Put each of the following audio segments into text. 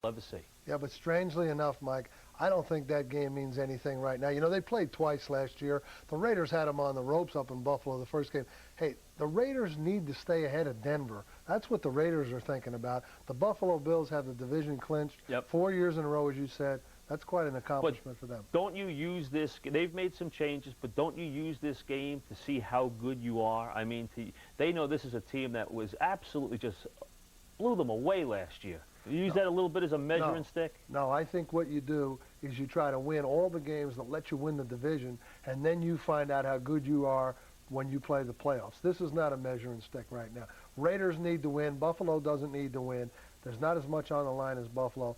Love to see. Yeah, but strangely enough, Mike, I don't think that game means anything right now. You know, they played twice last year. The Raiders had them on the ropes up in Buffalo the first game. Hey, the Raiders need to stay ahead of Denver. That's what the Raiders are thinking about. The Buffalo Bills have the division clinched 4 years in a row, as you said. That's quite an accomplishment for them. Don't you use this? They've made some changes, but don't you use this game to see how good you are? I mean, they know this is a team that was absolutely just blew them away last year. You use that a little bit as a measuring stick? No, I think what you do is you try to win all the games that let you win the division, and then you find out how good you are when you play the playoffs. This is not a measuring stick right now. Raiders need to win. Buffalo doesn't need to win. There's not as much on the line as Buffalo.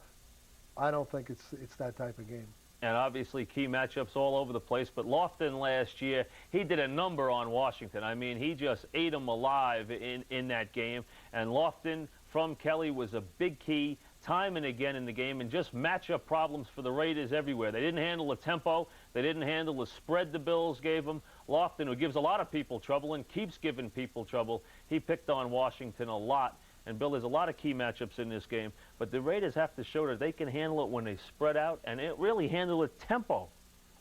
I don't think it's that type of game. And obviously key matchups all over the place. But Lofton last year, he did a number on Washington. I mean, he just ate them alive in that game. And Lofton from Kelly was a big key time and again in the game, and just matchup problems for the Raiders everywhere. They didn't handle the tempo. They didn't handle the spread the Bills gave them. Lofton, who gives a lot of people trouble and keeps giving people trouble, he picked on Washington a lot. And, Bill, there's a lot of key matchups in this game, but the Raiders have to show that they can handle it when they spread out and really handle the tempo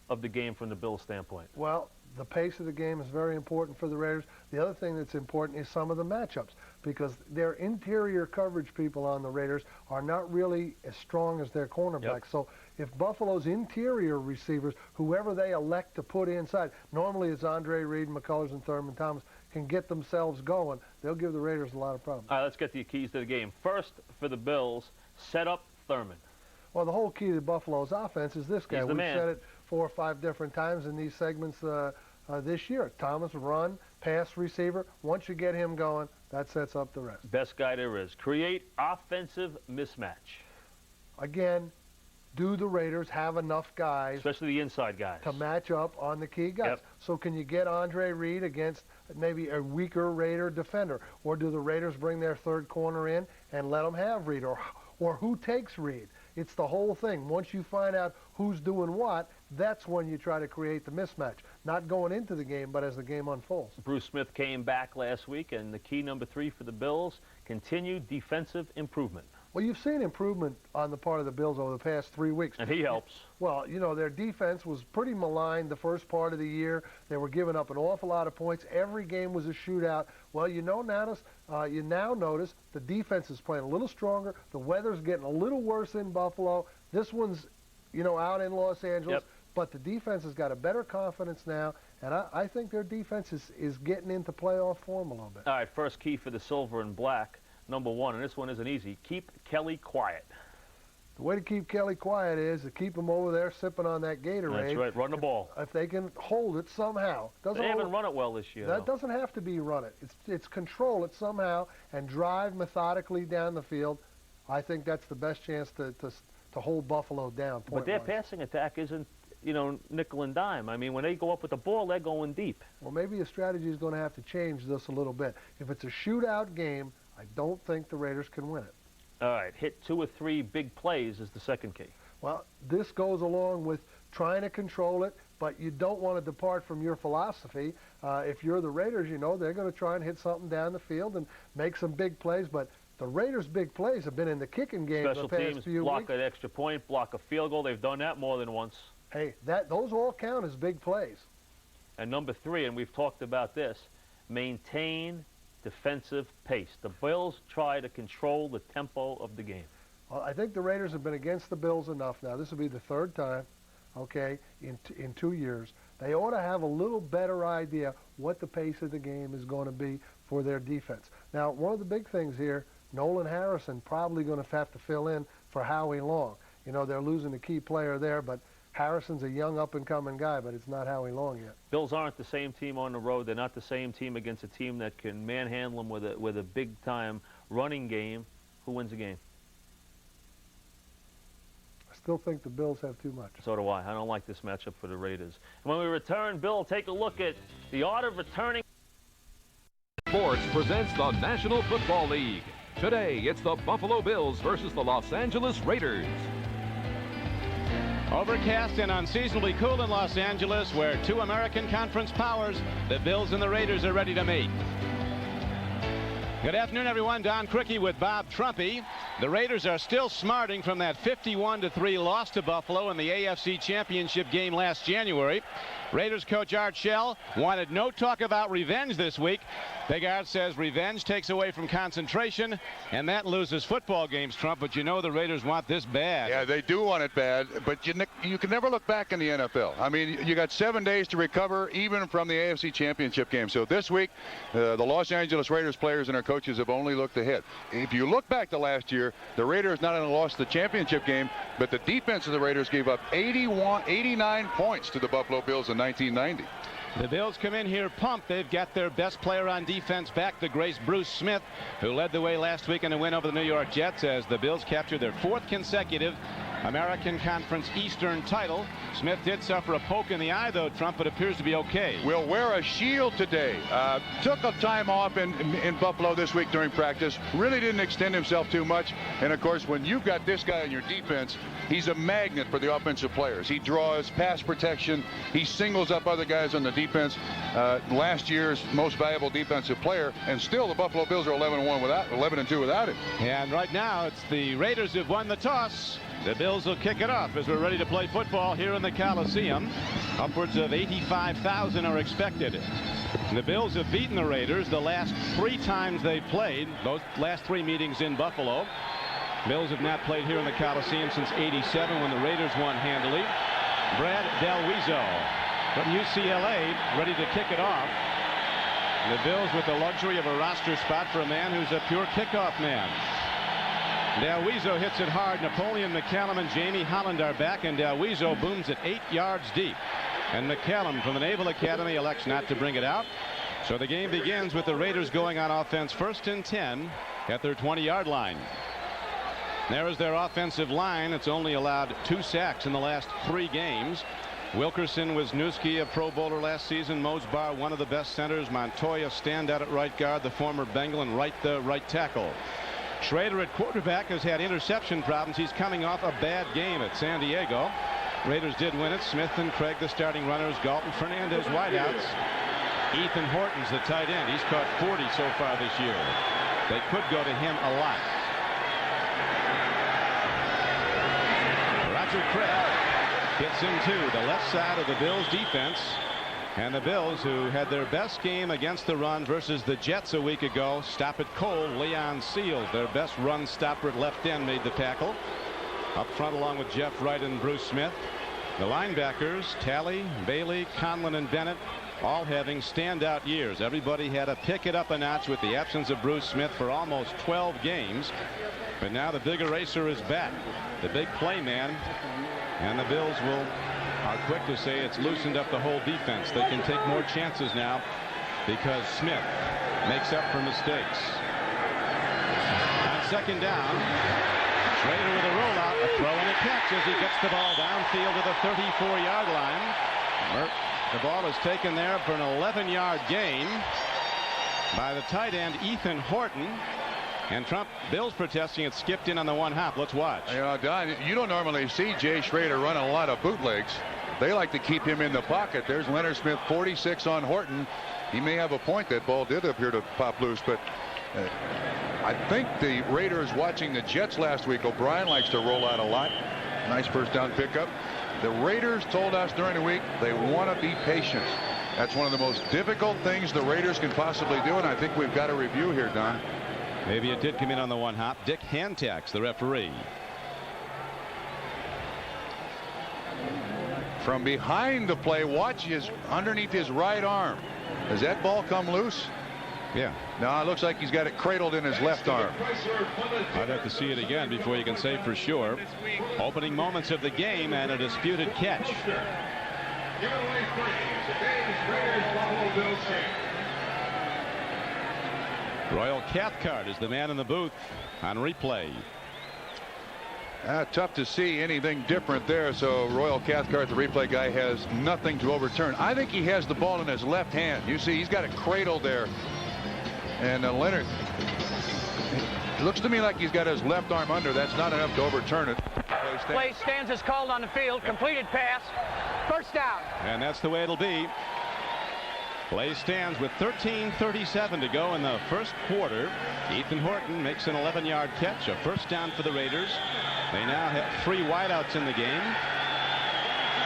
of the game from the Bills' standpoint. Well, the pace of the game is very important for the Raiders. The other thing that's important is some of the matchups, because their interior coverage people on the Raiders are not really as strong as their cornerbacks. So if Buffalo's interior receivers, whoever they elect to put inside, normally it's Andre Reed, McCullers, and Thurman Thomas, can get themselves going, they'll give the Raiders a lot of problems. All right, let's get the keys to the game. First, for the Bills, set up Thurman. Well, the whole key to Buffalo's offense is this guy. He's the We've man. said it 4 or 5 different times in these segments this year. Thomas, run, pass receiver. Once you get him going, that sets up the rest. Best guy there is. Create offensive mismatch. Again, do the Raiders have enough guys, especially the inside guys, to match up on the key guys? So can you get Andre Reed against maybe a weaker Raider defender? Or do the Raiders bring their third corner in and let them have Reed? Or who takes Reed? It's the whole thing. Once you find out who's doing what, that's when you try to create the mismatch. Not going into the game, but as the game unfolds. Bruce Smith came back last week, and the key number 3 for the Bills, continued defensive improvement. Well, you've seen improvement on the part of the Bills over the past 3 weeks. And he helps. Well, you know, their defense was pretty maligned the first part of the year. They were giving up an awful lot of points. Every game was a shootout. Well, you now notice the defense is playing a little stronger. The weather's getting a little worse in Buffalo. This one's, you know, out in Los Angeles. But the defense has got a better confidence now, and I think their defense is getting into playoff form a little bit. All right, first key for the silver and black. Number 1, and this one isn't easy, keep Kelly quiet. The way to keep Kelly quiet is to keep him over there sipping on that Gatorade. That's right, run the ball. If they can hold it somehow. They haven't run it well this year. That doesn't have to be run it. It's control it somehow and drive methodically down the field. I think that's the best chance to hold Buffalo down. But their passing attack isn't, you know, nickel and dime. I mean, when they go up with the ball, they're going deep. Well, maybe a strategy is going to have to change this a little bit. If it's a shootout game, I don't think the Raiders can win it. All right, hit 2 or 3 big plays is the second key. Well, this goes along with trying to control it, but you don't want to depart from your philosophy. If you're the Raiders, you know, they're going to try and hit something down the field and make some big plays, but the Raiders' big plays have been in the kicking game the past few block weeks. an extra point, block a field goal. They've done that more than once. Hey, those all count as big plays. And number 3, and we've talked about this, maintain defensive pace. The Bills try to control the tempo of the game. Well, I think the Raiders have been against the Bills enough now. This will be the 3rd time, okay, in 2 years. They ought to have a little better idea what the pace of the game is going to be for their defense. Now, one of the big things here, Nolan Harrison probably going to have to fill in for Howie Long. You know, they're losing a key player there, but Harrison's a young up-and-coming guy, but it's not Howie Long yet. Bills aren't the same team on the road. They're not the same team against a team that can manhandle them with a big-time running game. Who wins the game? I still think the Bills have too much. So do I. I don't like this matchup for the Raiders. And when we return, Bill, take a look at the art of returning. Sports presents the National Football League. Today, it's the Buffalo Bills versus the Los Angeles Raiders. Overcast and unseasonably cool in Los Angeles, where 2 American Conference powers, the Bills and the Raiders, are ready to meet. Good afternoon, everyone. Don CRIQUI with Bob Trumpy. The Raiders are still smarting from that 51-3 loss to Buffalo in the AFC Championship game last January. Raiders coach Art Shell wanted no talk about revenge this week. Big Art says revenge takes away from concentration, and that loses football games, Trump. But you know the Raiders want this bad. Yeah, they do want it bad, but you can never look back in the NFL. I mean, you got 7 days to recover, even from the AFC Championship game. So this week, the Los Angeles Raiders players and their coaches have only looked ahead. If you look back to last year, the Raiders not only lost the championship game, but the defense of the Raiders gave up 89 points to the Buffalo Bills in 1990. The Bills come in here pumped. They've got their best player on defense back, the Grace Bruce Smith, who led the way last week in a win over the New York Jets as the Bills captured their 4th consecutive American Conference Eastern title. Smith did suffer a poke in the eye, though, Trump, but appears to be okay. Will wear a shield today. Took a time off in Buffalo this week during practice. Really didn't extend himself too much. And, of course, when you've got this guy on your defense, he's a magnet for the offensive players. He draws pass protection. He singles up other guys on the defense. Last year's most valuable defensive player. And still, the Buffalo Bills are 11-2 without him. And right now, it's the Raiders who've won the toss. The Bills will kick it off as we're ready to play football here in the Coliseum. Upwards of 85,000 are expected. The Bills have beaten the Raiders the last 3 times they've played, those last 3 meetings in Buffalo. Bills have not played here in the Coliseum since '87 when the Raiders won handily. Brad Delwizo from UCLA ready to kick it off. The Bills with the luxury of a roster spot for a man who's a pure kickoff man. Delwizo hits it hard. Napoleon McCallum and Jamie Holland are back, and Delwizo booms it 8 yards deep. And McCallum from the Naval Academy elects not to bring it out. So the game begins with the Raiders going on offense 1st and 10 at their 20-yard line. There is their offensive line. It's only allowed 2 sacks in the last 3 games. Wilkerson, Wisniewski, a Pro Bowler last season. Mosbar, one of the best centers. Montoya, standout at right guard, the former Bengal, and the right tackle. Schrader at quarterback has had interception problems. He's coming off a bad game at San Diego. Raiders did win it. Smith and Craig, the starting runners. Galton, Fernandez, wideouts. Ethan Horton's the tight end. He's caught 40 so far this year. They could go to him a lot. Roger Craig gets into the left side of the Bills defense. And the Bills, who had their best game against the run versus the Jets a week ago, stop it cold. Leon Seals, their best run stopper at left end, made the tackle. Up front along with Jeff Wright and Bruce Smith. The linebackers, Talley, Bailey, Conlon, and Bennett, all having standout years. Everybody had to pick it up a notch with the absence of Bruce Smith for almost 12 games. But now the big eraser is back, the big play man. And the Bills are quick to say it's loosened up the whole defense. They can take more chances now because Smith makes up for mistakes. On 2nd down, Schrader with a rollout, a throw and a catch as he gets the ball downfield to the 34-yard line. The ball is taken there for an 11-yard gain by the tight end Ethan Horton. And Trump, Bills protesting it skipped in on the 1 hop. Let's watch. You know, Don, you don't normally see Jay Schrader run a lot of bootlegs. They like to keep him in the pocket. There's Leonard Smith, 46 on Horton. He may have a point. That ball did appear to pop loose, but I think the Raiders watching the Jets last week, O'Brien likes to roll out a lot. Nice first down pickup. The Raiders told us during the week they want to be patient. That's one of the most difficult things the Raiders can possibly do, and I think we've got a review here, Don. Maybe it did come in on the 1 hop. Dick Hantax, the referee. From behind the play, watch his underneath his right arm. Does that ball come loose? Yeah. No, it looks like he's got it cradled in his left arm. I'd have to see it again before you can say for sure. Opening moments of the game and a disputed catch. Royal Cathcart is the man in the booth on replay. Tough to see anything different there. So Royal Cathcart, the replay guy, has nothing to overturn. I think he has the ball in his left hand. You see, he's got it cradled there. And Leonard, it looks to me like he's got his left arm under. That's not enough to overturn it. Play stands is called on the field. Completed pass. First down. And that's the way it'll be. Play stands with 13:37 to go in the first quarter. Ethan Horton makes an 11-yard catch, a first down for the Raiders. They now have 3 wideouts in the game.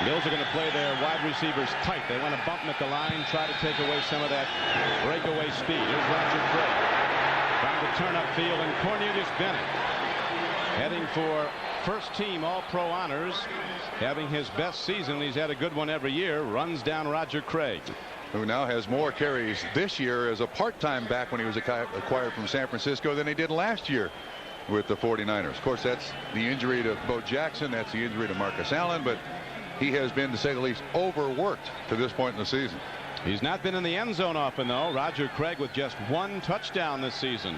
Bills are going to play their wide receivers tight. They want to bump them at the line, try to take away some of that breakaway speed. Here's Roger Craig trying to turn upfield, and Cornelius Bennett heading for first-team All-Pro honors, having his best season. He's had a good one every year. Runs down Roger Craig, who now has more carries this year as a part-time back when he was acquired from San Francisco than he did last year with the 49ers. Of course, that's the injury to Bo Jackson. That's the injury to Marcus Allen. But he has been, to say the least, overworked to this point in the season. He's not been in the end zone often, though. Roger Craig with just 1 touchdown this season.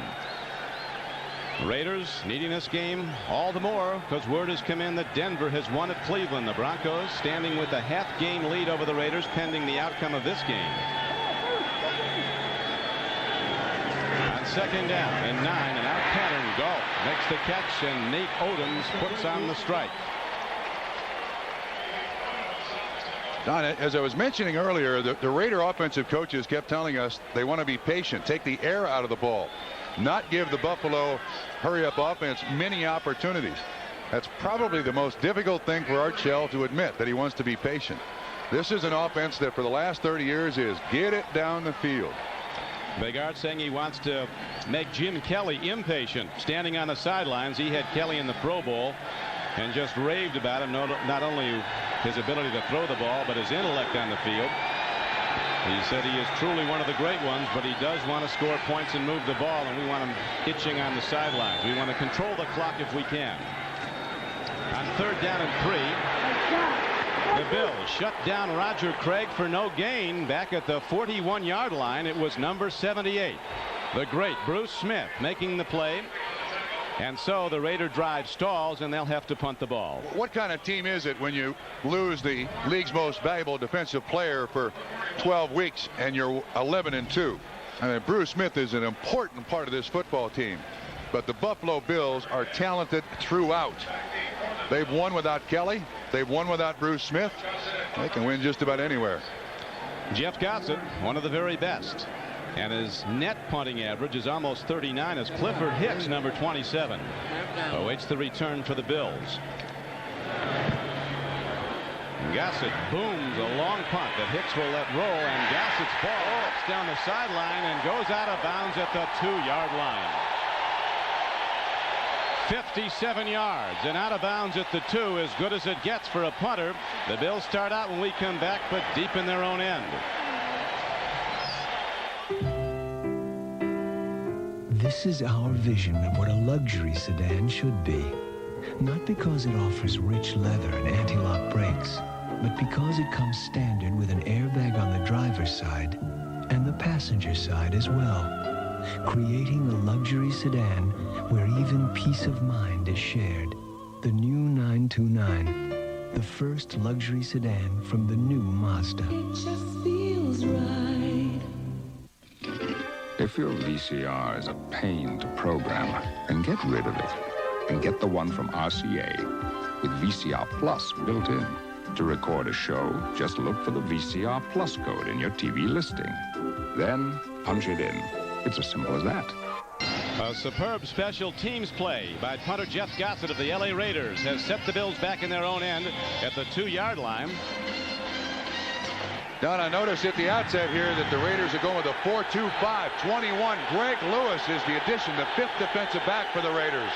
Raiders needing this game all the more because word has come in that Denver has won at Cleveland. The Broncos standing with a half-game lead over the Raiders pending the outcome of this game. On second down and 9, and out Cannon. Galt makes the catch, and Nate Odoms puts on the strike. Don, as I was mentioning earlier, the Raider offensive coaches kept telling us they want to be patient, take the air out of the ball, not give the Buffalo hurry-up offense many opportunities. That's probably the most difficult thing for Art Shell to admit, that he wants to be patient. This is an offense that for the last 30 years is get it down the field. Big Art saying he wants to make Jim Kelly impatient. Standing on the sidelines, he had Kelly in the Pro Bowl and just raved about him, not only his ability to throw the ball, but his intellect on the field. He said he is truly one of the great ones, but he does want to score points and move the ball, and we want him itching on the sidelines. We want to control the clock if we can. On third down and 3, the Bills shut down Roger Craig for no gain back at the 41-yard line. It was number 78, the great Bruce Smith, making the play. And so the Raider drive stalls, and they'll have to punt the ball. What kind of team is it when you lose the league's most valuable defensive player for 12 weeks and you're 11-2? I mean, Bruce Smith is an important part of this football team, but the Buffalo Bills are talented throughout. They've won without Kelly. They've won without Bruce Smith. They can win just about anywhere. Jeff Gossett, one of the very best. And his net punting average is almost 39 as Clifford Hicks, number 27, awaits the return for the Bills. Gossett booms a long punt that Hicks will let roll, and Gossett's ball rips down the sideline and goes out of bounds at the 2-yard line. 57 yards and out of bounds at the 2, as good as it gets for a punter. The Bills start out when we come back, but deep in their own end. This is our vision of what a luxury sedan should be. Not because it offers rich leather and anti-lock brakes, but because it comes standard with an airbag on the driver's side and the passenger side as well, creating a luxury sedan where even peace of mind is shared. The new 929, the first luxury sedan from the new Mazda. It just feels right. If your VCR is a pain to program, then get rid of it and get the one from RCA with VCR Plus built in. To record a show, just look for the VCR Plus code in your TV listing. Then punch it in. It's as simple as that. A superb special teams play by punter Jeff Gossett of the LA Raiders has set the Bills back in their own end at the 2-yard line. Don, I noticed at the outset here that the Raiders are going with a 4-2-5. 21. Greg Lewis is the addition, the 5th defensive back for the Raiders.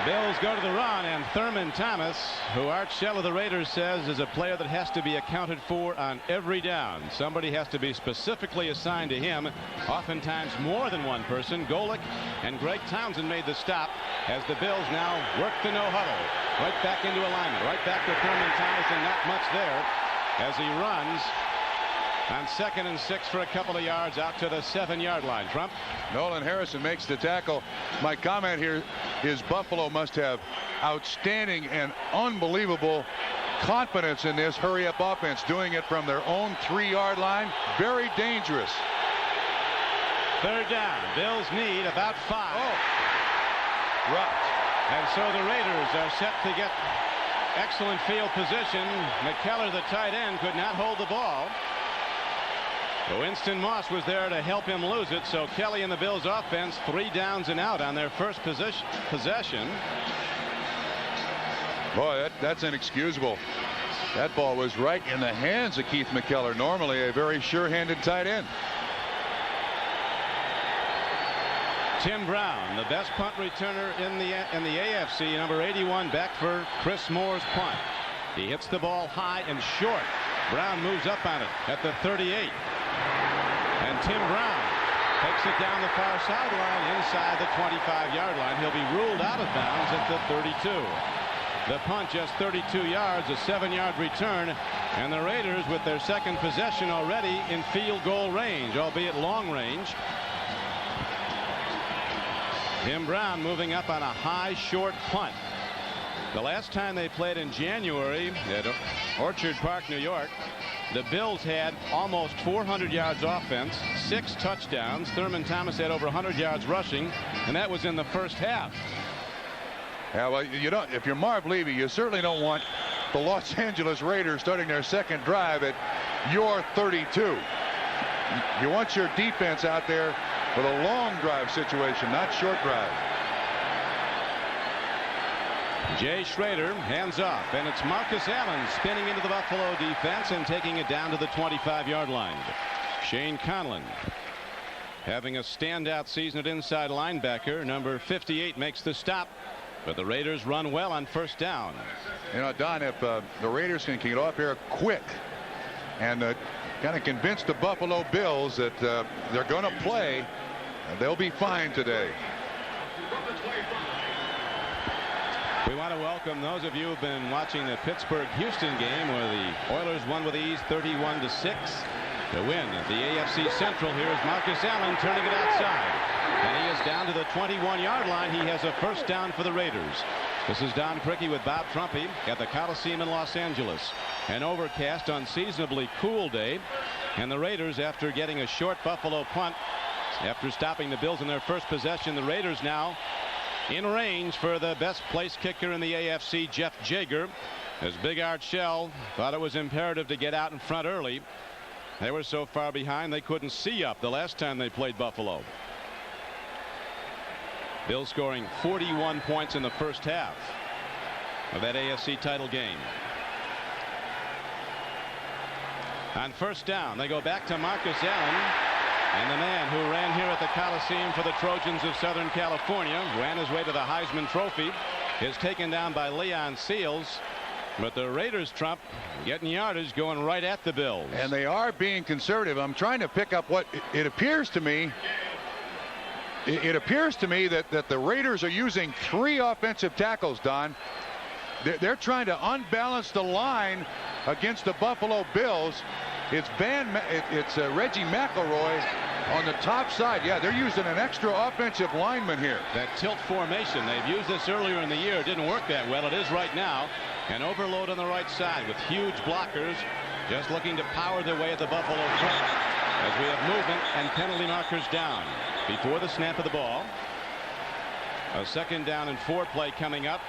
Bills go to the run, and Thurman Thomas, who Art Shell of the Raiders says is a player that has to be accounted for on every down. Somebody has to be specifically assigned to him, oftentimes more than one person. Golick and Greg Townsend made the stop as the Bills now work the no-huddle. Right back into alignment, right back to Thurman Thomas, and not much there as he runs on 2nd and 6 for a couple of yards out to the 7-yard line. Trump. Nolan Harrison makes the tackle. My comment here is Buffalo must have outstanding and unbelievable confidence in this hurry-up offense, doing it from their own 3-yard line. Very dangerous. Third down. Bills need about 5. Oh. Dropped. And so the Raiders are set to get excellent field position. McKellar, the tight end, could not hold the ball. Winston Moss was there to help him lose it. So Kelly and the Bills offense 3 downs and out on their first possession. Boy, that's inexcusable. That ball was right in the hands of Keith McKellar, normally a very sure-handed tight end. Tim Brown, the best punt returner in the AFC, number 81, back for Chris Moore's punt. He hits the ball high and short. Brown moves up on it at the 38. And Tim Brown takes it down the far sideline inside the 25-yard line. He'll be ruled out of bounds at the 32. The punt just 32 yards, a 7-yard return, and the Raiders with their second possession already in field goal range, albeit long range. Tim Brown moving up on a high short punt. The last time they played in January at Orchard Park, New York, the Bills had almost 400 yards offense, 6 touchdowns. Thurman Thomas had over 100 yards rushing, and that was in the first half. Yeah, well, you don't. If you're Marv Levy, you certainly don't want the Los Angeles Raiders starting their second drive at your 32. You want your defense out there with a long drive situation, not short drive. Jay Schrader hands off, and it's Marcus Allen spinning into the Buffalo defense and taking it down to the 25-yard line. Shane Conlon having a standout season at inside linebacker. Number 58 makes the stop, but the Raiders run well on first down. You know, Don, if the Raiders can get off here quick and kind of convince the Buffalo Bills that they're going to play, they'll be fine today. We want to welcome those of you who have been watching the Pittsburgh-Houston game where the Oilers won with ease 31-6 to win the AFC Central. Here is Marcus Allen turning it outside, and he is down to the 21-yard line. He has a first down for the Raiders. This is Don CRIQUI with Bob Trumpy at the Coliseum in Los Angeles. An overcast, unseasonably cool day, and the Raiders, after getting a short Buffalo punt after stopping the Bills in their first possession, the Raiders now in range for the best place kicker in the AFC, Jeff Jager, as Big Art Shell thought it was imperative to get out in front early. They were so far behind they couldn't see up the last time they played Buffalo. Bills scoring 41 points in the first half of that AFC title game. On first down, they go back to Marcus Allen. And the man who ran here at the Coliseum for the Trojans of Southern California, ran his way to the Heisman Trophy, is taken down by Leon Seals. But the Raiders, Trump, getting yardage, going right at the Bills. And they are being conservative. I'm trying to pick up what it appears to me. It appears to me that the Raiders are using 3 offensive tackles, Don. They're trying to unbalance the line against the Buffalo Bills. It's Reggie McElroy on the top side. Yeah, they're using an extra offensive lineman here. That tilt formation, they've used this earlier in the year. It didn't work that well. It is right now. An overload on the right side with huge blockers just looking to power their way at the Buffalo front as we have movement and penalty markers down before the snap of the ball. A second down and 4 play coming up.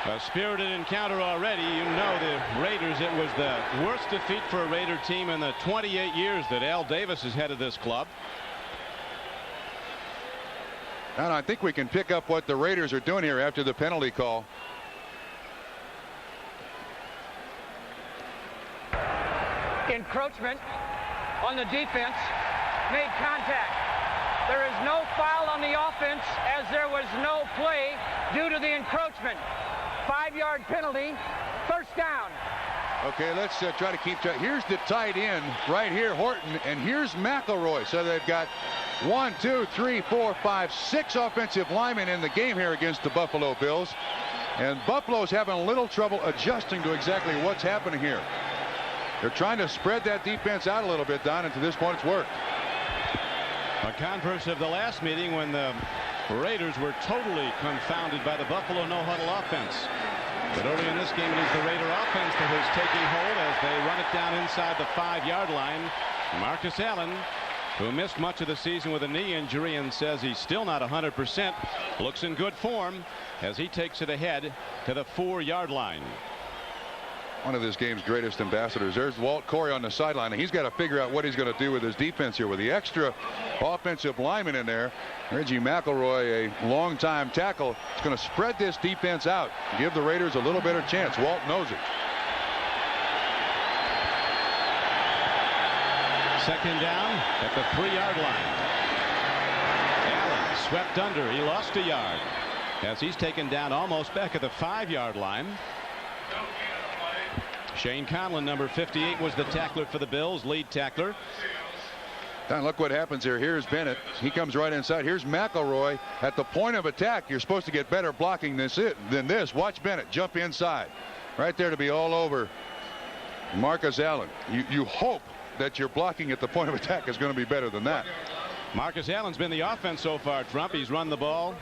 A spirited encounter already. You know the Raiders, it was the worst defeat for a Raider team in the 28 years that Al Davis has headed this club. And I think we can pick up what the Raiders are doing here after the penalty call. Encroachment on the defense, made contact. There is no foul on the offense as there was no play due to the encroachment. 5-yard penalty, first down. Okay, let's try to keep track. Here's the tight end right here, Horton, and here's McElroy. So they've got 1, 2, 3, 4, 5, 6 offensive linemen in the game here against the Buffalo Bills. And Buffalo's having a little trouble adjusting to exactly what's happening here. They're trying to spread that defense out a little bit, Don, and to this point it's worked. A converse of the last meeting when the Raiders were totally confounded by the Buffalo no-huddle offense. But early in this game, it is the Raider offense that is taking hold as they run it down inside the 5-yard line. Marcus Allen who missed much of the season with a knee injury and says he's still not 100%, looks in good form as he takes it ahead to the 4-yard line. One of this game's greatest ambassadors. There's Walt Corey on the sideline, and he's got to figure out what he's going to do with his defense here with the extra offensive lineman in there. Reggie McElroy, a long-time tackle, is going to spread this defense out, give the Raiders a little better chance. Walt knows it. Second down at the 3-yard line. Allen swept under. He lost a yard as he's taken down almost back at the 5-yard line. Shane Conlon, number 58, was the tackler for the Bills, lead tackler. Don, look what happens here. Here's Bennett. He comes right inside. Here's McElroy at the point of attack. You're supposed to get better blocking than this. Watch Bennett jump inside. Right there to be all over Marcus Allen. You hope that your blocking at the point of attack is going to be better than that. Marcus Allen's been the offense so far, Trump. He's run the ball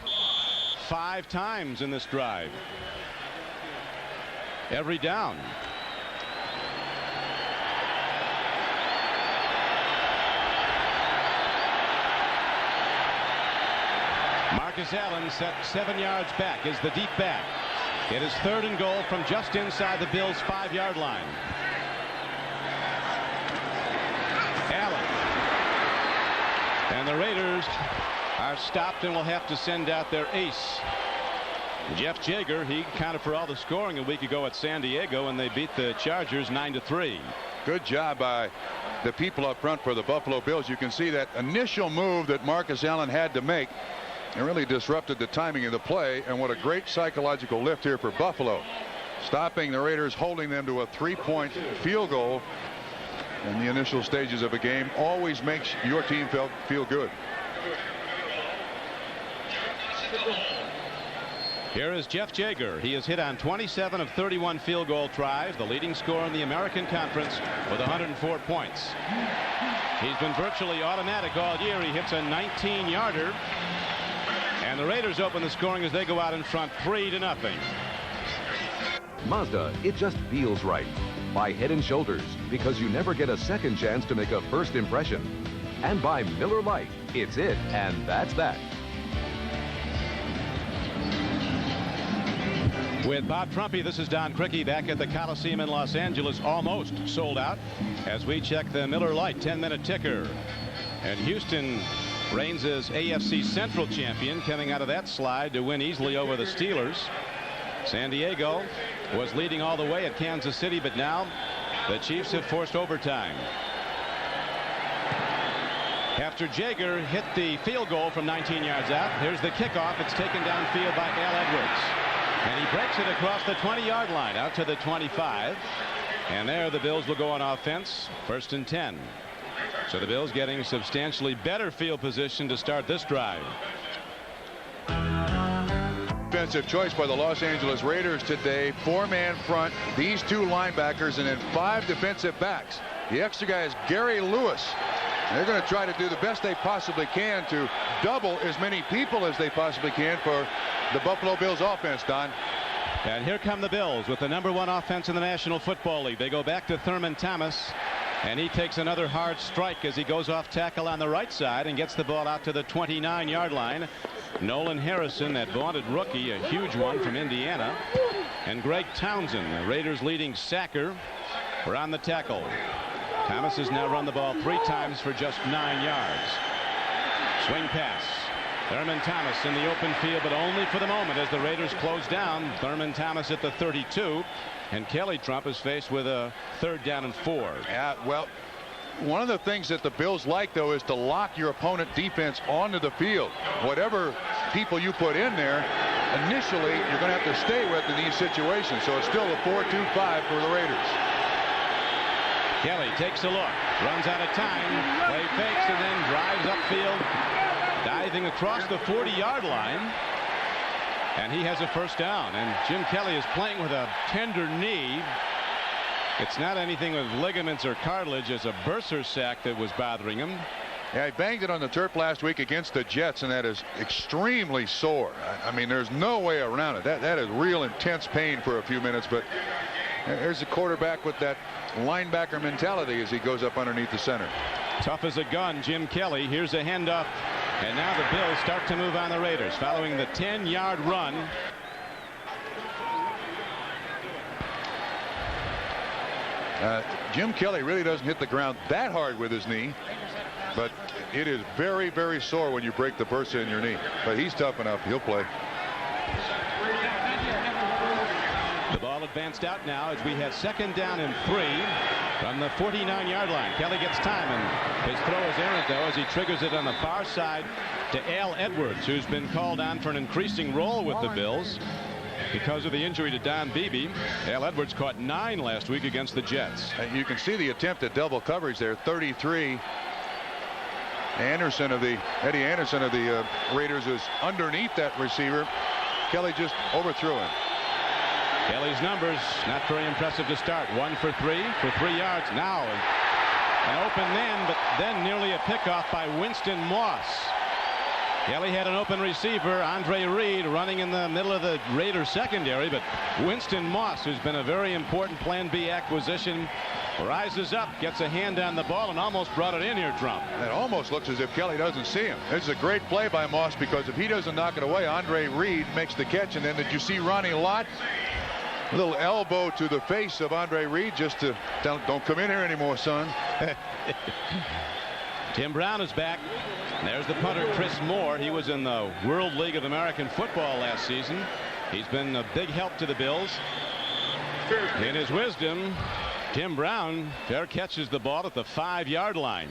5 times in this drive. Every down. Marcus Allen set 7 yards back, is the deep back. It is 3rd and goal from just inside the Bills' 5-yard line. Allen. And the Raiders are stopped and will have to send out their ace. Jeff Jager, he accounted for all the scoring a week ago at San Diego, and they beat the Chargers 9-3. Good job by the people up front for the Buffalo Bills. You can see that initial move that Marcus Allen had to make. It really disrupted the timing of the play, and what a great psychological lift here for Buffalo. Stopping the Raiders, holding them to a 3-point field goal in the initial stages of a game always makes your team feel good. Here is Jeff Jager. He has hit on 27 of 31 field goal tries, the leading scorer in the American Conference with 104 points. He's been virtually automatic all year. He hits a 19-yarder. And the Raiders open the scoring as they go out in front 3-0. Mazda, it just feels right. By Head & Shoulders, because you never get a second chance to make a first impression. And by Miller Lite, it's it, and that's that. With Bob Trumpy, this is Don CRIQUI back at the Coliseum in Los Angeles, almost sold out, as we check the Miller Lite 10-minute ticker. And Houston reigns as AFC Central champion, coming out of that slide to win easily over the Steelers. San Diego was leading all the way at Kansas City, but now the Chiefs have forced overtime. After Jager hit the field goal from 19 yards out, here's the kickoff. It's taken downfield by Al Edwards. And he breaks it across the 20-yard line out to the 25. And there the Bills will go on offense. 1st and 10. So the Bills getting substantially better field position to start this drive. Defensive choice by the Los Angeles Raiders today. 4-man front, these 2 linebackers, and then 5 defensive backs. The extra guy is Gary Lewis. They're going to try to do the best they possibly can to double as many people as they possibly can for the Buffalo Bills offense, Don. And here come the Bills with the #1 offense in the National Football League. They go back to Thurman Thomas, and he takes another hard strike as he goes off tackle on the right side and gets the ball out to the 29-yard line. Nolan Harrison, that vaunted rookie, a huge one from Indiana, and Greg Townsend, the Raiders' leading sacker, were on the tackle. Thomas has now run the ball 3 times for just 9 yards. Swing pass. Thurman Thomas in the open field, but only for the moment as the Raiders close down. Thurman Thomas at the 32, and Kelly Trump is faced with a 3rd down and 4. Yeah, well, one of the things that the Bills like, though, is to lock your opponent defense onto the field. Whatever people you put in there, initially you're going to have to stay with in these situations. So it's still a 4-2-5 for the Raiders. Kelly takes a look, runs out of time, play fakes, and then drives upfield, diving across the 40-yard line, and he has a 1st down. And Jim Kelly is playing with a tender knee. It's not anything with ligaments or cartilage. It's a bursa sac that was bothering him. Yeah, he banged it on the turf last week against the Jets, and that is extremely sore. I mean, there's no way around it. That is real intense pain for a few minutes, but there's the quarterback with that linebacker mentality as he goes up underneath the center. Tough as a gun, Jim Kelly. Here's a handoff. And now the Bills start to move on the Raiders following the 10-yard run. Jim Kelly really doesn't hit the ground that hard with his knee, but it is very, very sore when you break the bursa in your knee. But he's tough enough. He'll play. The ball advanced out now as we have 2nd down and 3 from the 49-yard line. Kelly gets time, and his throw is errant, though, as he triggers it on the far side to Al Edwards, who's been called on for an increasing role with the Bills because of the injury to Don Beebe. Al Edwards caught 9 last week against the Jets. And you can see the attempt at double coverage there. 33. Eddie Anderson of the Raiders is underneath that receiver. Kelly just overthrew him. Kelly's numbers not very impressive to start. 1 for 3 for 3 yards. Now an open man, but then nearly a pickoff by Winston Moss. Kelly had an open receiver, Andre Reed, running in the middle of the Raiders secondary, but Winston Moss, who's been a very important Plan B acquisition, rises up, gets a hand on the ball, and almost brought it in here, Trump. It almost looks as if Kelly doesn't see him. This is a great play by Moss, because if he doesn't knock it away, Andre Reed makes the catch. And then did you see Ronnie Lott? A little elbow to the face of Andre Reed, just to tell him, don't come in here anymore, son. Tim Brown is back. There's the punter, Chris Moore. He was in the World League of American Football last season. He's been a big help to the Bills. In his wisdom, Tim Brown there catches the ball at the 5-yard line.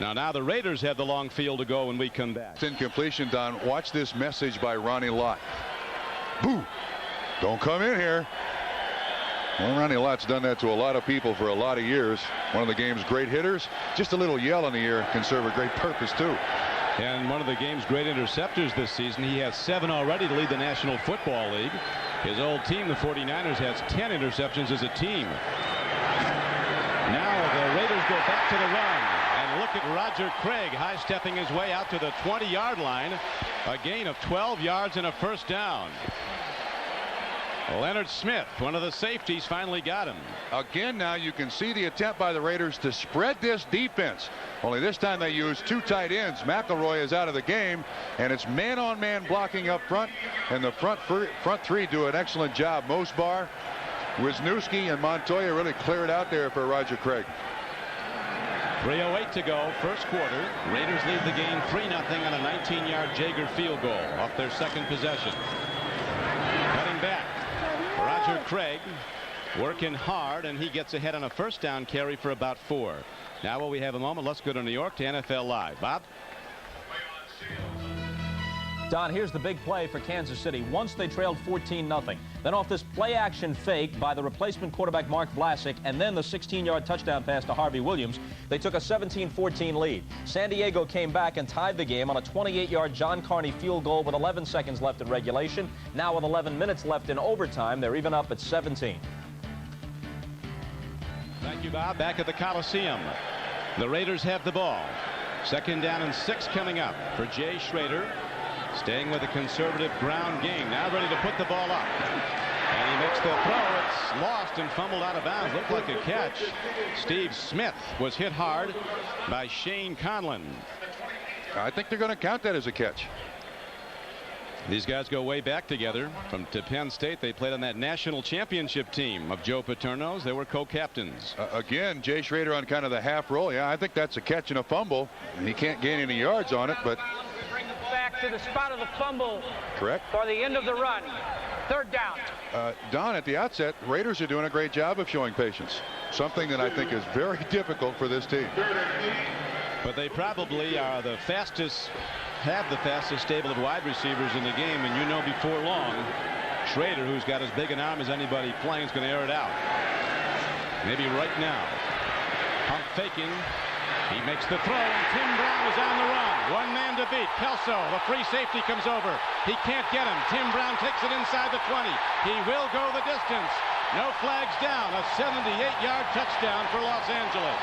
Now the Raiders have the long field to go when we come back. It's incompletion, Don. Watch this message by Ronnie Lott. Boo! Don't come in here. Well, Ronnie Lott's done that to a lot of people for a lot of years. One of the game's great hitters. Just a little yell in the air can serve a great purpose, too. And one of the game's great interceptors this season. He has 7 already to lead the National Football League. His old team, the 49ers, has 10 interceptions as a team. Now the Raiders go back to the run. And look at Roger Craig high-stepping his way out to the 20-yard line. A gain of 12 yards and a first down. Leonard Smith, one of the safeties, finally got him. Again, now you can see the attempt by the Raiders to spread this defense. Only this time they use 2 tight ends. McElroy is out of the game, and it's man-on-man blocking up front. And the front 3 do an excellent job. Mosbar, Wisniewski, and Montoya really clear it out there for Roger Craig. 3:08 to go, first quarter. Raiders lead the game 3-0 on a 19-yard Jaeger field goal off their second possession. Cutting back. Roger Craig working hard, and he gets ahead on a first down carry for about 4. Now while we have a moment, let's go to New York to NFL Live. Bob? Don, here's the big play for Kansas City. Once they trailed 14-0. Then off this play-action fake by the replacement quarterback Mark Vlasic, and then the 16-yard touchdown pass to Harvey Williams, they took a 17-14 lead. San Diego came back and tied the game on a 28-yard John Carney field goal with 11 seconds left in regulation. Now with 11 minutes left in overtime, they're even up at 17. Thank you, Bob. Back at the Coliseum. The Raiders have the ball. 2nd down and 6 coming up for Jay Schroeder. Staying with a conservative ground game. Now ready to put the ball up. And he makes the throw. It's lost and fumbled out of bounds. Looked like a catch. Steve Smith was hit hard by Shane Conlon. I think they're going to count that as a catch. These guys go way back together to Penn State. They played on that national championship team of Joe Paterno's. They were co-captains. Again, Jay Schroeder on kind of the half roll. Yeah, I think that's a catch and a fumble. He can't gain any yards on it, but back to the spot of the fumble. Correct. For the end of the run. 3rd down. Don, at the outset, Raiders are doing a great job of showing patience. Something that I think is very difficult for this team. But they probably are the fastest, have the fastest stable of wide receivers in the game. And you know before long, Schrader, who's got as big an arm as anybody playing, is going to air it out. Maybe right now. Pump faking. He makes the throw, and Tim Brown is on the run. One man to beat. Kelso, the free safety, comes over. He can't get him. Tim Brown takes it inside the 20. He will go the distance. No flags down. A 78-yard touchdown for Los Angeles.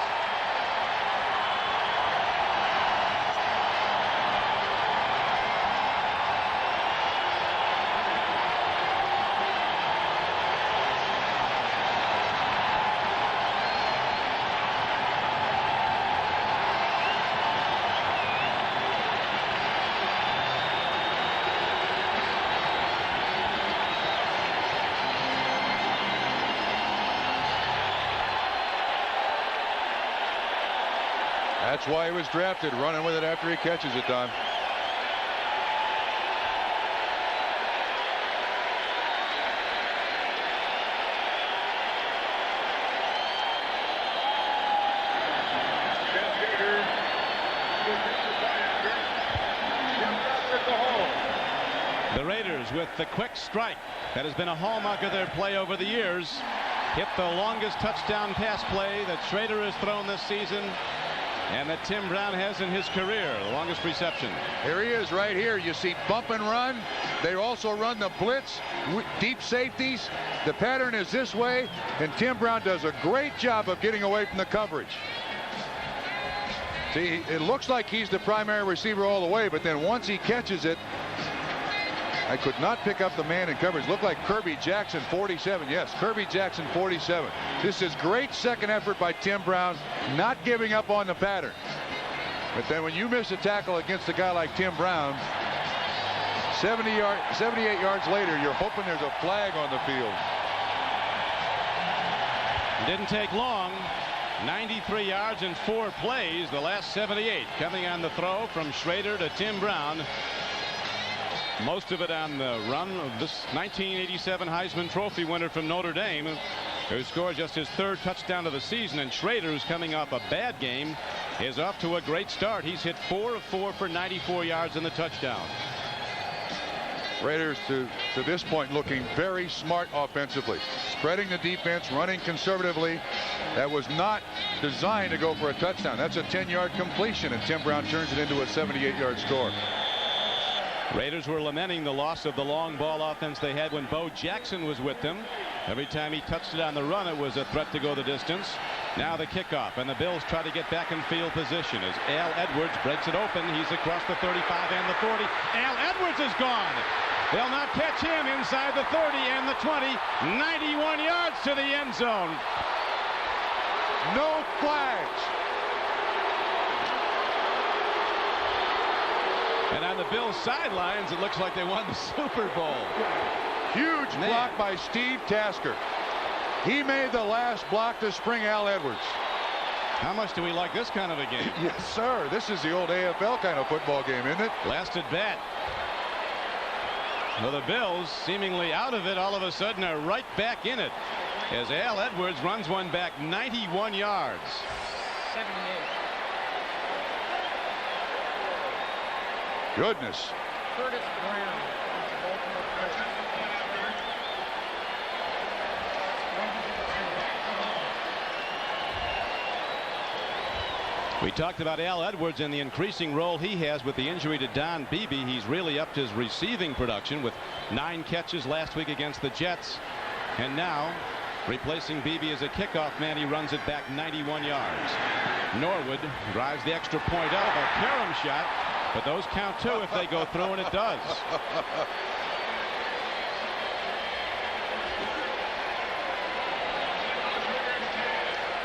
That's why he was drafted, running with it after he catches it, Don. The Raiders with the quick strike that has been a hallmark of their play over the years. Hit the longest touchdown pass play that Schrader has thrown this season and that Tim Brown has in his career. The longest reception. Here he is right here. You see bump and run. They also run the blitz, deep safeties. The pattern is this way, and Tim Brown does a great job of getting away from the coverage. See, it looks like he's the primary receiver all the way, but then once he catches it, I could not pick up the man in coverage. Looked like Kirby Jackson, 47. Yes, Kirby Jackson, 47. This is great second effort by Tim Brown, not giving up on the pattern. But then when you miss a tackle against a guy like Tim Brown, 78 yards later, you're hoping there's a flag on the field. Didn't take long. 93 yards in 4 plays. The last 78 coming on the throw from Schrader to Tim Brown. Most of it on the run of this 1987 Heisman Trophy winner from Notre Dame, who scored just his 3rd touchdown of the season. And Schrader, who's coming off a bad game, is off to a great start. He's hit 4 of 4 for 94 yards in the touchdown. Raiders to this point looking very smart offensively, spreading the defense, running conservatively. That was not designed to go for a touchdown. That's a 10-yard completion, and Tim Brown turns it into a 78-yard score. Raiders were lamenting the loss of the long ball offense they had when Bo Jackson was with them. Every time he touched it on the run, it was a threat to go the distance. Now the kickoff, and the Bills try to get back in field position as Al Edwards breaks it open. He's across the 35 and the 40. Al Edwards is gone. They'll not catch him inside the 30 and the 20. 91 yards to the end zone. No flags. And on the Bills sidelines, it looks like they won the Super Bowl. Huge block by Steve Tasker. He made the last block to spring Al Edwards. How much do we like this kind of a game? Yes, sir. This is the old AFL kind of football game, isn't it? Last at bat. Well, the Bills, seemingly out of it, all of a sudden are right back in it as Al Edwards runs one back 91 yards. 78. Goodness. Curtis Brown. We talked about Al Edwards and the increasing role he has with the injury to Don Beebe. He's really upped his receiving production with 9 catches last week against the Jets. And now, replacing Beebe as a kickoff man, he runs it back 91 yards. Norwood drives the extra point out of a carom shot, but those count too if they go through, and it does.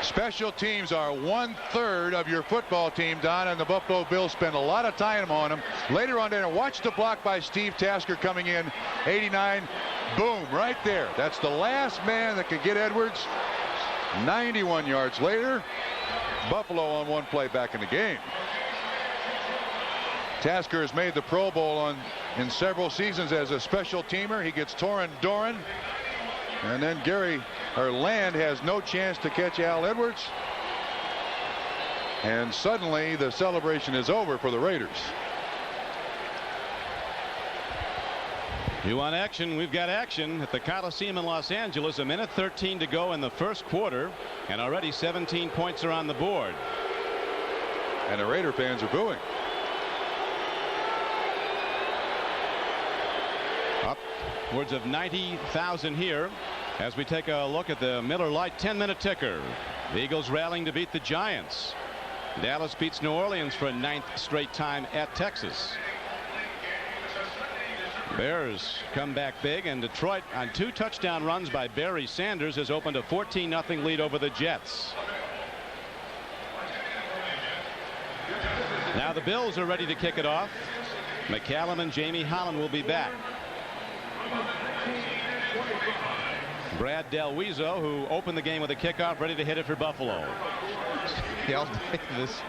Special teams are 1/3 of your football team, Don, and the Buffalo Bills spend a lot of time on them. Later on, watch the block by Steve Tasker coming in, 89. Boom, right there. That's the last man that could get Edwards. 91 yards later, Buffalo on one play back in the game. Tasker has made the Pro Bowl in several seasons as a special teamer. He gets Torin Doran. And then Land has no chance to catch Al Edwards. And suddenly the celebration is over for the Raiders. You want action? We've got action at the Coliseum in Los Angeles. 1:13 to go in the first quarter, and already 17 points are on the board. And the Raider fans are booing. Upwards of 90,000 here as we take a look at the Miller Lite 10-minute ticker. The Eagles rallying to beat the Giants. Dallas beats New Orleans for a 9th straight time at Texas. Bears come back big, and Detroit on 2 touchdown runs by Barry Sanders has opened a 14-0 lead over the Jets. Now the Bills are ready to kick it off. McCallum and Jamie Holland will be back. Brad Delweezo, who opened the game with a kickoff, ready to hit it for Buffalo. Al Davis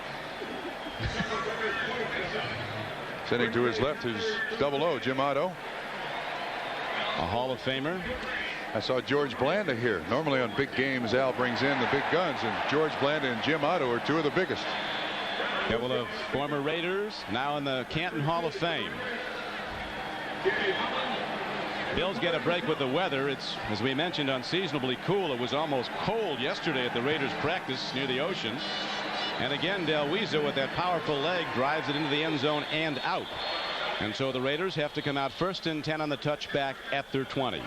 Sitting to his left is double O, Jim Otto. A Hall of Famer. I saw George Blanda here. Normally on big games, Al brings in the big guns, and George Blanda and Jim Otto are two of the biggest. Couple of former Raiders now in the Canton Hall of Fame. Bills get a break with the weather. It's, as we mentioned, unseasonably cool. It was almost cold yesterday at the Raiders practice near the ocean. And again, Del Weezer with that powerful leg drives it into the end zone and out. And so the Raiders have to come out 1st and 10 on the touchback at their 20.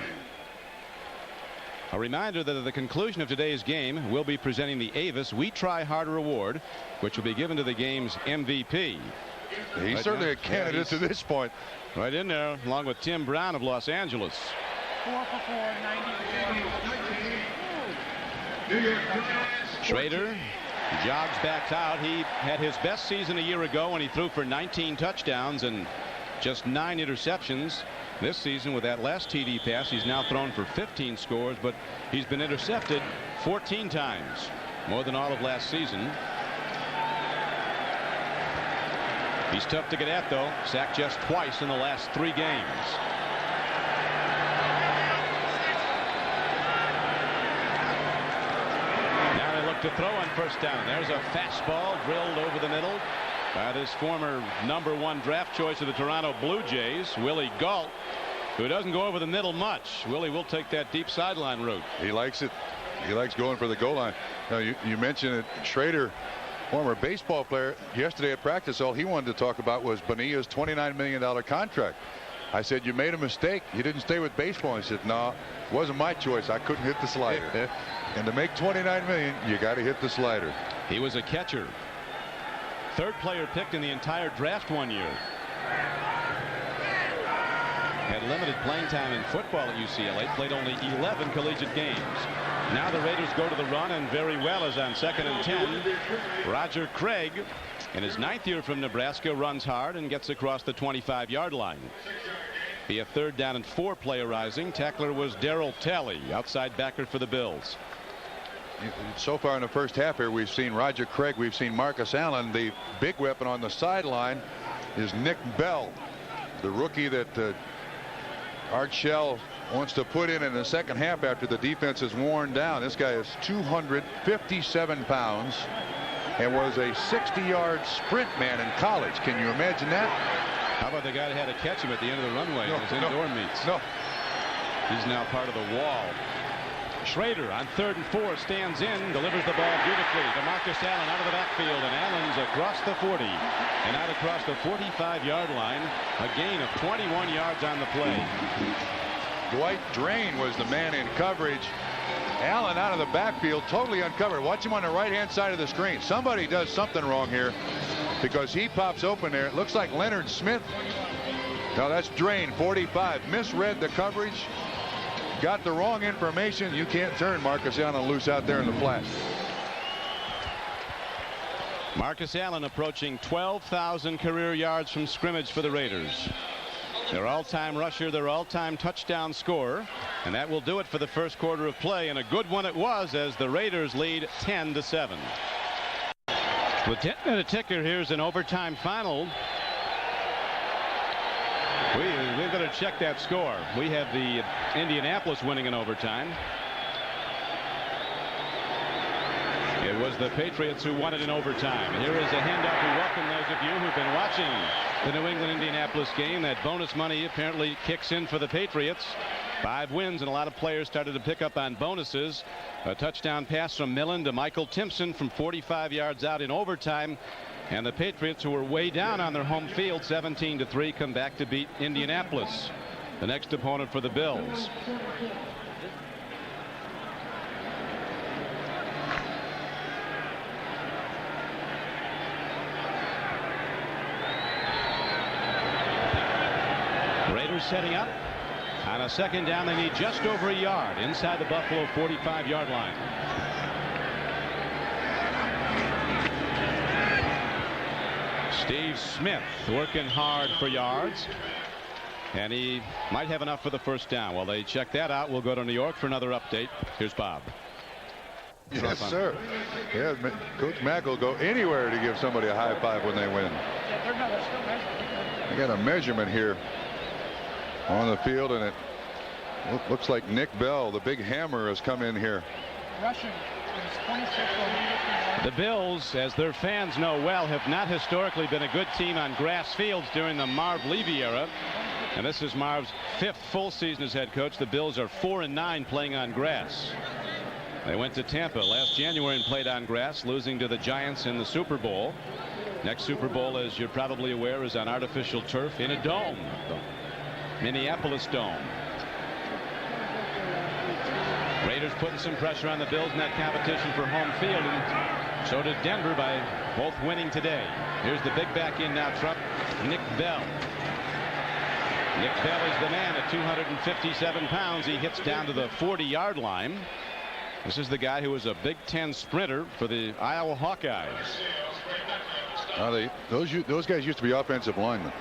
A reminder that at the conclusion of today's game, we'll be presenting the Avis We Try Harder Award, which will be given to the game's MVP. He's certainly a candidate to this point. Right in there, along with Tim Brown of Los Angeles. 4 for 4, 90. Schrader jogs back out. He had his best season a year ago when he threw for 19 touchdowns and just 9 interceptions. This season, with that last TD pass, he's now thrown for 15 scores, but he's been intercepted 14 times, more than all of last season. He's tough to get at, though. Sacked just twice in the last 3 games. Now they look to throw on 1st down. There's a fastball drilled over the middle by this former #1 draft choice of the Toronto Blue Jays, Willie Gault, who doesn't go over the middle much. Willie will take that deep sideline route. He likes it. He likes going for the goal line. Now, you mentioned it. Schrader, former baseball player, yesterday at practice, all he wanted to talk about was Bonilla's $29 million contract. I said, you made a mistake. You didn't stay with baseball. He said, no, it wasn't my choice. I couldn't hit the slider. And to make $29 million, you got to hit the slider. He was a catcher. 3rd player picked in the entire draft one year. Had limited playing time in football at UCLA. Played only 11 collegiate games. Now the Raiders go to the run, and very well as on 2nd and 10. Roger Craig, in his 9th year from Nebraska, runs hard and gets across the 25-yard line. Be a 3rd down and 4 play arising. Tackler was Darryl Talley, outside backer for the Bills. So far in the first half here, we've seen Roger Craig, we've seen Marcus Allen. The big weapon on the sideline is Nick Bell, the rookie that Art Shell wants to put in the second half after the defense is worn down. This guy is 257 pounds and was a 60-yard sprint man in college. Can you imagine that? How about the guy that had to catch him at the end of the runway in his indoor meets? No. He's now part of the wall. Schrader on 3rd and 4 stands in, delivers the ball beautifully to Marcus Allen out of the backfield, and Allen's across the 40 and out across the 45-yard line. A gain of 21 yards on the play. Dwight Drain was the man in coverage. Allen out of the backfield, totally uncovered. Watch him on the right-hand side of the screen. Somebody does something wrong here because he pops open there. It looks like Leonard Smith. No, that's Drain, 45. Misread the coverage. Got the wrong information. You can't turn Marcus Allen loose out there in the flat. Marcus Allen approaching 12,000 career yards from scrimmage for the Raiders. Their all-time rusher, their all-time touchdown scorer, and that will do it for the first quarter of play, and a good one it was as the Raiders lead 10-7. With 10-minute ticker, here's an overtime final. We've got to check that score. We have the Indianapolis winning in overtime. It was the Patriots who won it in overtime. Here is a handoff. We welcome those of you who've been watching the New England-Indianapolis game. That bonus money apparently kicks in for the Patriots. 5 wins, and a lot of players started to pick up on bonuses. A touchdown pass from Millen to Michael Timpson from 45 yards out in overtime. And the Patriots, who were way down on their home field, 17-3, come back to beat Indianapolis, the next opponent for the Bills. Raiders setting up. On a 2nd down, they need just over a yard inside the Buffalo 45-yard line. Steve Smith working hard for yards, and he might have enough for the 1st down. While they check that out, we'll go to New York for another update. Here's Bob. Yes, sir. Yeah, Coach Mack will go anywhere to give somebody a high five when they win. I got a measurement here on the field, and it looks like Nick Bell, the big hammer, has come in here. Rushing is 26. The Bills, as their fans know well, have not historically been a good team on grass fields during the Marv Levy era. And this is Marv's 5th full season as head coach. The Bills are 4-9 playing on grass. They went to Tampa last January and played on grass, losing to the Giants in the Super Bowl. Next Super Bowl, as you're probably aware, is on artificial turf in a dome, the Minneapolis Dome. Raiders putting some pressure on the Bills in that competition for home field, and so did Denver by both winning today. Here's the big back in now, Trump, Nick Bell. Nick Bell is the man at 257 pounds. He hits down to the 40-yard line. This is the guy who was a Big Ten sprinter for the Iowa Hawkeyes. Those guys used to be offensive linemen.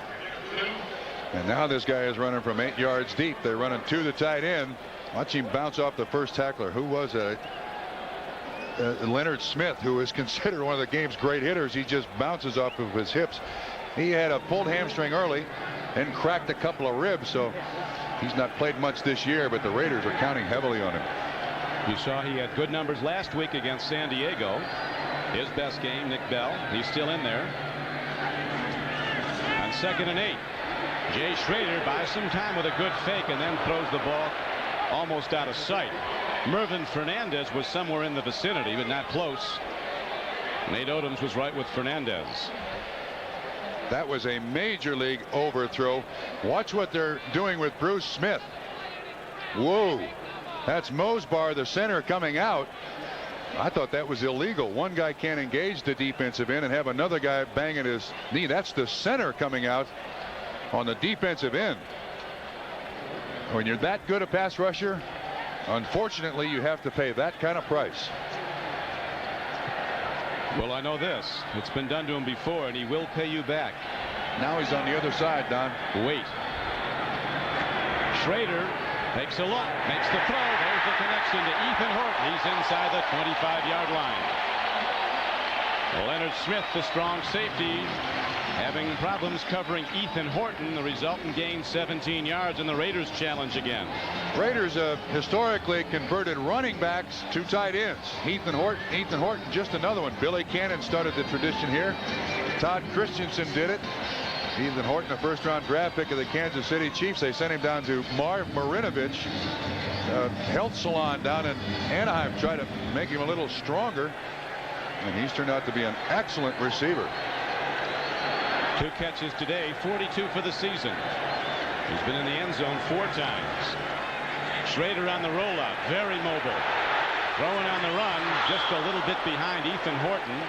And now this guy is running from 8 yards deep. They're running to the tight end. Watch him bounce off the first tackler. Who was that? Leonard Smith, who is considered one of the game's great hitters. He just bounces off of his hips. He had a pulled hamstring early and cracked a couple of ribs, so he's not played much this year, but the Raiders are counting heavily on him. You saw he had good numbers last week against San Diego. His best game, Nick Bell. He's still in there. On 2nd and 8. Jay Schrader buys some time with a good fake and then throws the ball almost out of sight. Mervin Fernandez was somewhere in the vicinity, but not close. Nate Odoms was right with Fernandez. That was a major league overthrow. Watch what they're doing with Bruce Smith. Whoa. That's Mosbar, the center, coming out. I thought that was illegal. One guy can't engage the defensive end and have another guy banging his knee. That's the center coming out on the defensive end. When you're that good a pass rusher, unfortunately, you have to pay that kind of price. Well, I know this. It's been done to him before, and he will pay you back. Now he's on the other side, Don. Wait. Schrader takes a look, makes the throw. There's the connection to Ethan Horton. He's inside the 25-yard line. Leonard Smith, the strong safety, having problems covering Ethan Horton. The resultant gain 17 yards, and the Raiders challenge again. Raiders historically converted running backs to tight ends. Ethan Horton, just another one. Billy Cannon started the tradition here. Todd Christensen did it. Ethan Horton, a first-round draft pick of the Kansas City Chiefs. They sent him down to Marv Marinovich, health salon down in Anaheim, try to make him a little stronger. And he's turned out to be an excellent receiver. 2 catches today, 42 for the season. He's been in the end zone 4 times. Schrader on the rollout, very mobile. Throwing on the run, just a little bit behind Ethan Horton.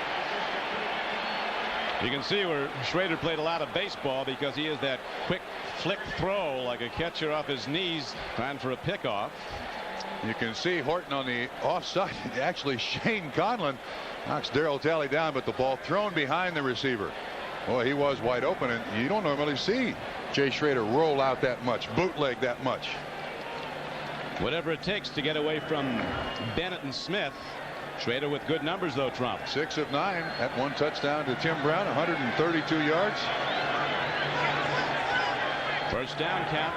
You can see where Schrader played a lot of baseball because he has that quick flick throw like a catcher off his knees trying for a pickoff. You can see Horton on the offside. Actually, Shane Conlon knocks Darryl Talley down, but the ball thrown behind the receiver. Boy, he was wide open, and you don't normally see Jay Schrader roll out that much, bootleg that much. Whatever it takes to get away from Bennett and Smith. Schrader with good numbers, though, Trump. 6 of 9. That 1 touchdown to Tim Brown, 132 yards. First down count.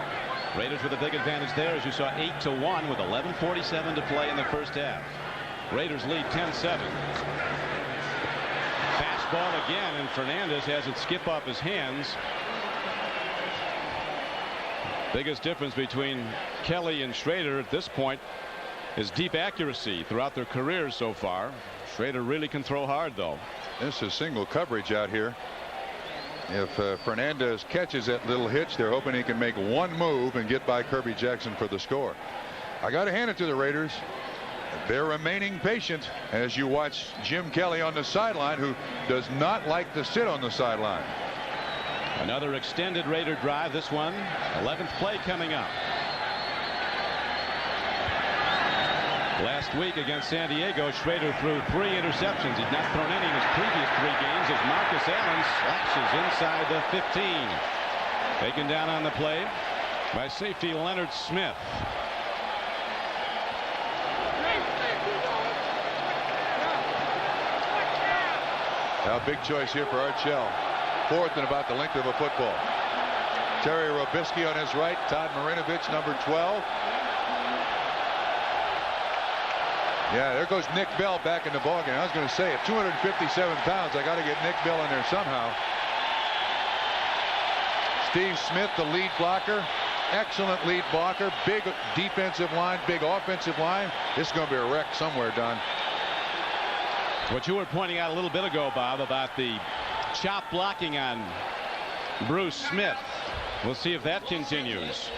Raiders with a big advantage there, as you saw, 8-1 with 11:47 to play in the first half. Raiders lead 10-7. Fastball again, and Fernandez has it skip off his hands. Biggest difference between Kelly and Schrader at this point is deep accuracy throughout their careers so far. Schrader really can throw hard, though. This is single coverage out here. If Fernandez catches that little hitch, they're hoping he can make one move and get by Kirby Jackson for the score. I got to hand it to the Raiders. They're remaining patient as you watch Jim Kelly on the sideline, who does not like to sit on the sideline. Another extended Raider drive. This one, 11th play coming up. Last week against San Diego, Schrader threw 3 interceptions. He's not thrown any in his previous 3 games as Marcus Allen slashes inside the 15. Taken down on the play by safety Leonard Smith. Now, big choice here for Archell. 4th and about the length of a football. Terry Robisky on his right. Todd Marinovich, number 12. Yeah, there goes Nick Bell back in the ballgame. I was going to say, at 257 pounds, I got to get Nick Bell in there somehow. Steve Smith, the lead blocker. Excellent lead blocker. Big defensive line, big offensive line. This is going to be a wreck somewhere, Don. What you were pointing out a little bit ago, Bob, about the chop blocking on Bruce Smith. We'll see if that continues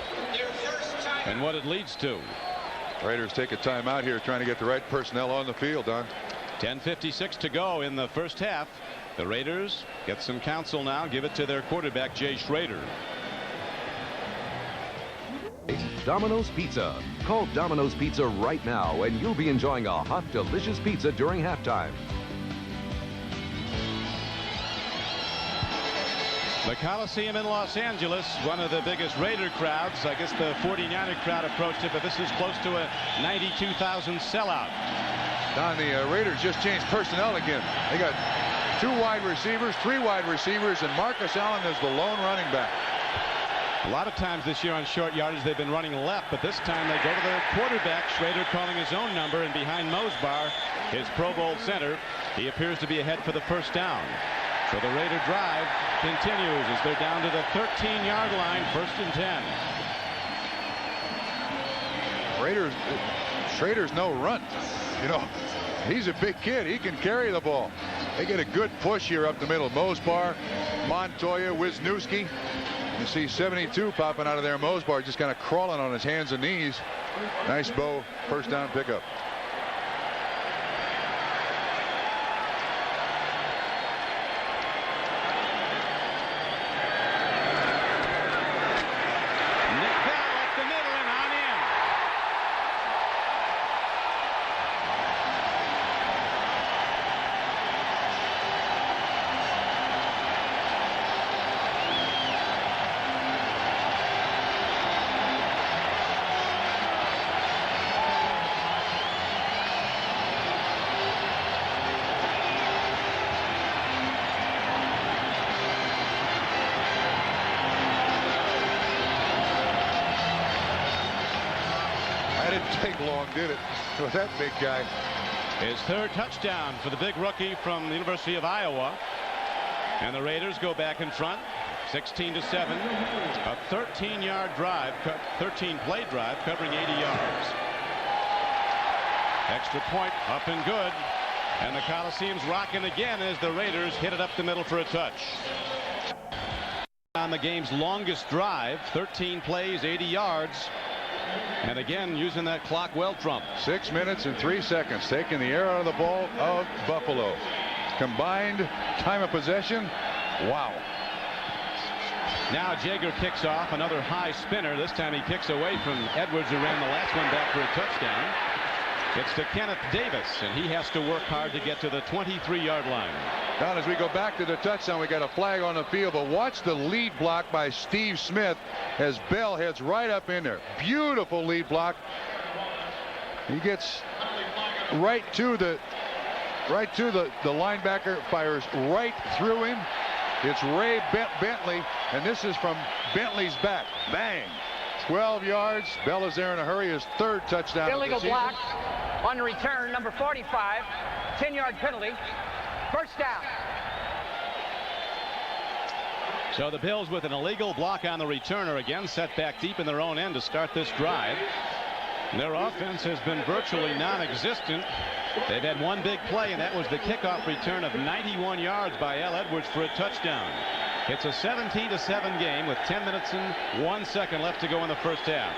and what it leads to. Raiders take a timeout here, trying to get the right personnel on the field, Don. 10:56 to go in the first half. The Raiders get some counsel now. Give it to their quarterback, Jay Schrader. Domino's Pizza. Call Domino's Pizza right now and you'll be enjoying a hot, delicious pizza during halftime. The Coliseum in Los Angeles, one of the biggest Raider crowds. I guess the 49er crowd approached it, but this is close to a 92,000 sellout. Don, the Raiders just changed personnel again. They got 2 wide receivers, 3 wide receivers, and Marcus Allen is the lone running back. A lot of times this year on short yardage they've been running left, but this time they go to their quarterback. Schrader calling his own number, and behind Mosbar, his Pro Bowl center, he appears to be ahead for the first down. So the Raider drive continues as they're down to the 13-yard line, 1st and 10. Raiders, Schrader's no run. You know, he's a big kid. He can carry the ball. They get a good push here up the middle. Mosbar, Montoya, Wisniewski. You see 72 popping out of there. Mosbar just kind of crawling on his hands and knees. Nice bow, first down pickup. Take long, did it, with that big guy. His 3rd touchdown for the big rookie from the University of Iowa. And the Raiders go back in front, 16-7. A 13-yard drive, 13-play drive, covering 80 yards. Extra point up and good. And the Coliseum's rocking again as the Raiders hit it up the middle for a touch. On the game's longest drive, 13 plays, 80 yards. And again, using that clock well, Trump. 6 minutes and 3 seconds, taking the air out of the ball of Buffalo. Combined time of possession. Wow. Now Jaeger kicks off, another high spinner. This time he kicks away from Edwards, who ran the last one back for a touchdown. It's to Kenneth Davis, and he has to work hard to get to the 23-yard line. Now, as we go back to the touchdown, we got a flag on the field, but watch the lead block by Steve Smith as Bell heads right up in there. Beautiful lead block. He gets right to the linebacker, fires right through him. It's Ray Bentley, and this is from Bentley's back. Bang. 12 yards. Bell is there in a hurry. His 3rd touchdown. Illegal block on the return, number 45. 10-yard penalty. First down. So the Bills with an illegal block on the returner, again set back deep in their own end to start this drive. Their offense has been virtually non-existent. They've had one big play, and that was the kickoff return of 91 yards by Al Edwards for a touchdown. It's a 17-7 game with 10 minutes and 1 second left to go in the first half.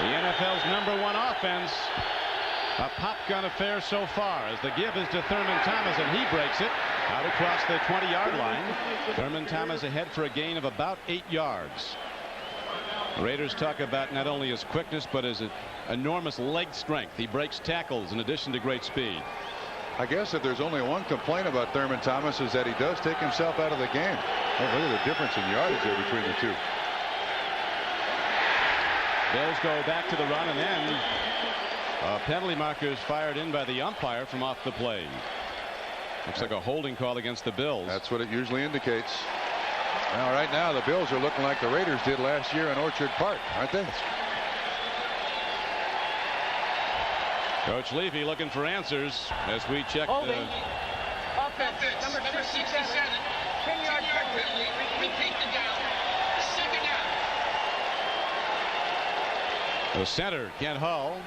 The NFL's #1 offense. A pop gun affair so far, as the give is to Thurman Thomas, and he breaks it out across the 20-yard line. Thurman Thomas ahead for a gain of about 8 yards. The Raiders talk about not only his quickness, but his enormous leg strength. He breaks tackles in addition to great speed. I guess if there's only one complaint about Thurman Thomas, is that he does take himself out of the game. Look at the difference in yardage there between the two. Bills go back to the run, and then Penalty markers fired in by the umpire from off the play. Looks like a holding call against the Bills. That's what it usually indicates. Now, right now, the Bills are looking like the Raiders did last year in Orchard Park, aren't they? Coach Levy looking for answers as we check. Holding. Offense, number 67. 10-yard penalty. Repeat the down. Second down. The center, Kent Hull.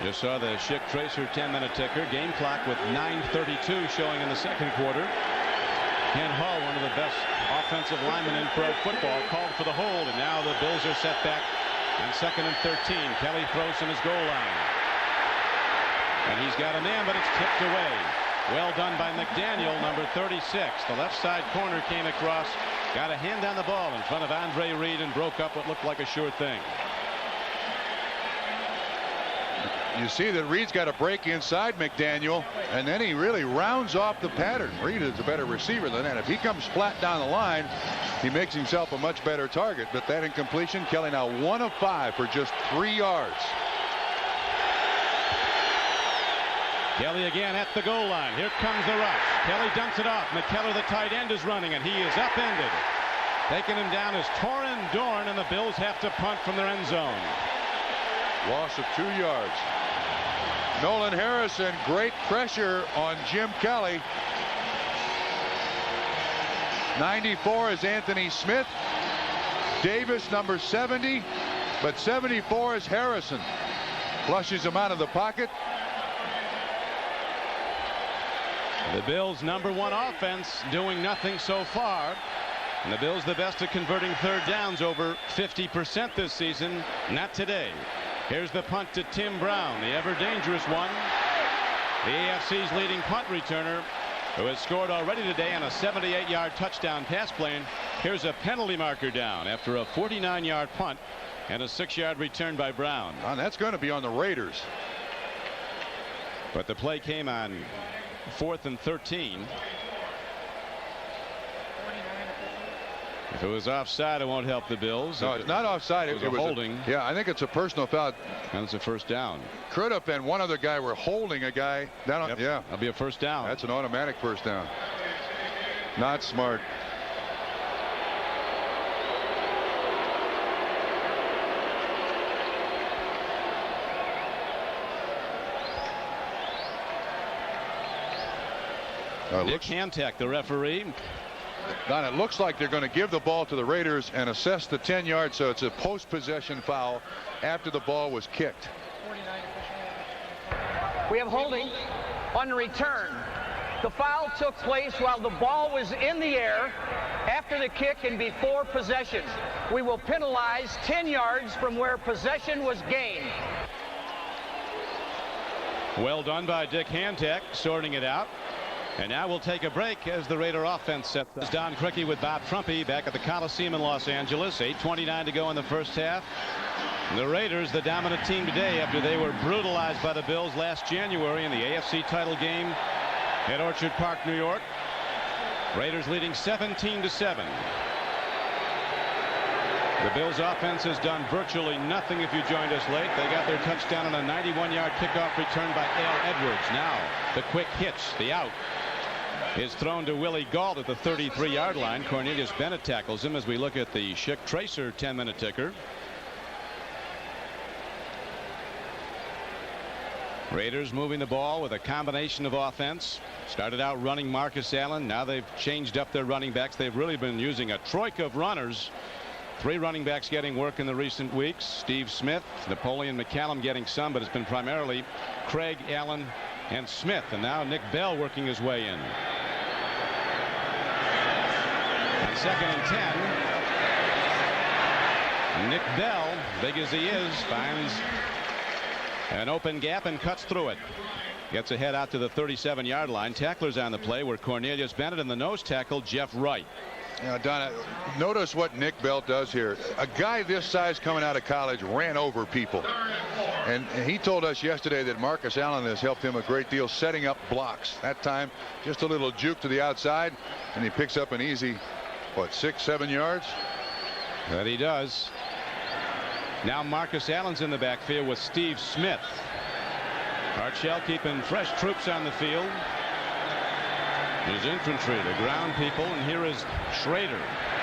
Just saw the Schick Tracer 10-minute ticker. Game clock with 9:32 showing in the second quarter. Kent Hull, one of the best offensive linemen in pro football, called for the hold, and now the Bills are set back on 2nd and 13. Kelly throws from his goal line. And he's got a man, but it's tipped away. Well done by McDaniel, number 36. The left side corner came across, got a hand on the ball in front of Andre Reed and broke up what looked like a sure thing. You see that Reed's got a break inside McDaniel, and then he really rounds off the pattern. Reed is a better receiver than that. If he comes flat down the line, he makes himself a much better target. But that incompletion, Kelly now 1 of 5 for just 3 yards. Kelly again at the goal line. Here comes the rush. Kelly dumps it off. McKellar, the tight end, is running, and he is upended. Taking him down is Torrin Dorn, and the Bills have to punt from their end zone. Loss of 2 yards. Nolan Harrison, great pressure on Jim Kelly. 94 is Anthony Smith. Davis, number 70, but 74 is Harrison. Flushes him out of the pocket. The Bills' #1 offense doing nothing so far. And the Bills the best at converting third downs, over 50% this season. Not today. Here's the punt to Tim Brown, the ever dangerous one. The AFC's leading punt returner, who has scored already today on a 78-yard touchdown pass play. Here's a penalty marker down after a 49-yard punt and a 6-yard return by Brown. And that's going to be on the Raiders. But the play came on 4th and 13. If it was offside, it won't help the Bills. No, it's not offside. It was a holding. Yeah, I think it's a personal foul. And it's a first down. Could have been one other guy. We're holding a guy down on, yeah. That'll be a first down. That's an automatic first down. Not smart. Nick Hantek, the referee. Don, it looks like they're going to give the ball to the Raiders and assess the 10 yards, so it's a post-possession foul after the ball was kicked. We have holding on the return. The foul took place while the ball was in the air after the kick and before possession. We will penalize 10 yards from where possession was gained. Well done by Dick Hantek, sorting it out. And now we'll take a break as the Raider offense sets up. Don CRIQUI with Bob Trumpy back at the Coliseum in Los Angeles. 8:29 to go in the first half. The Raiders, the dominant team today after they were brutalized by the Bills last January in the AFC title game at Orchard Park, New York. Raiders leading 17-7. The Bills offense has done virtually nothing if you joined us late. They got their touchdown on a 91-yard kickoff return by Al Edwards. Now the quick hitch, the out, is thrown to Willie Gault at the 33-yard line. Cornelius Bennett tackles him as we look at the Schick Tracer 10-minute ticker. Raiders moving the ball with a combination of offense. Started out running Marcus Allen. Now they've changed up their running backs. They've really been using a troika of runners. 3 running backs getting work in the recent weeks. Steve Smith, Napoleon McCallum getting some, but it's been primarily Craig, Allen, and Smith. And now Nick Bell working his way in. On 2nd and 10. Nick Bell, big as he is, finds an open gap and cuts through it. Gets ahead out to the 37-yard line. Tacklers on the play were Cornelius Bennett and the nose tackle Jeff Wright. Now, Donna, notice what Nick Bell does here. A guy this size coming out of college ran over people. And he told us yesterday that Marcus Allen has helped him a great deal setting up blocks. That time, just a little juke to the outside, and he picks up an easy, what, 6-7 yards? That he does. Now Marcus Allen's in the backfield with Steve Smith. Archell keeping fresh troops on the field. There's infantry, the ground people, and here is Schrader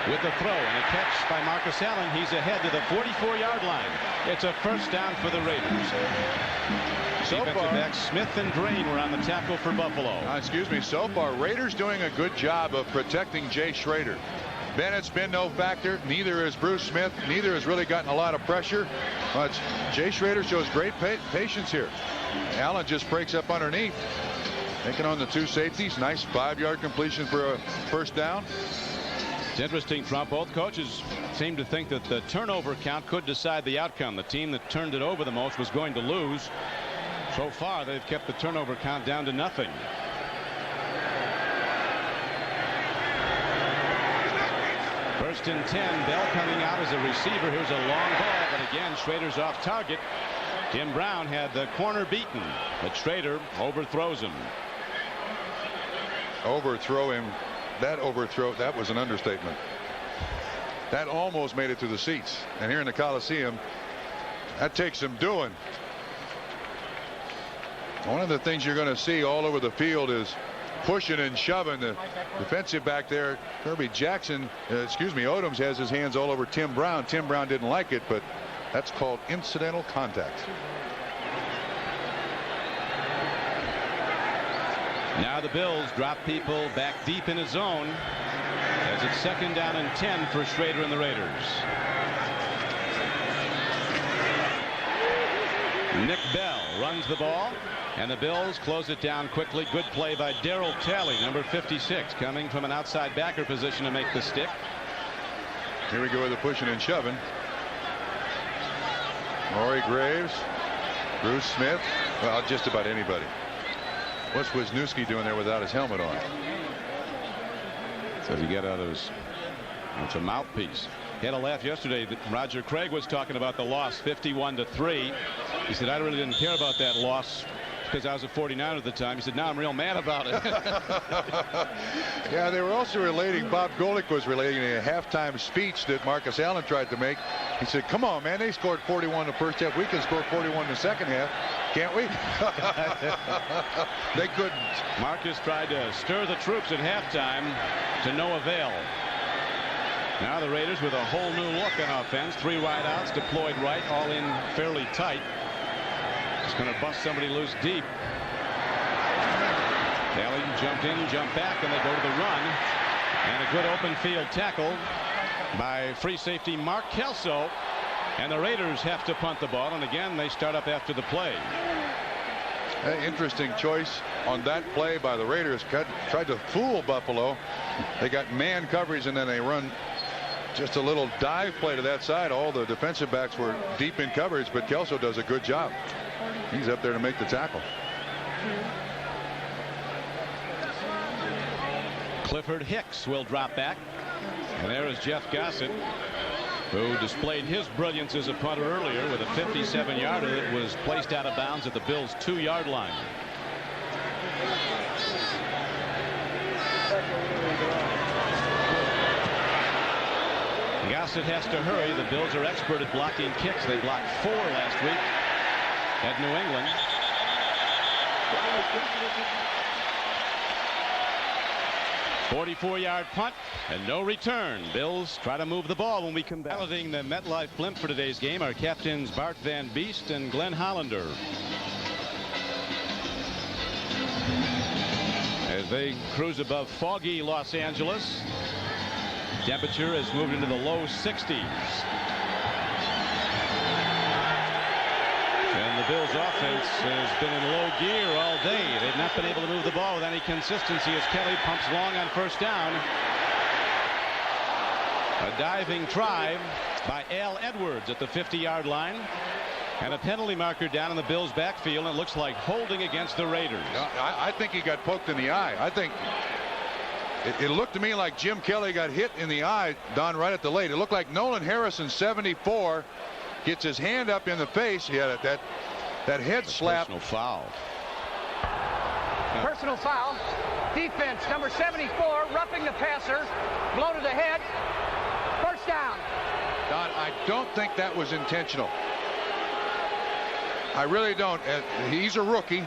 with the throw and a catch by Marcus Allen. He's ahead to the 44-yard line. It's a first down for the Raiders. Defensive backs Smith and Drain were on the tackle for Buffalo. Excuse me. So far, Raiders doing a good job of protecting Jay Schrader. Bennett's been no factor. Neither is Bruce Smith. Neither has really gotten a lot of pressure. But Jay Schrader shows great patience here. Allen just breaks up underneath. Taking on the two safeties. Nice 5-yard completion for a first down. It's interesting, Trump. Both coaches seem to think that the turnover count could decide the outcome. The team that turned it over the most was going to lose. So far, they've kept the turnover count down to nothing. First and 10. Bell coming out as a receiver. Here's a long ball, but again, Schrader's off target. Tim Brown had the corner beaten, but Schrader overthrows him. Overthrow him. That overthrow, that was an understatement. That almost made it to the seats. And here in the Coliseum, that takes some doing. One of the things you're going to see all over the field is pushing and shoving. The defensive back there, Kirby Jackson, Odoms has his hands all over Tim Brown. Tim Brown didn't like it, but that's called incidental contact. Now the Bills drop people back deep in his zone as it's second down and 10 for Schrader and the Raiders. Nick Bell runs the ball, and the Bills close it down quickly. Good play by Darryl Talley, number 56, coming from an outside backer position to make the stick. Here we go with the pushing and shoving. Maury Graves, Bruce Smith, well, just about anybody. What's Wisniewski doing there without his helmet on? So you get out of his, it's a mouthpiece. He had a laugh yesterday that Roger Craig was talking about the loss 51-3. He said, I really didn't care about that loss because I was a 49er at the time. He said, now I'm real mad about it. Yeah, they were also relating, Bob Golick was relating a halftime speech that Marcus Allen tried to make. He said, come on, man, they scored 41 the first half. We can score 41 the second half. Can't we? They couldn't. Marcus tried to stir the troops at halftime to no avail. Now the Raiders with a whole new look on offense. 3 wideouts deployed right, all in fairly tight. It's going to bust somebody loose deep. Talley jumped in, jumped back, and they go to the run. And a good open field tackle by free safety Mark Kelso. And the Raiders have to punt the ball, and again they start up after the play. Interesting choice on that play by the Raiders. Tried to fool Buffalo. They got man coverage, and then they run just a little dive play to that side. All the defensive backs were deep in coverage, but Kelso does a good job. He's up there to make the tackle. Clifford Hicks will drop back, and there is Jeff Gossett, who displayed his brilliance as a punter earlier with a 57-yarder that was placed out of bounds at the Bills' 2-yard line. Gossett has to hurry. The Bills are expert at blocking kicks. They blocked 4 last week at New England. .44-yard punt and no return. Bills try to move the ball when we come back. Piloting the MetLife blimp for today's game are captains Bart Van Beest and Glenn Hollander. As they cruise above foggy Los Angeles, temperature has moved into the low 60s. And the Bills offense has been in low gear all day. They've not been able to move the ball with any consistency as Kelly pumps long on first down. A diving try by Al Edwards at the 50-yard line. And a penalty marker down in the Bills' backfield. And it looks like holding against the Raiders. I think he got poked in the eye. I think it looked to me like Jim Kelly got hit in the eye, Don, right at the late. It looked like Nolan Harrison, 74, gets his hand up in the face. He had that head slap. Personal foul. Personal foul. Defense, number 74, roughing the passer. Blow to the head. First down. Don, I don't think that was intentional. I really don't. He's a rookie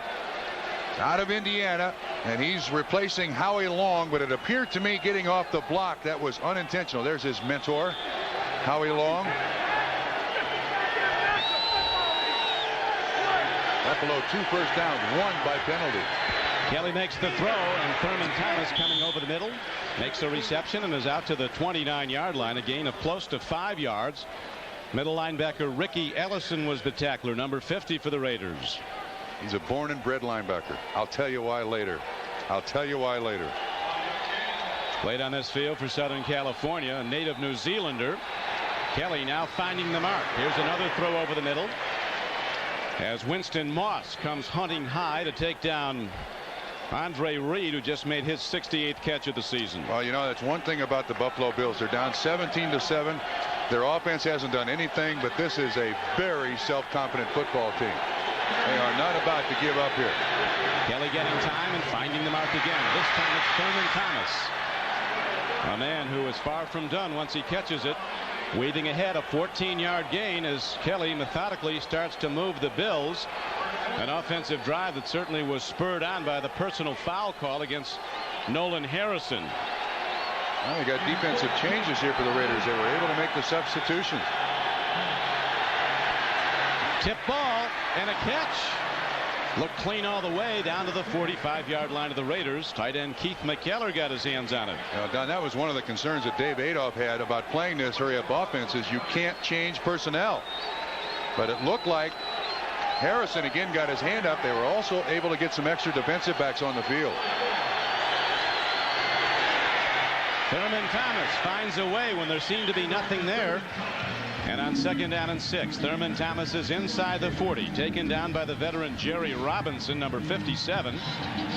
out of Indiana, and he's replacing Howie Long, but it appeared to me getting off the block that was unintentional. There's his mentor, Howie Long. Buffalo 2 first downs, 1 by penalty. Kelly makes the throw, and Thurman Thomas coming over the middle makes a reception and is out to the 29-yard line, a gain of close to 5 yards. Middle linebacker Ricky Ellison was the tackler, number 50 for the Raiders. He's a born and bred linebacker. I'll tell you why later. I'll tell you why later. Played on this field for Southern California, a native New Zealander. Kelly now finding the mark. Here's another throw over the middle as Winston Moss comes hunting high to take down Andre Reed, who just made his 68th catch of the season. Well, you know, that's one thing about the Buffalo Bills. They're down 17-7. Their offense hasn't done anything, but this is a very self-confident football team. They are not about to give up here. Kelly getting time and finding the mark again. This time it's Thurman Thomas, a man who is far from done once he catches it. Weaving ahead, a 14-yard gain as Kelly methodically starts to move the Bills. An offensive drive that certainly was spurred on by the personal foul call against Nolan Harrison. Well, you got defensive changes here for the Raiders. They were able to make the substitutions. Tip ball and a catch. Looked clean all the way down to the 45-yard line of the Raiders. Tight end Keith McKellar got his hands on it. Don, that was one of the concerns that Dave Adolph had about playing this hurry-up offense is you can't change personnel. But it looked like Harrison again got his hand up. They were also able to get some extra defensive backs on the field. Thurman Thomas finds a way when there seemed to be nothing there. And on 2nd down and 6, Thurman Thomas is inside the 40, taken down by the veteran Jerry Robinson, number 57.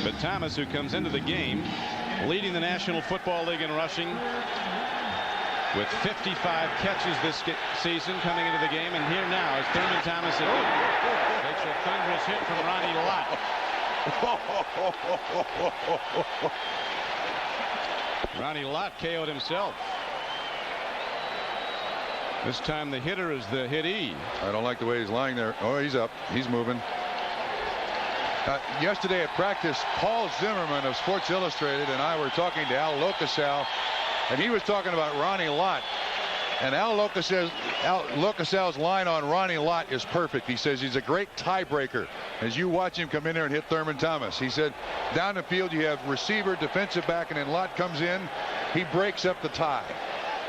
But Thomas, who comes into the game leading the National Football League in rushing with 55 catches this season coming into the game. And here now is Thurman Thomas takes a thunderous hit from Ronnie Lott. Ronnie Lott KO'd himself. This time the hitter is the hittee. I don't like the way he's lying there. Oh, he's up. He's moving. Yesterday at practice, Paul Zimmerman of Sports Illustrated and I were talking to Al Locasal, and he was talking about Ronnie Lott. And Al Locasal's line on Ronnie Lott is perfect. He says he's a great tiebreaker as you watch him come in there and hit Thurman Thomas. He said down the field you have receiver, defensive back, and then Lott comes in. He breaks up the tie.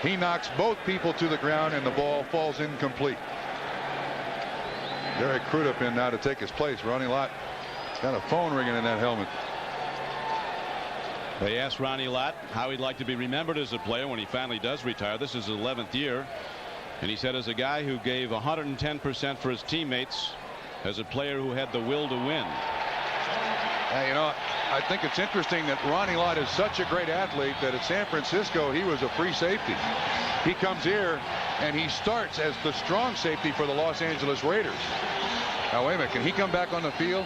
He knocks both people to the ground and the ball falls incomplete. Derek Crudup in now to take his place. Ronnie Lott got a phone ringing in that helmet. They asked Ronnie Lott how he'd like to be remembered as a player when he finally does retire. This is his 11th year. And he said, as a guy who gave 110% for his teammates, as a player who had the will to win. You know, I think it's interesting that Ronnie Lott is such a great athlete that at San Francisco he was a free safety. He comes here and he starts as the strong safety for the Los Angeles Raiders. Now wait a minute, can he come back on the field?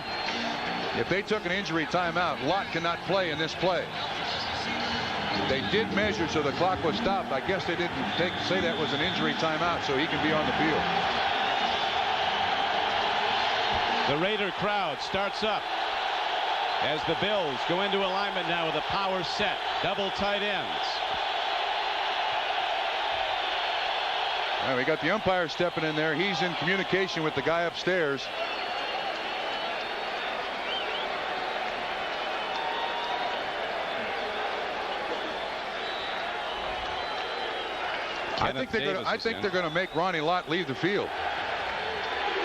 If they took an injury timeout, Lott cannot play in this play. They did measure so the clock was stopped. I guess they didn't say that was an injury timeout so he can be on the field. The Raider crowd starts up as the Bills go into alignment now with a power set. Double tight ends. Well, we got the umpire stepping in there. He's in communication with the guy upstairs. I think they're going to make Ronnie Lott leave the field.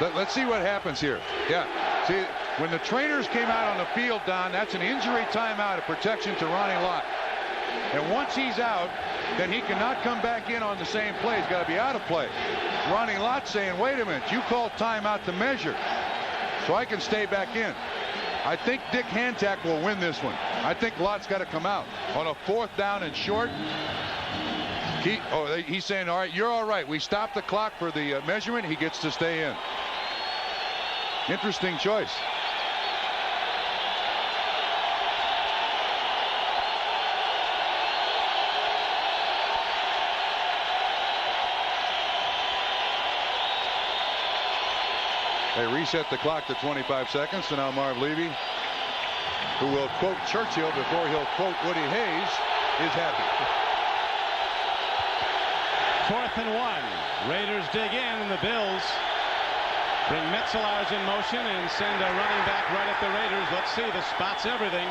Let's see what happens here. Yeah. See, when the trainers came out on the field, Don, that's an injury timeout of protection to Ronnie Lott. And once he's out, then he cannot come back in on the same play. He's got to be out of play. Ronnie Lott saying, wait a minute, you called timeout to measure, so I can stay back in. I think Dick Hantak will win this one. I think Lott's got to come out on a 4th down and short. He's saying, all right, you're all right. We stopped the clock for the measurement. He gets to stay in. Interesting choice. They reset the clock to 25 seconds. So now Marv Levy, who will quote Churchill before he'll quote Woody Hayes, is happy. 4th and 1. Raiders dig in, and the Bills bring Metzelars in motion and send a running back right at the Raiders. Let's see, the spot's everything.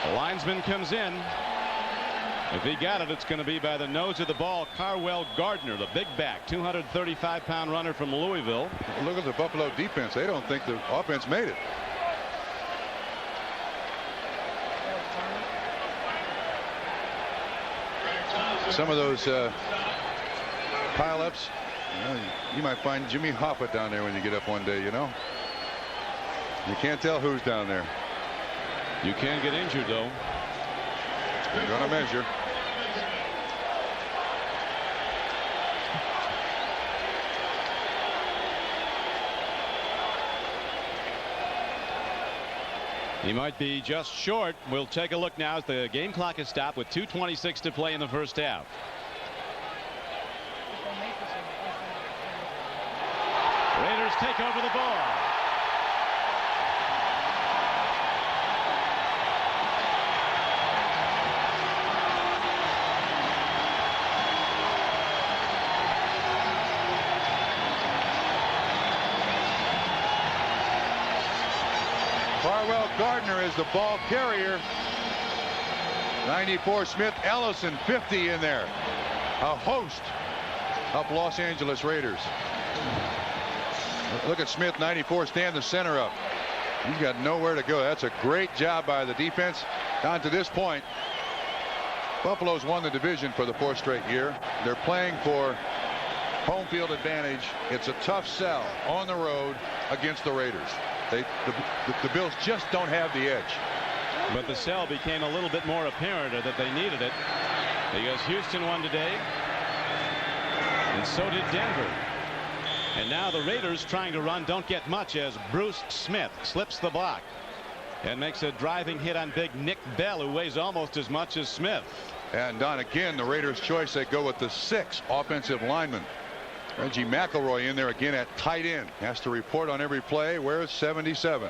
The linesman comes in. If he got it, it's going to be by the nose of the ball. Carwell Gardner, the big back, 235-pound runner from Louisville. Look at the Buffalo defense. They don't think the offense made it. Some of those pileups, you might find Jimmy Hoffa down there when you get up one day, you know. You can't tell who's down there. You can get injured, though. You're going to measure. He might be just short. We'll take a look now as the game clock is stopped with 2:26 to play in the first half. Raiders take over the ball. Carwell Gardner is the ball carrier. 94 Smith Ellison, 50 in there. A host of Los Angeles Raiders. Look at Smith, 94, stand the center up. He's got nowhere to go. That's a great job by the defense. Down to this point, Buffalo's won the division for the 4th straight year. They're playing for home field advantage. It's a tough sell on the road against the Raiders. The Bills just don't have the edge. But the sell became a little bit more apparent, or that they needed it, because Houston won today, and so did Denver. And now the Raiders, trying to run, don't get much as Bruce Smith slips the block and makes a driving hit on big Nick Bell, who weighs almost as much as Smith. And Don, again, the Raiders' choice. They go with the 6 offensive linemen. Reggie McElroy in there again at tight end. Has to report on every play. Where's 77?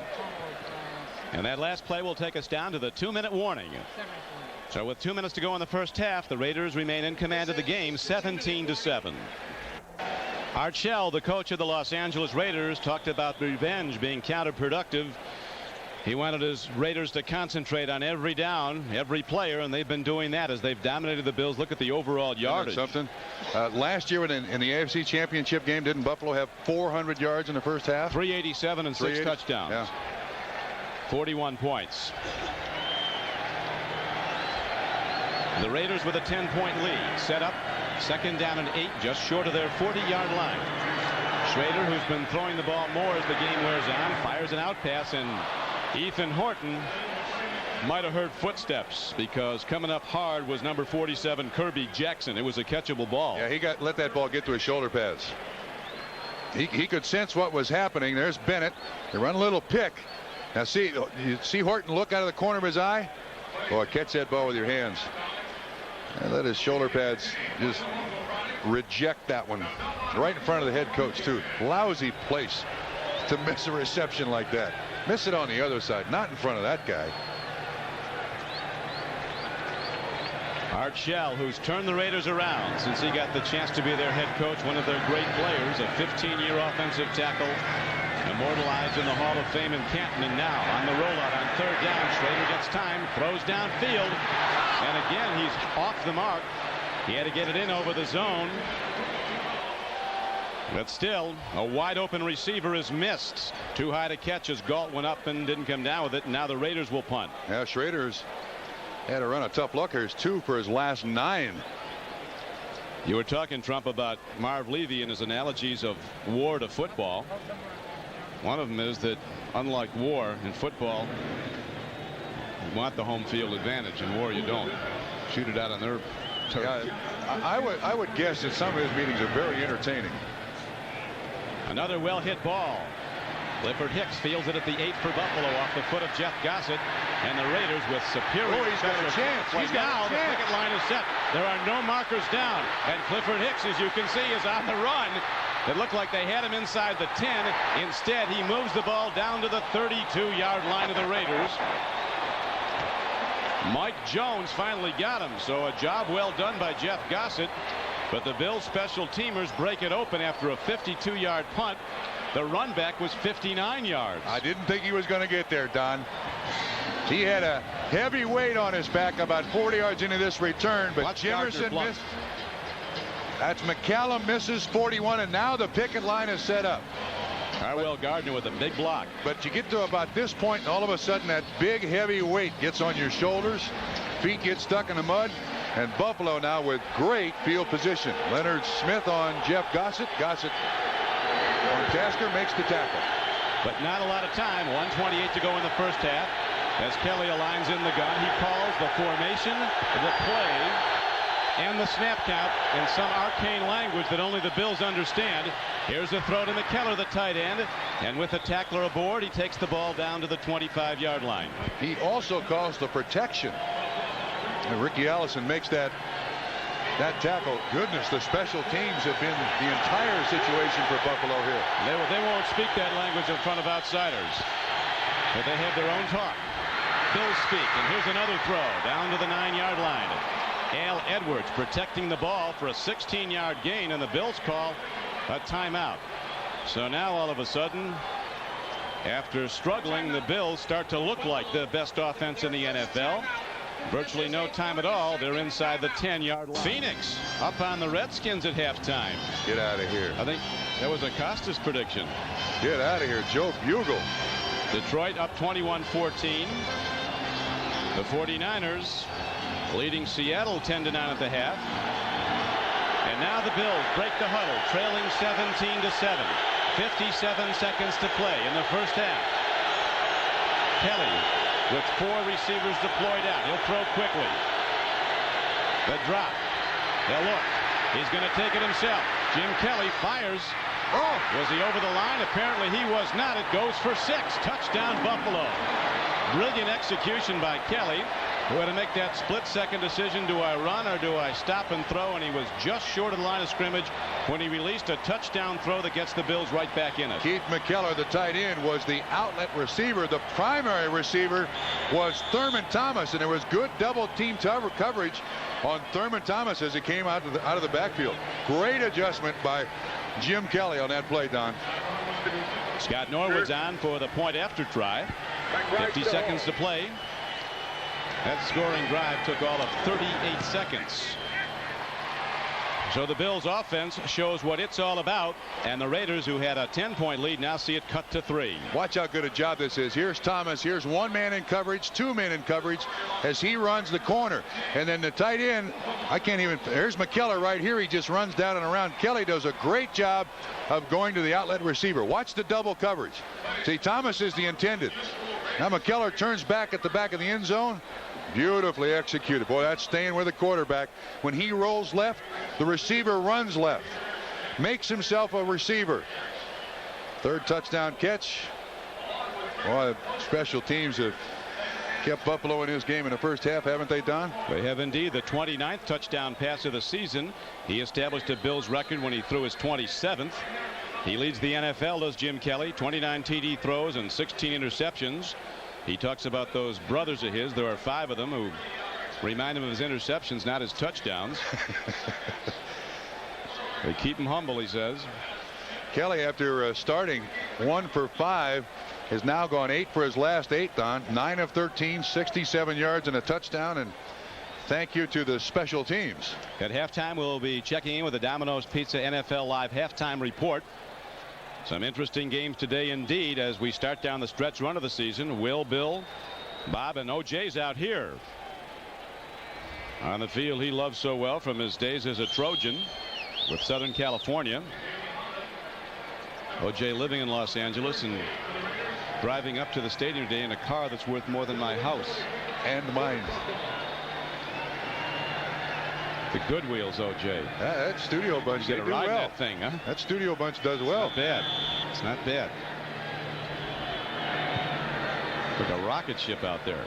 And that last play will take us down to the 2-minute warning. So with 2 minutes to go in the first half, the Raiders remain in command of the game, 17-7. Art Shell, the coach of the Los Angeles Raiders, talked about revenge being counterproductive. He wanted his Raiders to concentrate on every down, every player, and they've been doing that as they've dominated the Bills. Look at the overall yardage. Something. Last year in the AFC Championship game, didn't Buffalo have 400 yards in the first half? 387 and 6 touchdowns. Yeah. 41 points. The Raiders with a 10-point lead. Set up 2nd down and 8, just short of their 40-yard line. Schrader, who's been throwing the ball more as the game wears on, fires an out pass, and Ethan Horton might have heard footsteps, because coming up hard was number 47 Kirby Jackson. It was a catchable ball. Yeah, he let that ball get to his shoulder pads. He could sense what was happening. There's Bennett. They run a little pick. Now you see Horton look out of the corner of his eye. Boy, catch that ball with your hands. And let his shoulder pads just reject that one right in front of the head coach, too. Lousy place to miss a reception like that. Miss it on the other side, not in front of that guy. Art Shell, who's turned the Raiders around since he got the chance to be their head coach, one of their great players, a 15-year offensive tackle, immortalized in the Hall of Fame in Canton. And now on the rollout on 3rd down, Schrader gets time, throws downfield, and again he's off the mark. He had to get it in over the zone, but still a wide open receiver is missed. Too high to catch as Galt went up and didn't come down with it. And now the Raiders will punt. Yeah, Schrader's had to run a tough luck. Here's 2 for his last 9. You were talking, Trump, about Marv Levy and his analogies of war to football. One of them is that, unlike war, in football you want the home field advantage. In war you don't. Shoot it out on their turf. Yeah, I would guess that some of his meetings are very entertaining. Another well hit ball. Clifford Hicks fields it at the 8 for Buffalo off the foot of Jeff Gossett, and the Raiders with superior. Oh, he's got a chance. He's got a chance. The picket line is set. There are no markers down, and Clifford Hicks, as you can see, is on the run. It looked like they had him inside the 10. Instead, he moves the ball down to the 32-yard line of the Raiders. Mike Jones finally got him, so a job well done by Jeff Gossett. But the Bills special teamers break it open after a 52-yard punt. The run back was 59 yards. I didn't think he was going to get there, Don. He had a heavy weight on his back about 40 yards into this return, but Jimerson missed. That's McCallum misses 41, and now the picket line is set up. Will Gardner with a big block. But you get to about this point, and all of a sudden that big heavy weight gets on your shoulders. Feet get stuck in the mud. And Buffalo now with great field position. Leonard Smith on Jeff Gossett. Gossett on Tasker makes the tackle. But not a lot of time. 1:28 to go in the first half. As Kelly aligns in the gun, he calls the formation, the play, and the snap count in some arcane language that only the Bills understand. Here's a throw to McKellar, the tight end, and with the tackler aboard, he takes the ball down to the 25-yard line. He also calls the protection. And Ricky Allison makes that tackle. Goodness, the special teams have been the entire situation for Buffalo here. They won't speak that language in front of outsiders, but they have their own talk. Bills speak, and here's another throw down to the 9-yard line. Al Edwards protecting the ball for a 16-yard gain, and the Bills call a timeout. So now all of a sudden, after struggling, the Bills start to look like the best offense in the NFL. Virtually no time at all. They're inside the 10-yard line. Phoenix up on the Redskins at halftime. Get out of here. I think that was a Costas prediction. Get out of here, Joe Bugle. Detroit up 21-14. The 49ers leading Seattle 10-9 at the half. And now the Bills break the huddle, trailing 17-7. 57 seconds to play in the first half. Kelly with 4 receivers deployed out. He'll throw quickly. The drop. They'll look. He's going to take it himself. Jim Kelly fires. Oh, was he over the line? Apparently he was not. It goes for 6. Touchdown Buffalo. Brilliant execution by Kelly, who had to make that split-second decision. Do I run or do I stop and throw? And he was just short of the line of scrimmage when he released a touchdown throw that gets the Bills right back in it. Keith McKellar, the tight end, was the outlet receiver. The primary receiver was Thurman Thomas, and there was good double-team coverage on Thurman Thomas as he came out of the backfield. Great adjustment by Jim Kelly on that play, Don. Scott Norwood's on for the point after try. 50 seconds to play. That scoring drive took all of 38 seconds. So the Bills offense shows what it's all about, and the Raiders, who had a 10-point lead, now see it cut to 3. Watch how good a job this is. Here's Thomas. Here's 1 man in coverage, 2 men in coverage as he runs the corner. And then the tight end, there's McKellar right here. He just runs down and around. Kelly does a great job of going to the outlet receiver. Watch the double coverage. See, Thomas is the intended. Now McKellar turns back at the back of the end zone. Beautifully executed. Boy, that's staying with the quarterback. When he rolls left, the receiver runs left. Makes himself a receiver. 3rd touchdown catch. Boy, special teams have kept Buffalo in his game in the first half, haven't they, Don? They have indeed. The 29th touchdown pass of the season. He established a Bills record when he threw his 27th. He leads the NFL, does Jim Kelly. 29 TD throws and 16 interceptions. He talks about those brothers of his. There are 5 of them who remind him of his interceptions, not his touchdowns. They keep him humble, he says. Kelly, after starting 1 for 5, has now gone 8 for his last 8, Don. 9 of 13, 67 yards and a touchdown. And thank you to the special teams. At halftime, we'll be checking in with the Domino's Pizza NFL Live halftime report. Some interesting games today indeed as we start down the stretch run of the season. Will, Bill, Bob, and OJ's out here on the field he loves so well from his days as a Trojan with Southern California. OJ living in Los Angeles and driving up to the stadium today in a car that's worth more than my house. And mine. The good wheels, OJ. That studio bunch, they do well. That thing, huh? That studio bunch does well. Not bad. It's not bad. Like a rocket ship out there.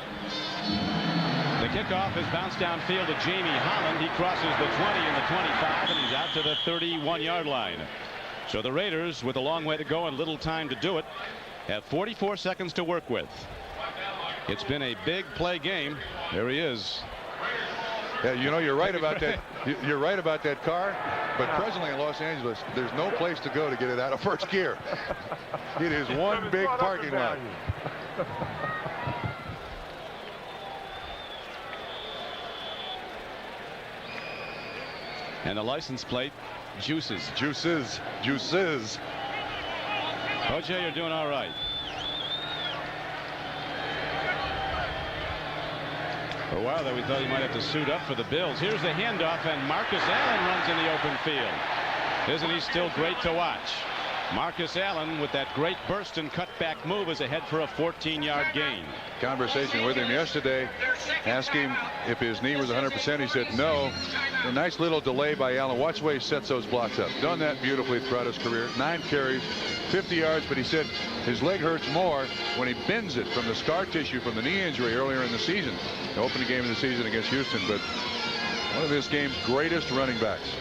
The kickoff is bounced downfield to Jamie Holland. He crosses the 20 and the 25, and he's out to the 31-yard line. So the Raiders, with a long way to go and little time to do it, have 44 seconds to work with. It's been a big play game. There he is. Yeah, you know, you're right about that. You're right about that car. But presently in Los Angeles, there's no place to go to get it out of first gear. It is one big parking lot. And the license plate, Juices. Juices. Juices. OJ, you're doing all right. For a while there, we thought he might have to suit up for the Bills. Here's the handoff, and Marcus Allen runs in the open field. Isn't he still great to watch? Marcus Allen, with that great burst and cutback move, is ahead for a 14-yard gain. Conversation with him yesterday, asked him if his knee was 100%. He said no. A nice little delay by Allen. Watch the way he sets those blocks up. Done that beautifully throughout his career. 9 carries, 50 yards, but he said his leg hurts more when he bends it from the scar tissue from the knee injury earlier in the season. The opening game of the season against Houston, but one of this game's greatest running backs.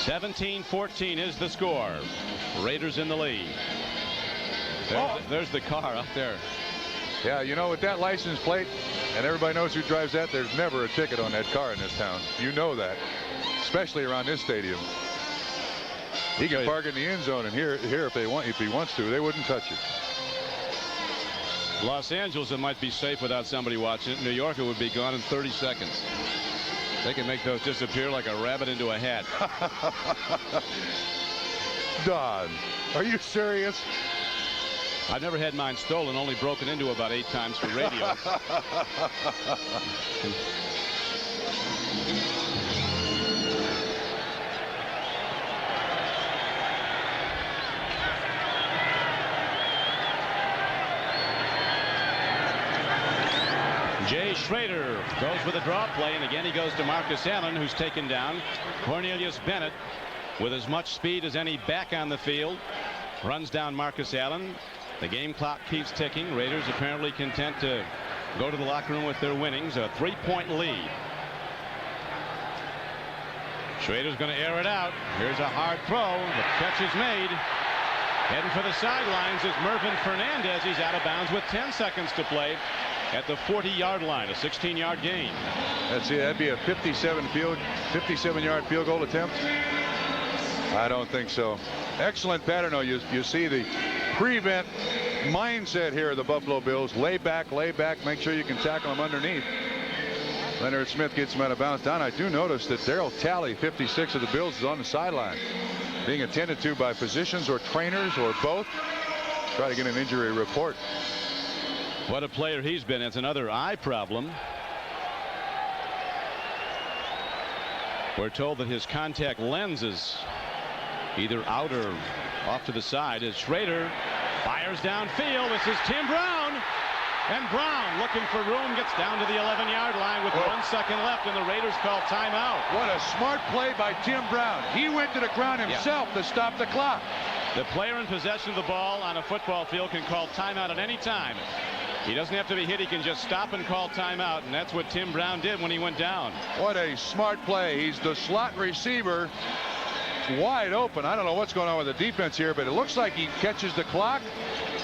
17-14 is the score. Raiders in the lead. There's the car up there. Yeah, you know, with that license plate, and everybody knows who drives that, there's never a ticket on that car in this town. You know that, especially around this stadium. He can park in the end zone, and here if he wants to, they wouldn't touch it. Los Angeles, it might be safe without somebody watching it. New York, it would be gone in 30 seconds. They can make those disappear like a rabbit into a hat. Don, are you serious? I've never had mine stolen, only broken into about 8 times for radio. Jay Schrader goes with a draw play, and again he goes to Marcus Allen, who's taken down. Cornelius Bennett, with as much speed as any back on the field, runs down Marcus Allen. The game clock keeps ticking. Raiders apparently content to go to the locker room with their winnings, a 3-point lead. Schrader's going to air it out. Here's a hard throw. The catch is made. Heading for the sidelines is Mervin Fernandez. He's out of bounds with 10 seconds to play at the 40-yard line, a 16-yard gain. That'd be a 57-yard field goal attempt. I don't think so. Excellent pattern. though. You see the prevent mindset here of the Buffalo Bills. Lay back, make sure you can tackle them underneath. Leonard Smith gets him out of bounds. Don, I do notice that Darryl Talley, 56 of the Bills, is on the sideline, being attended to by physicians or trainers or both. Try to get an injury report. What a player he's been. It's another eye problem. We're told that his contact lens is either out or off to the side as Schrader fires downfield. This is Tim Brown. And Brown, looking for room, gets down to the 11-yard line with 1 second left, and the Raiders call timeout. What a smart play by Tim Brown. He went to the ground himself to stop the clock. The player in possession of the ball on a football field can call timeout at any time. He doesn't have to be hit. He can just stop and call timeout, and that's what Tim Brown did when he went down. What a smart play. He's the slot receiver, wide open. I don't know what's going on with the defense here, but it looks like he catches the clock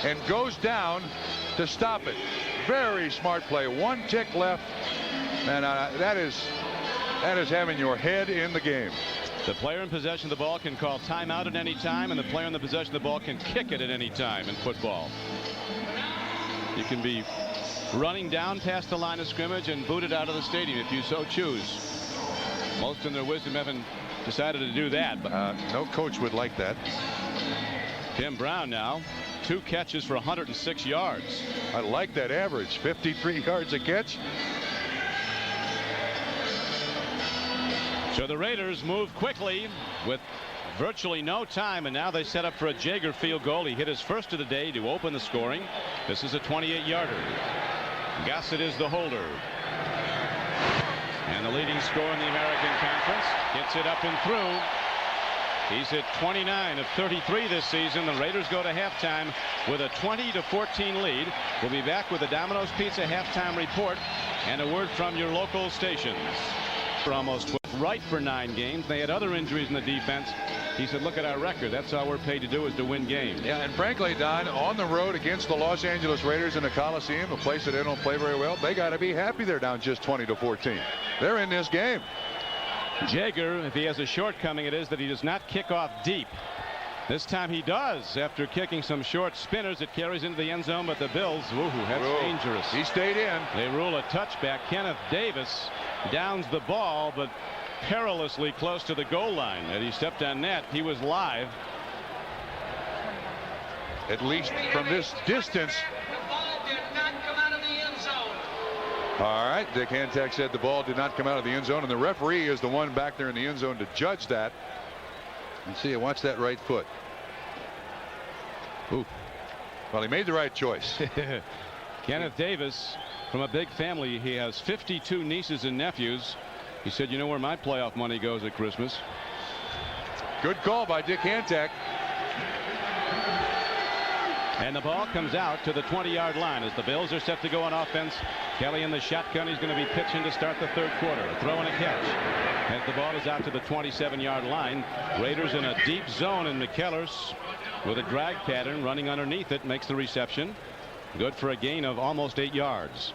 and goes down to stop it. Very smart play. 1 tick left, and that is having your head in the game. The player in possession of the ball can call timeout at any time, and the player in the possession of the ball can kick it at any time in football. You can be running down past the line of scrimmage and booted out of the stadium if you so choose. Most in their wisdom haven't decided to do that. But no coach would like that. Tim Brown now, 2 catches for 106 yards. I like that average, 53 yards a catch. So the Raiders move quickly with virtually no time, and now they set up for a Jaeger field goal. He hit his first of the day to open the scoring. This is a 28-yarder. Gossett is the holder. And the leading scorer in the American Conference gets it up and through. He's hit 29 of 33 this season. The Raiders go to halftime with a 20-14 lead. We'll be back with the Domino's Pizza halftime report and a word from your local stations. For almost 12, right for 9 games. They had other injuries in the defense. He said, look at our record. That's all we're paid to do, is to win games. Yeah, and frankly, Don, on the road against the Los Angeles Raiders in the Coliseum, a place that they don't play very well, they got to be happy they're down just 20-14. They're in this game. Jaeger, if he has a shortcoming, it is that he does not kick off deep. This time he does. After kicking some short spinners, it carries into the end zone, but the Bills, that's dangerous. He stayed in. They rule a touchback. Kenneth Davis downs the ball, but perilously close to the goal line. And he stepped on net. He was live. At least from this distance. All right, Dick Hantek said the ball did not come out of the end zone, and the referee is the one back there in the end zone to judge that. And see, watch that right foot. Ooh. Well, he made the right choice. Kenneth Davis, from a big family, he has 52 nieces and nephews. He said, you know where my playoff money goes at Christmas. Good call by Dick Hantek. And the ball comes out to the 20-yard line as the Bills are set to go on offense. Kelly in the shotgun. He's going to be pitching to start the third quarter. A throw and a catch. As the ball is out to the 27-yard line. Raiders in a deep zone, and McKellers with a drag pattern running underneath it makes the reception. Good for a gain of almost 8 yards.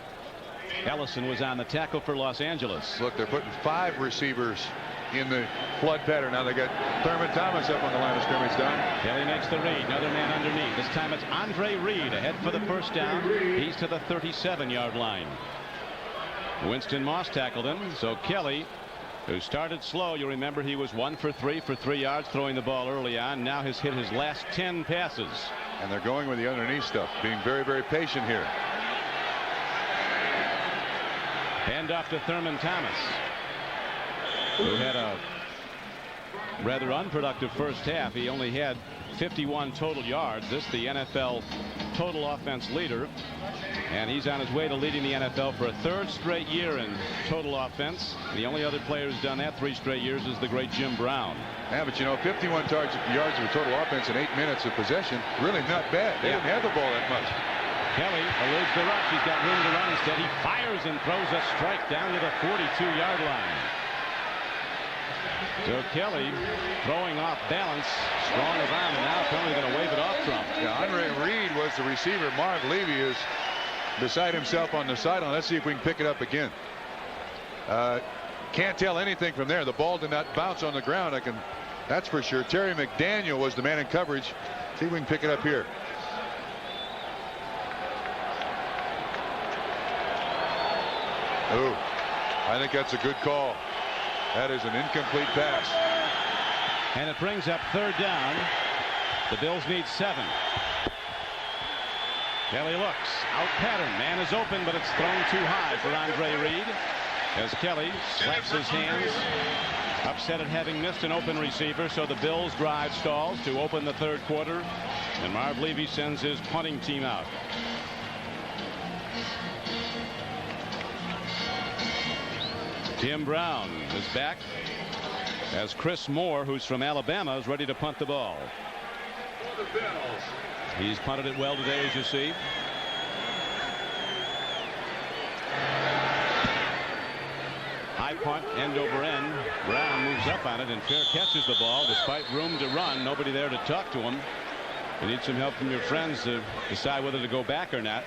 Ellison was on the tackle for Los Angeles. Look, they're putting 5 receivers in the flood pattern. Now they got Thurman Thomas up on the line of scrimmage, Don. Kelly makes the read. Another man underneath. This time it's Andre Reed ahead for the first down. He's to the 37-yard line. Winston Moss tackled him. So Kelly, who started slow, you remember he was 1 for 3 for 3 yards throwing the ball early on. Now has hit his last 10 passes. And they're going with the underneath stuff, being very, very patient here. Hand off to Thurman Thomas, who had a rather unproductive first half. He only had 51 total yards. This the NFL total offense leader, and he's on his way to leading the NFL for a 3rd straight year in total offense. The only other player who's done that 3 straight years is the great Jim Brown. Yeah, but you know, 51 yards of total offense in 8 minutes of possession, really not bad. They didn't have the ball that much. Kelly eludes the rush. He's got room to run. Instead, he fires and throws a strike down to the 42-yard line. So Kelly throwing off balance, strong of arm, and now apparently going to wave it off Trump. Yeah, Andre Reed was the receiver. Marv Levy is beside himself on the sideline. Let's see if we can pick it up again. Can't tell anything from there. The ball did not bounce on the ground. That's for sure. Terry McDaniel was the man in coverage. See if we can pick it up here. Oh, I think that's a good call. That is an incomplete pass. And it brings up 3rd down. The Bills need 7. Kelly looks out pattern. Man is open, but it's thrown too high for Andre Reed as Kelly slaps his hands, upset at having missed an open receiver. So the Bills drive stalls to open the 3rd quarter, and Marv Levy sends his punting team out. Tim Brown is back as Chris Moore, who's from Alabama, is ready to punt the ball. He's punted it well today, as you see. High punt, end over end. Brown moves up on it and fair catches the ball despite room to run. Nobody there to talk to him. You need some help from your friends to decide whether to go back or not.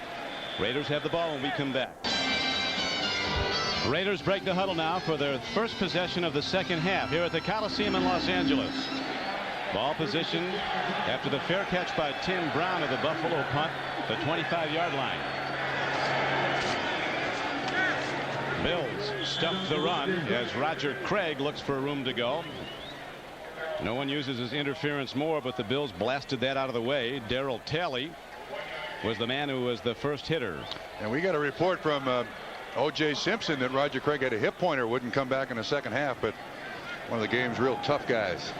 Raiders have the ball when we come back. Raiders break the huddle now for their first possession of the second half here at the Coliseum in Los Angeles. Ball position after the fair catch by Tim Brown of the Buffalo punt, the 25-yard line. Bills stump the run as Roger Craig looks for room to go. No one uses his interference more, but the Bills blasted that out of the way. Darryl Talley was the man who was the first hitter. And we got a report from O.J. Simpson that Roger Craig had a hip pointer, wouldn't come back in the second half, but one of the game's real tough guys,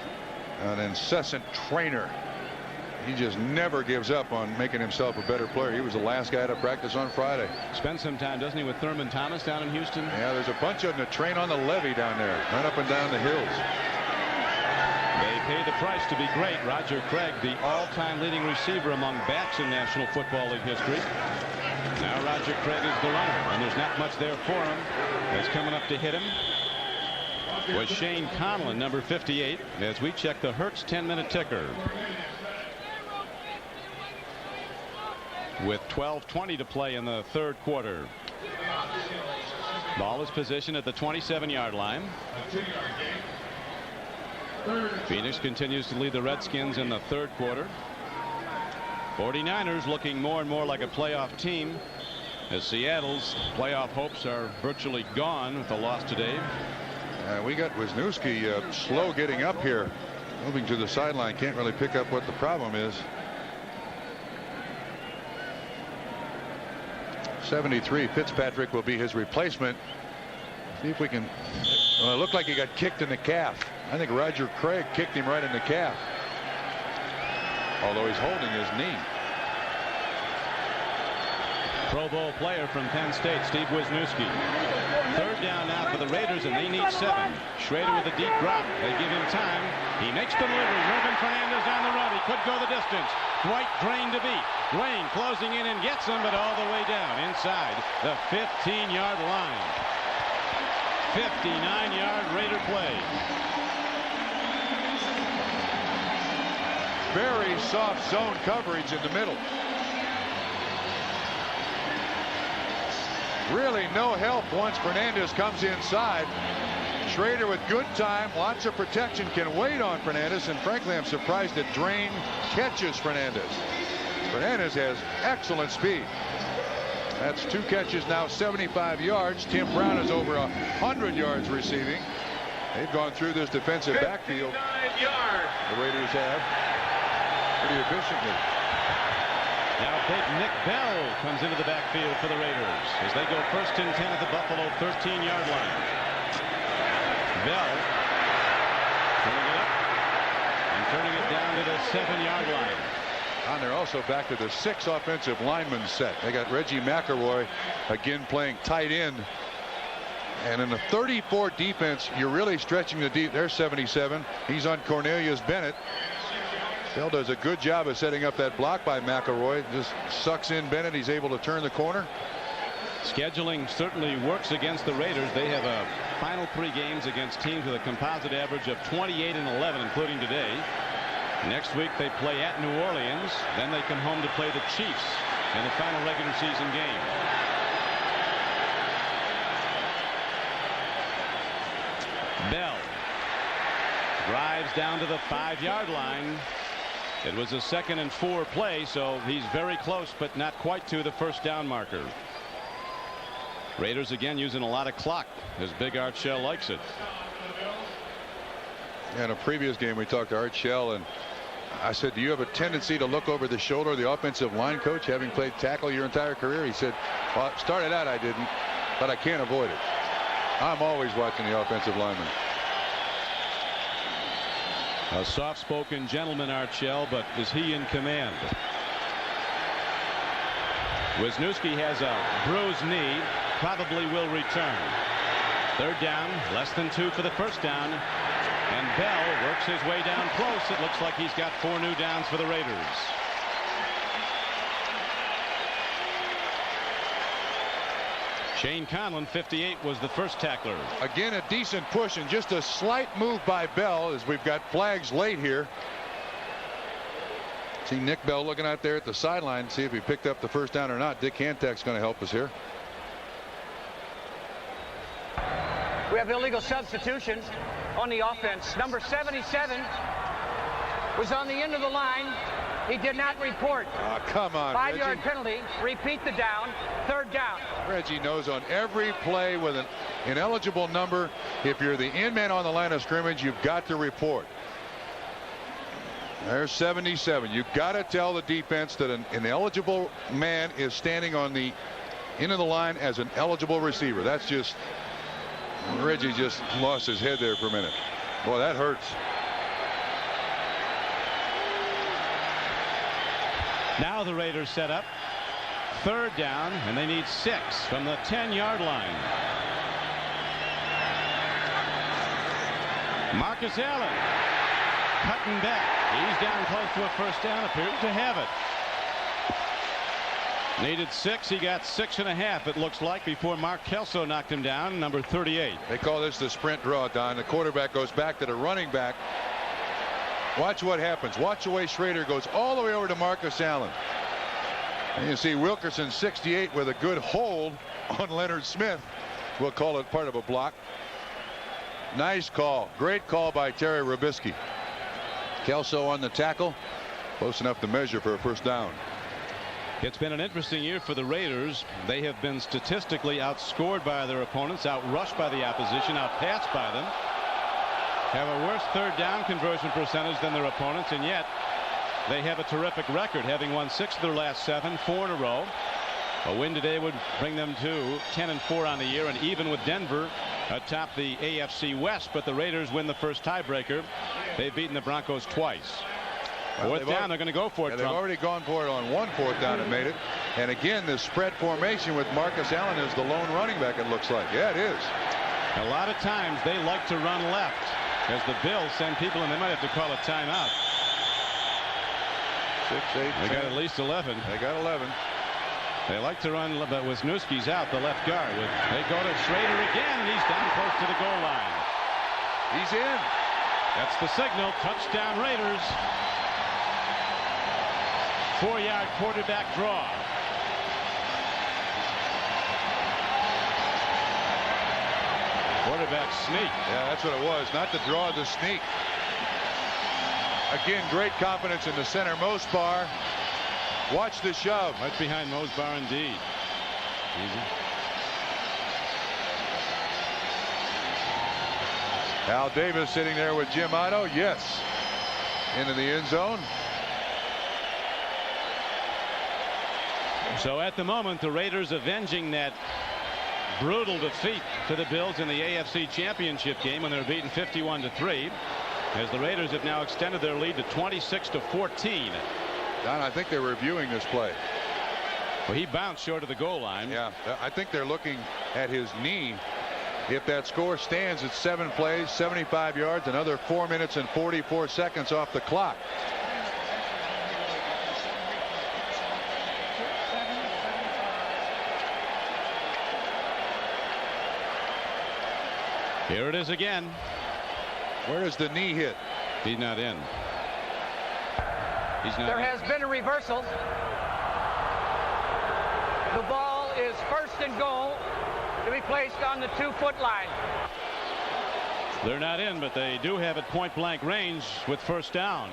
an incessant trainer. He just never gives up on making himself a better player. He was the last guy to practice on Friday. Spent some time, doesn't he, with Thurman Thomas down in Houston? Yeah, there's a bunch of them that train on the levee down there, run up and down the hills. They pay the price to be great. Roger Craig, the all-time leading receiver among backs in National Football League history. Now Roger Craig is the runner, and there's not much there for him. That's coming up to hit him. was Shane Conlon, number 58, as we check the Hertz 10-minute ticker. With 12:20 to play in the third quarter. Ball is positioned at the 27-yard line. Phoenix continues to lead the Redskins in the third quarter. 49ers looking more and more like a playoff team, as Seattle's playoff hopes are virtually gone with the loss today. We got Wisniewski slow getting up here, moving to the sideline. Can't really pick up what the problem is. 73, Fitzpatrick will be his replacement. See if we can. It looked like he got kicked in the calf. I think Roger Craig kicked him right in the calf, although he's holding his knee. Pro Bowl player from Penn State, Steve Wisniewski. Third down now for the Raiders, and they need 7. Schrader with a deep drop. They give him time. He makes the delivery. Ruben Fernandez on the run. He could go the distance. Dwight Drain to beat. Drain closing in and gets him, but all the way down inside the 15-yard line. 59-yard Raider play. Very soft zone coverage in the middle. Really no help once Fernandez comes inside. Schrader with good time, lots of protection, can wait on Fernandez, and frankly I'm surprised that Drain catches Fernandez. Fernandez has excellent speed. That's 2 catches now, 75 yards. Tim Brown is over 100 yards receiving. They've gone through this defensive backfield. The Raiders have pretty efficiently. Now big Nick Bell comes into the backfield for the Raiders as they go 1st and 10 at the Buffalo 13-yard line. Bell turning it up and turning it down to the 7-yard line. And they're also back to the 6 offensive lineman set. They got Reggie McElroy again playing tight end. And in the 34 defense, you're really stretching the deep. There's 77. He's on Cornelius Bennett. Bell does a good job of setting up that block by McElroy. Just sucks in Bennett. He's able to turn the corner. Scheduling certainly works against the Raiders. They have a final 3 games against teams with a composite average of 28 and 11, including today. Next week they play at New Orleans. Then they come home to play the Chiefs in the final regular season game. Bell drives down to the 5-yard line. It was a 2nd and 4 play, so he's very close, but not quite to the 1st down marker. Raiders again using a lot of clock, as Big Art Shell likes it. In a previous game we talked to Art Shell, and I said, do you have a tendency to look over the shoulder of the offensive line coach, having played tackle your entire career? He said, well, started out I didn't, but I can't avoid it. I'm always watching the offensive lineman. A soft-spoken gentleman, Art Shell, but is he in command? Wisniewski has a bruised knee, probably will return. 3rd down, less than 2 for the 1st down. And Bell works his way down close. It looks like he's got 4 new downs for the Raiders. Shane Conlon, 58, was the first tackler. Again, a decent push and just a slight move by Bell, as we've got flags late here. See Nick Bell looking out there at the sideline, see if he picked up the 1st down or not. Dick Hantak's going to help us here. We have illegal substitutions on the offense. Number 77 was on the end of the line. He did not report. Oh, come on, 5-yard penalty. Repeat the down. 3rd down. Reggie knows on every play with an ineligible number, if you're the in man on the line of scrimmage, you've got to report. There's 77. You've got to tell the defense that an ineligible man is standing on the end of the line as an eligible receiver. That's just, Reggie just lost his head there for a minute. Boy, that hurts. Now the Raiders set up 3rd down, and they need 6 from the 10-yard line. Marcus Allen cutting back. He's down close to a 1st down, appears to have it. Needed 6. He got 6.5, it looks like, before Mark Kelso knocked him down, number 38. They call this the sprint draw, Don. The quarterback goes back to the running back. Watch what happens. Watch the way Schrader goes all the way over to Marcus Allen. And you see Wilkerson, 68, with a good hold on Leonard Smith. We'll call it part of a block. Nice call. Great call by Terry Robisky. Kelso on the tackle. Close enough to measure for a first down. It's been an interesting year for the Raiders. They have been statistically outscored by their opponents, outrushed by the opposition, outpassed by them. Have a worse third down conversion percentage than their opponents, and yet they have a terrific record, having won 6 of their last 7, 4 in a row. A win today would bring them to 10-4 on the year, and even with Denver atop the AFC West. But the Raiders win the first tiebreaker. They've beaten the Broncos twice. Fourth down, they're going to go for it. They've already gone for it on 1 4th down and made it. And again, this spread formation with Marcus Allen as the lone running back, it looks like. Yeah, it is. A lot of times they like to run left as the Bills send people, and they might have to call a timeout. 6, 8, they got at least 11. They got 11. They like to run, but Wisniewski's out, the left guard. They go to Schrader again, and he's down close to the goal line. He's in. That's the signal. Touchdown Raiders. 4-yard quarterback draw. Quarterback sneak. Yeah, that's what it was. Not the draw, the sneak. Again, great confidence in the center. Mosbar. Watch the shove. Right behind Mosbar indeed. Easy. Al Davis sitting there with Jim Otto. Yes. Into the end zone. So at the moment, the Raiders avenging that brutal defeat to the Bills in the AFC Championship game when they were beaten 51-3, as the Raiders have now extended their lead to 26-14. Don, I think they're reviewing this play. Well, he bounced short of the goal line. Yeah, I think they're looking at his knee. If that score stands, it's 7 plays, 75 yards, another 4 minutes and 44 seconds off the clock. Here it is again. Where does the knee hit? He's not in. He's not. There has been a reversal. The ball is 1st and goal to be placed on the 2-foot line. They're not in, but they do have it point blank range with 1st down.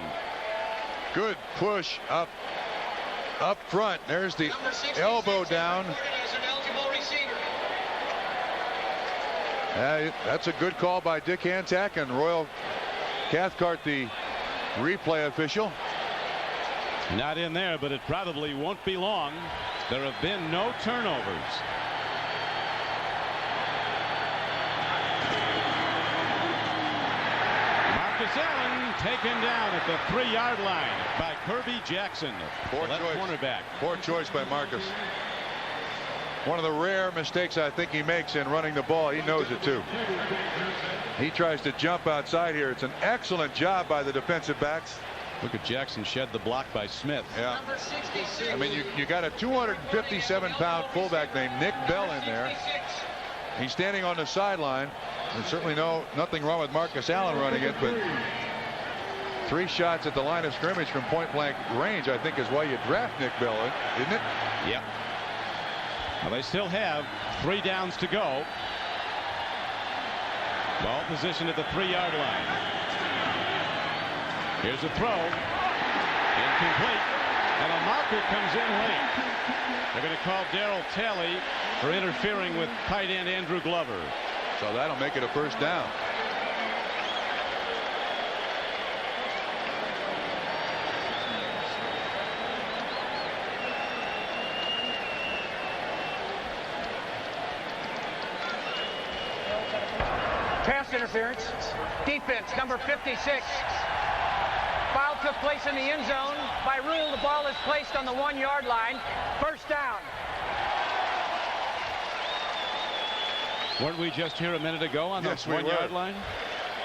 Good push up front. There's the elbow down. That's a good call by Dick Hantak and Royal Cathcart, the replay official. Not in there, but it probably won't be long. There have been no turnovers. Marcus Allen taken down at the 3-yard line by Kirby Jackson, left cornerback. Poor choice by Marcus. One of the rare mistakes I think he makes in running the ball. He knows it too. He tries to jump outside here. It's an excellent job by the defensive backs. Look at Jackson shed the block by Smith. Yeah. I mean, you got a 257-pound fullback named Nick Bell in there. He's standing on the sideline. There's certainly nothing wrong with Marcus Allen running it, but 3 shots at the line of scrimmage from point blank range, I think, is why you draft Nick Bell, isn't it? Yeah. Well, they still have 3 downs to go. Ball positioned at the 3-yard line. Here's a throw. Incomplete. And a marker comes in late. They're going to call Darryl Talley for interfering with tight end Andrew Glover. So that'll make it a 1st down. Pass interference. Defense, number 56. Foul took place in the end zone. By rule, the ball is placed on the 1-yard line. 1st down. Weren't we just here a minute ago on the 1-yard line?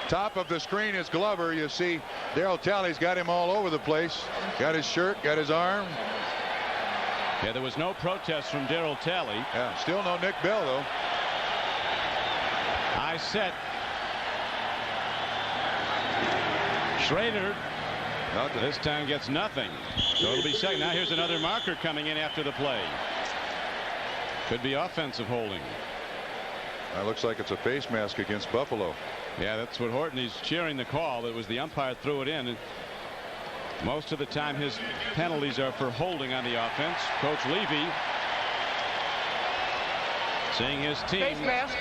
Top of the screen is Glover. You see Darryl Talley's got him all over the place. Got his shirt, got his arm. Yeah, there was no protest from Darryl Talley. Yeah, still no Nick Bell, though. I set. Schrader this time gets nothing. So it'll be second. Now here's another marker coming in after the play. Could be offensive holding. That looks like it's a face mask against Buffalo. Yeah, that's what Horton, he's cheering the call. It was the umpire threw it in. And most of the time his penalties are for holding on the offense. Coach Levy seeing his team. Face mask.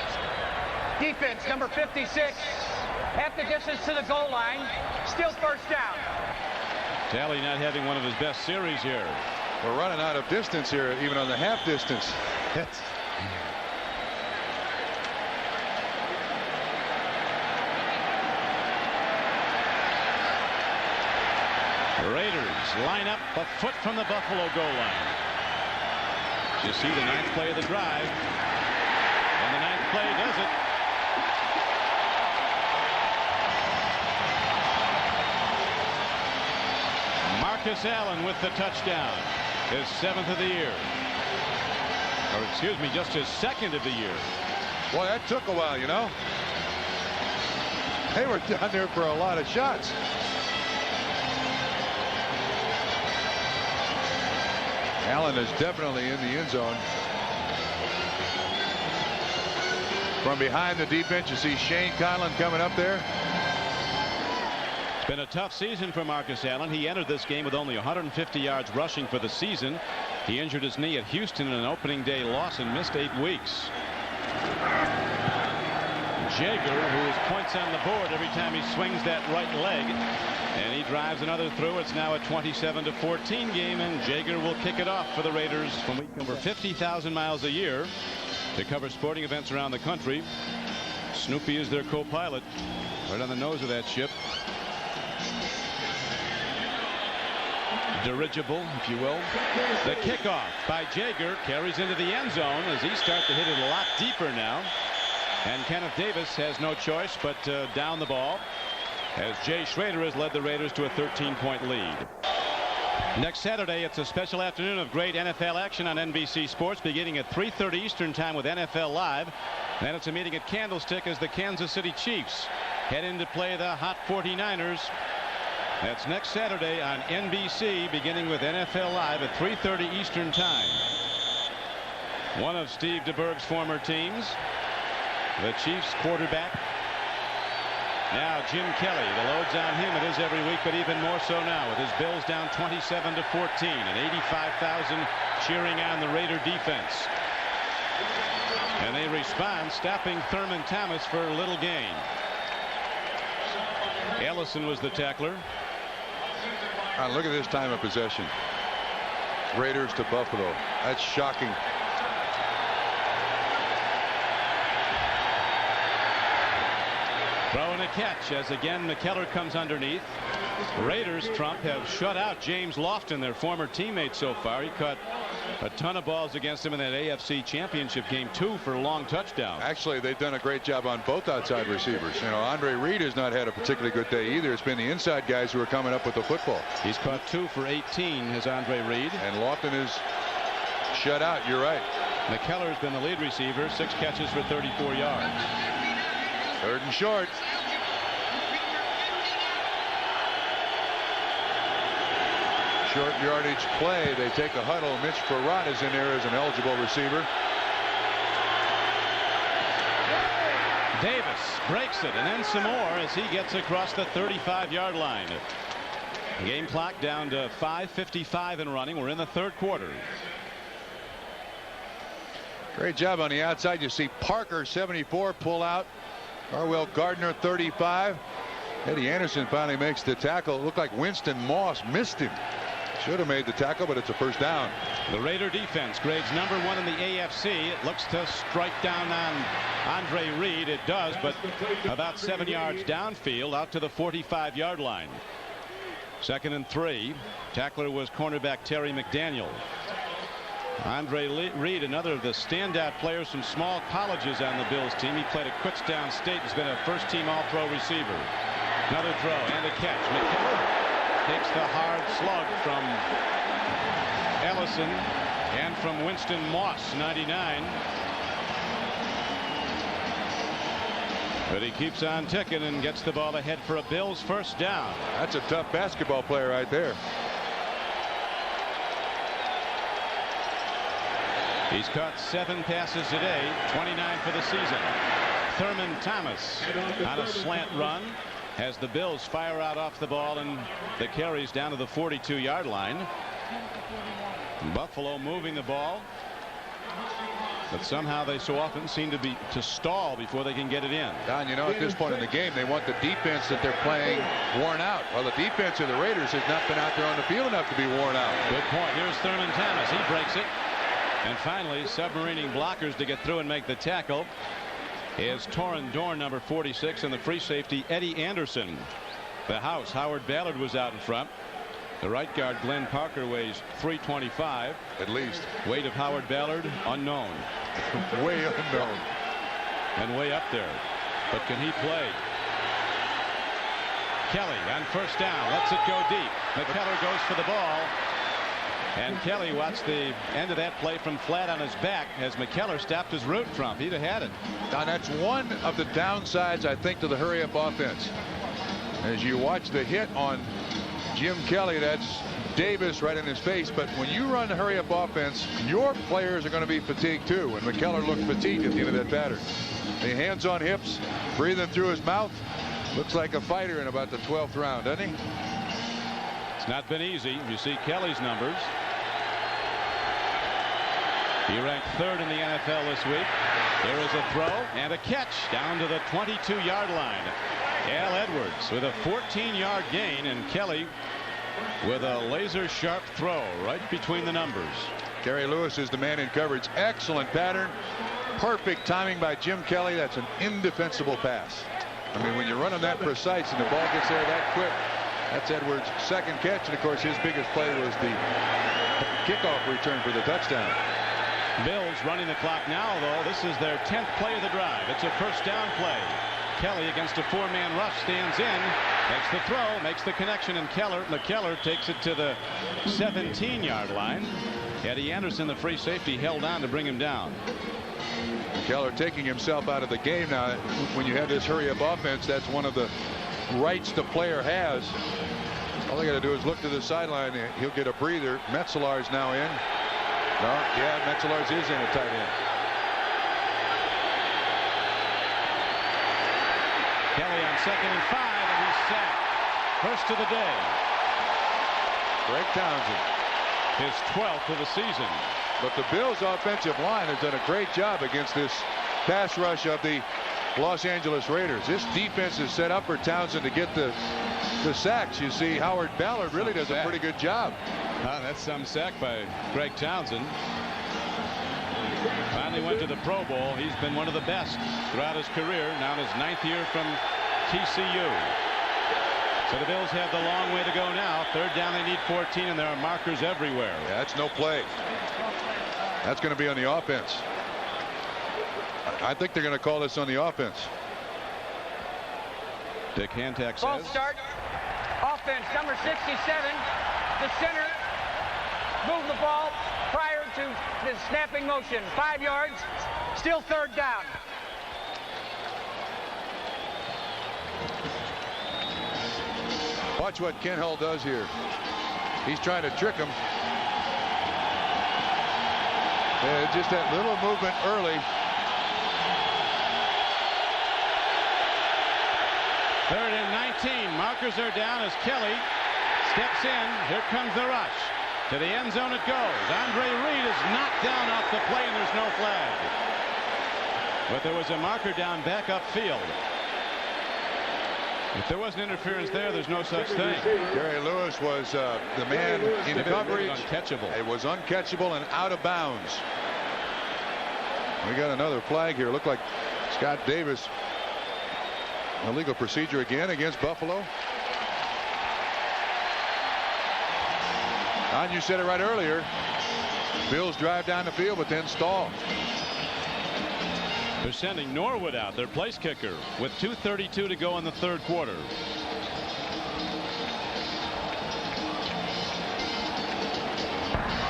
Defense number 56. Half the distance to the goal line. Still first down. Talley not having one of his best series here. We're running out of distance here, even on the half distance. Raiders line up a foot from the Buffalo goal line. You see the ninth play of the drive. And the ninth play does it. Marcus Allen with the touchdown. His 7th of the year. Or excuse me, just his 2nd of the year. Boy, that took a while, you know. They were down there for a lot of shots. Allen is definitely in the end zone. From behind the defense, you see Shane Conlon coming up there. It's been a tough season for Marcus Allen. He entered this game with only 150 yards rushing for the season. He injured his knee at Houston in an opening day loss and missed 8 weeks. Jaeger, who has points on the board every time he swings that right leg, and he drives another through. It's now a 27-14 game, and Jaeger will kick it off for the Raiders. When we cover 50,000 miles a year to cover sporting events around the country, Snoopy is their co-pilot, right on the nose of that ship. Dirigible, if you will. The kickoff by Jaeger carries into the end zone as he starts to hit it a lot deeper now. And Kenneth Davis has no choice but down the ball as Jay Schrader has led the Raiders to a 13-point lead. Next Saturday, it's a special afternoon of great NFL action on NBC Sports beginning at 3:30 Eastern Time with NFL Live. Then it's a meeting at Candlestick as the Kansas City Chiefs head in to play the hot 49ers. That's next Saturday on NBC beginning with NFL Live at 3:30 Eastern Time. One of Steve DeBerg's former teams. The Chiefs quarterback. Now Jim Kelly. The load's on him. It is every week, but even more so now with his Bills down 27-14 and 85,000 cheering on the Raider defense. And they respond, stopping Thurman Thomas for a little gain. Ellison was the tackler. Look at this time of possession. Raiders to Buffalo. That's shocking. Throw and a catch as again McKellar comes underneath. Raiders, Trump, have shut out James Lofton, their former teammate so far. He caught a ton of balls against him in that AFC Championship game, 2 for a long touchdown. Actually, they've done a great job on both outside receivers. You know, Andre Reed has not had a particularly good day either. It's been the inside guys who are coming up with the football. He's caught 2 for 18, has Andre Reed. And Lofton is shut out. You're right. McKellar's been the lead receiver, 6 catches for 34 yards. 3rd and short. Short yardage play. They take a huddle. Mitch Farad is in there as an eligible receiver. Davis breaks it and then some more as he gets across the 35-yard line. Game clock down to 5:55 and running. We're in the 3rd quarter. Great job on the outside. You see Parker 74 pull out. Carwell Gardner 35. Eddie Anderson finally makes the tackle. It looked like Winston Moss missed him. Should have made the tackle, but it's a first down. The Raider defense grades number 1 in the AFC. It looks to strike down on Andre Reed. It does, but about 7 yards downfield out to the 45-yard line. 2nd and 3. Tackler was cornerback Terry McDaniel. Andre Reed, another of the standout players from small colleges on the Bills team. He played at Kutztown State. Has been a first-team All-Pro receiver. Another throw and a catch. McKellar takes the hard slug from Ellison and from Winston Moss, 99. But he keeps on ticking and gets the ball ahead for a Bills first down. That's a tough basketball player right there. He's caught 7 passes today, 29 for the season. Thurman Thomas on a slant run has the Bills fire out off the ball, and the carries down to the 42-yard line. Buffalo moving the ball, but somehow they so often seem to stall before they can get it in. Don, you know, at this point in the game, they want the defense that they're playing worn out. Well, the defense of the Raiders has not been out there on the field enough to be worn out. Good point. Here's Thurman Thomas. He breaks it. And finally, submarining blockers to get through and make the tackle is Torrin Dorn, number 46, and the free safety Eddie Anderson. The house, Howard Ballard, was out in front. The right guard, Glenn Parker, weighs 325. At least. Weight of Howard Ballard, unknown. Way unknown. And way up there. But can he play? Kelly on first down. Lets it go deep. McKellar goes for the ball. And Kelly watched the end of that play from flat on his back as McKellar stopped his route. Trump, he'd have had it. Now, that's one of the downsides, I think, to the hurry-up offense. As you watch the hit on Jim Kelly, that's Davis right in his face. But when you run the hurry-up offense, your players are going to be fatigued too. And McKellar looked fatigued at the end of that pattern. The hands on hips, breathing through his mouth. Looks like a fighter in about the 12th round, doesn't he? It's not been easy. You see Kelly's numbers. He ranked 3rd in the NFL this week. There is a throw and a catch down to the 22-yard line. Al Edwards with a 14-yard gain, and Kelly with a laser-sharp throw right between the numbers. Gary Lewis is the man in coverage. Excellent pattern. Perfect timing by Jim Kelly. That's an indefensible pass. I mean, when you're running that precise and the ball gets there that quick, that's Edwards' second catch. And, of course, his biggest play was the kickoff return for the touchdown. Bills running the clock now, though. This is their 10th play of the drive. It's a first down play. Kelly against a 4-man rush stands in, makes the throw, makes the connection, and McKellar takes it to the 17-yard line. Eddie Anderson, the free safety, held on to bring him down. McKellar taking himself out of the game. Now, when you have this hurry-up offense, that's one of the rights the player has. All they got to do is look to the sideline. He'll get a breather. Metzelar's now in. No, yeah, Metzelar's is in a tight end. Kelly on 2nd and 5, and he's sacked. First of the day. Greg Townsend. His 12th of the season. But the Bills' offensive line has done a great job against this pass rush of the Los Angeles Raiders. This defense is set up for Townsend to get the sacks. You see, Howard Ballard really does a pretty good job. That's some sack by Greg Townsend. Finally went to the Pro Bowl. He's been one of the best throughout his career. Now in his 9th year from TCU. So the Bills have the long way to go now. 3rd down, they need 14, and there are markers everywhere. Yeah, that's no play. That's going to be on the offense. I think they're going to call this on the offense. Dick Hantak says. Ball start. Offense, number 67. The center. Move the ball prior to the snapping motion. 5 yards. Still 3rd down. Watch what Ken Hull does here. He's trying to trick him. Just that little movement early. 3rd and 19. Markers are down as Kelly steps in. Here comes the rush. To the end zone it goes. Andre Reed is knocked down off the play, and there's no flag. But there was a marker down back upfield. If there wasn't interference there, there's no such thing. Gary Lewis was the man in coverage. Uncatchable. It was uncatchable and out of bounds. We got another flag here. Looked like Scott Davis. Illegal procedure again against Buffalo. And you said it right earlier. Bills drive down the field, but then stall. They're sending Norwood out, their place kicker, with 2:32 to go in the 3rd quarter.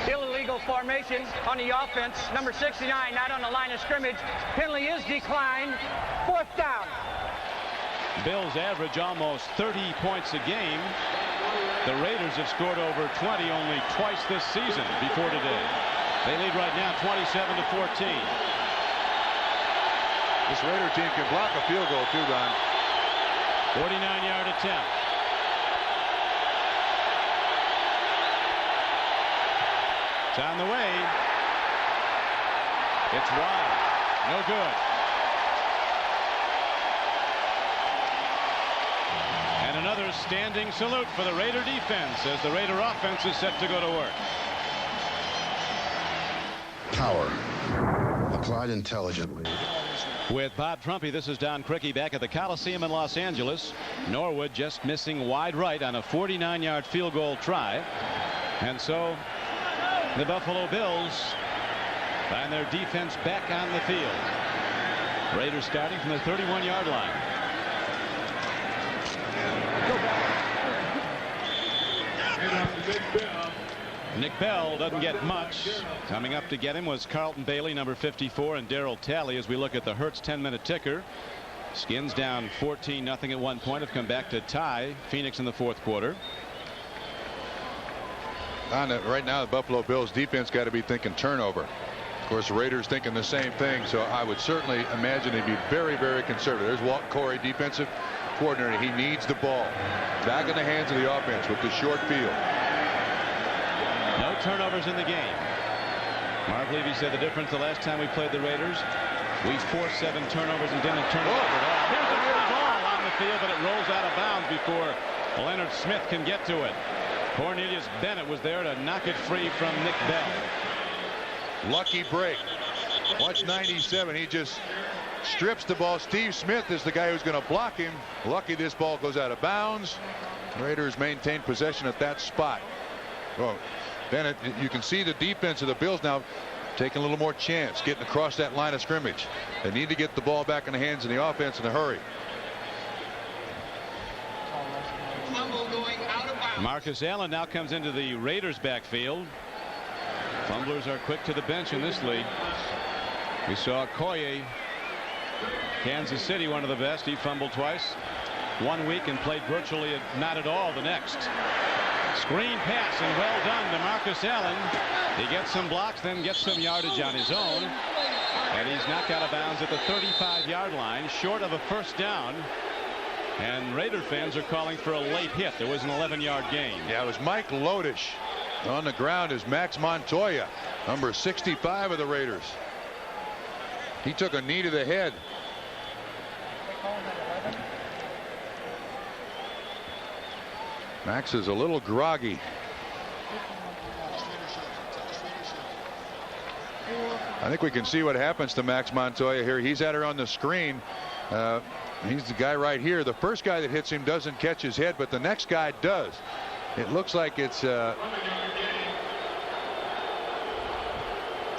Still a formation on the offense. Number 69 not on the line of scrimmage. Penalty is declined. 4th down. Bills average almost 30 points a game. The Raiders have scored over 20 only twice this season before today. They lead right now 27-14. This Raider team can block a field goal too, Don. 49-yard attempt. It's on the way. It's wide. No good. And another standing salute for the Raider defense as the Raider offense is set to go to work. Power applied intelligently. With Bob Trumpy, this is Don CRIQUI back at the Coliseum in Los Angeles. Norwood just missing wide right on a 49-yard field goal try. And so the Buffalo Bills find their defense back on the field. Raiders starting from the 31-yard line. Nick Bell doesn't get much. Coming up to get him was Carlton Bailey, number 54, and Darryl Talley as we look at the Hertz 10-minute ticker. Skins down 14-0 at one point, have come back to tie Phoenix in the 4th quarter. Right now, the Buffalo Bills defense got to be thinking turnover. Of course, the Raiders thinking the same thing, so I would certainly imagine they'd be very, very conservative. There's Walt Corey, defensive coordinator. He needs the ball back in the hands of the offense with the short field. No turnovers in the game. Mark Levy said the difference the last time we played the Raiders, we forced 7 turnovers and didn't turn it over at all. Here's a good ball on the field, but it rolls out of bounds before Leonard Smith can get to it. Cornelius Bennett was there to knock it free from Nick Bell. Lucky break. Watch 97. He just strips the ball. Steve Smith is the guy who's going to block him. Lucky this ball goes out of bounds. Raiders maintain possession at that spot. Well, Bennett, you can see the defense of the Bills now taking a little more chance getting across that line of scrimmage. They need to get the ball back in the hands of the offense in a hurry. Marcus Allen now comes into the Raiders backfield. Fumblers are quick to the bench in this league. We saw Koye, Kansas City, one of the best. He fumbled twice 1 week and played virtually not at all the next. Screen pass and well done to Marcus Allen. He gets some blocks, then gets some yardage on his own. And he's knocked out of bounds at the 35-yard line, short of a 1st down. And Raider fans are calling for a late hit. There was an 11-yard gain. Yeah, it was Mike Lodish. On the ground is Max Montoya, number 65 of the Raiders. He took a knee to the head. Max is a little groggy. I think we can see what happens to Max Montoya here. He's at her on the screen. He's the guy right here. The first guy that hits him doesn't catch his head, but the next guy does. It looks like it's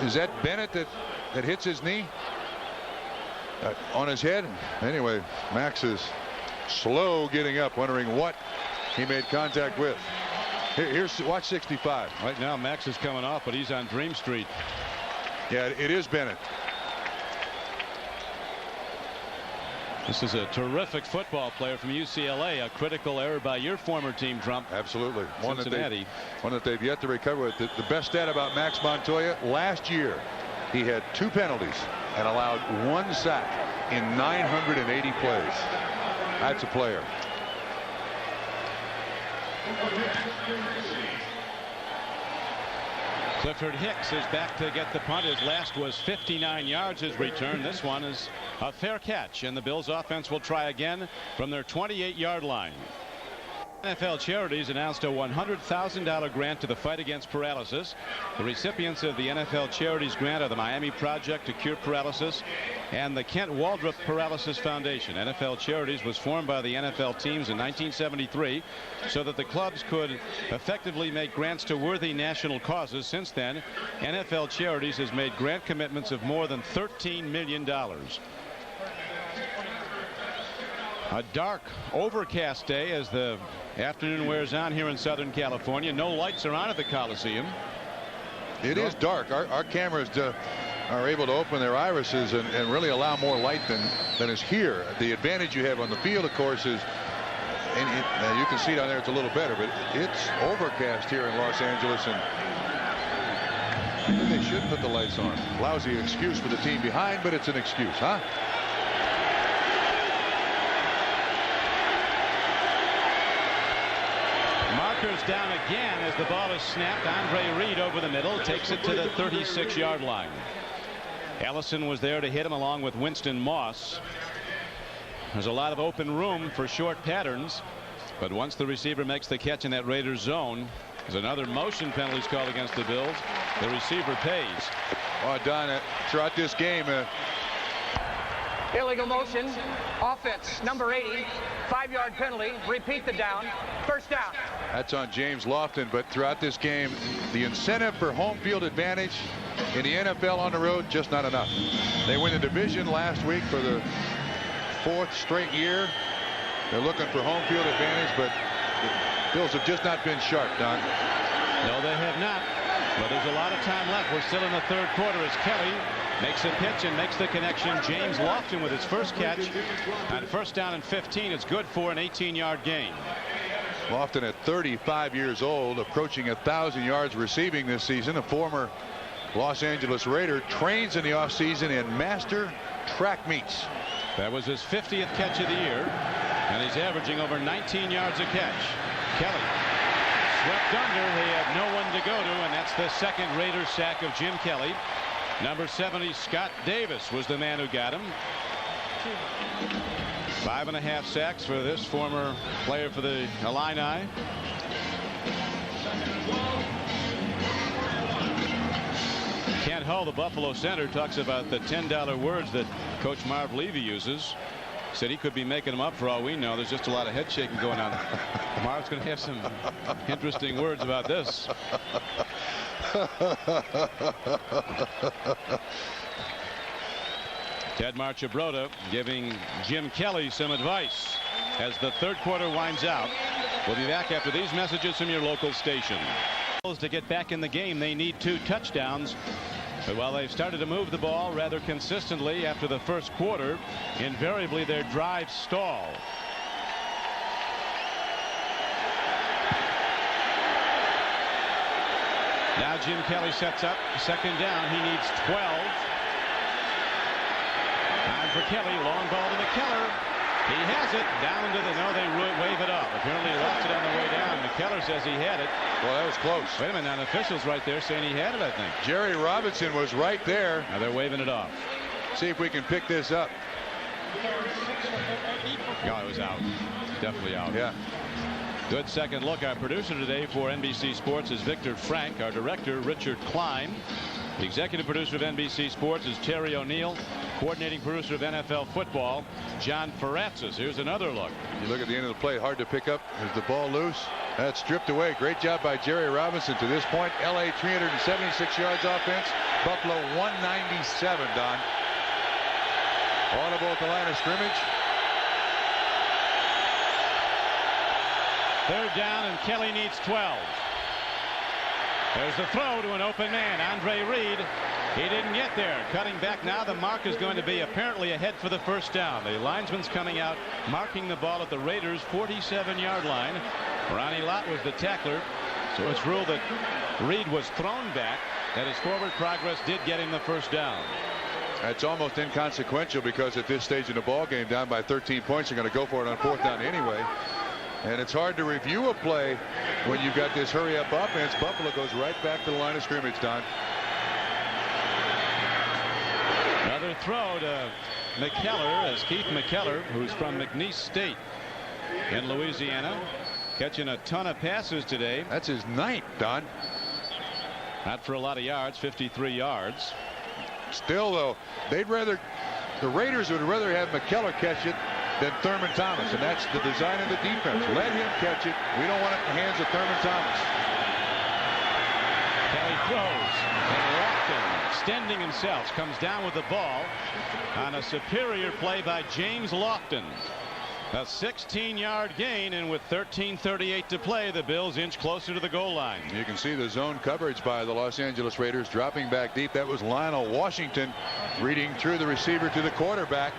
is that Bennett that hits his knee on his head? Anyway, Max is slow getting up, wondering what he made contact with. Here's watch 65. Right now Max is coming off, but he's on Dream Street. Yeah, it is Bennett. This is a terrific football player from UCLA. A critical error by your former team, Trump. Absolutely. Cincinnati. One that they've yet to recover with. The best stat about Max Montoya, last year he had 2 penalties and allowed 1 sack in 980 plays. That's a player. Clifford Hicks is back to get the punt. His last was 59 yards. His return, this one is a fair catch, and the Bills offense will try again from their 28-yard line. NFL Charities announced a $100,000 grant to the fight against paralysis. The recipients of the NFL Charities grant are the Miami Project to Cure Paralysis and the Kent Waldrop Paralysis Foundation. NFL Charities was formed by the NFL teams in 1973 so that the clubs could effectively make grants to worthy national causes. Since then, NFL Charities has made grant commitments of more than $13 million. A dark, overcast day as the afternoon wears on here in Southern California. No lights are on at the Coliseum. It is dark. Our cameras are able to open their irises and really allow more light than is here. The advantage you have on the field, of course, is, and you can see down there it's a little better, but it's overcast here in Los Angeles, and they should put the lights on. Lousy excuse for the team behind, but it's an excuse, huh? Markers down again as the ball is snapped. Andre Reed over the middle takes it to the 36-yard line. Ellison was there to hit him along with Winston Moss. There's a lot of open room for short patterns, but once the receiver makes the catch in that Raiders zone, there's another motion penalty called against the Bills. The receiver pays. Oh, Don, throughout this game, illegal motion, offense, number 80, 5-yard penalty, repeat the down, first down. That's on James Lofton, but throughout this game, the incentive for home field advantage in the NFL on the road, just not enough. They win the division last week for the 4th straight year. They're looking for home field advantage, but the Bills have just not been sharp, Don. No, they have not. But there's a lot of time left. We're still in the 3rd quarter as Kelly makes a pitch and makes the connection. James Lofton with his first catch on first down and 15. It's good for an 18-yard gain. Lofton at 35 years old, approaching 1,000 yards receiving this season. A former Los Angeles Raider, trains in the offseason in master track meets. That was his 50th catch of the year, and he's averaging over 19 yards a catch. Kelly swept under. They had no one to go to, and that's the 2nd Raiders sack of Jim Kelly. Number 70, Scott Davis, was the man who got him. 5.5 sacks for this former player for the Illini. Kent Hull, the Buffalo center, talks about the $10 words that Coach Marv Levy uses. Said he could be making them up for all we know. There's just a lot of head shaking going on. Marv's going to have some interesting words about this. Ted Marchibroda giving Jim Kelly some advice as the 3rd quarter winds out. We'll be back after these messages from your local station. To get back in the game, they need 2 touchdowns. But while they've started to move the ball rather consistently after the 1st quarter, invariably their drives stall. Now Jim Kelly sets up 2nd down. He needs 12. Time for Kelly. Long ball to McKellar. He has it down to the, no, they wave it off. Apparently he lost it on the way down. McKellar says he had it. Well, that was close. Wait a minute, an official's right there saying he had it, I think. Jerry Robinson was right there. Now they're waving it off. See if we can pick this up. No, it was out. Definitely out. Yeah. Good second look. Our producer today for NBC Sports is Victor Frank. Our director, Richard Klein. The executive producer of NBC Sports is Terry O'Neill. Coordinating producer of NFL football, John Faratzis. Here's another look. You look at the end of the play, hard to pick up. Is the ball loose? That's stripped away. Great job by Jerry Robinson. To this point, LA 376 yards offense. Buffalo 197, Don. Audible at the line of scrimmage. 3rd down, and Kelly needs 12. There's the throw to an open man, Andre Reed. He didn't get there. Cutting back now, the mark is going to be apparently ahead for the 1st down. The linesman's coming out, marking the ball at the Raiders' 47-yard line. Ronnie Lott was the tackler, so it's ruled that Reed was thrown back, that his forward progress did get him the 1st down. That's almost inconsequential because at this stage in the ball game, down by 13 points, you're going to go for it on 4th down anyway. And it's hard to review a play when you've got this hurry-up offense. Buffalo goes right back to the line of scrimmage, Don. Another throw to McKellar as Keith McKellar, who's from McNeese State in Louisiana, catching a ton of passes today. That's his 9th, Don. Not for a lot of yards, 53 yards. Still, though, the Raiders would rather have McKellar catch it than Thurman Thomas, and that's the design of the defense. Let him catch it. We don't want it in the hands of Thurman Thomas. Kelly throws, and Lofton, extending himself, comes down with the ball on a superior play by James Lofton. A 16-yard gain, and with 13:38 to play, the Bills inch closer to the goal line. You can see the zone coverage by the Los Angeles Raiders dropping back deep. That was Lionel Washington reading through the receiver to the quarterback.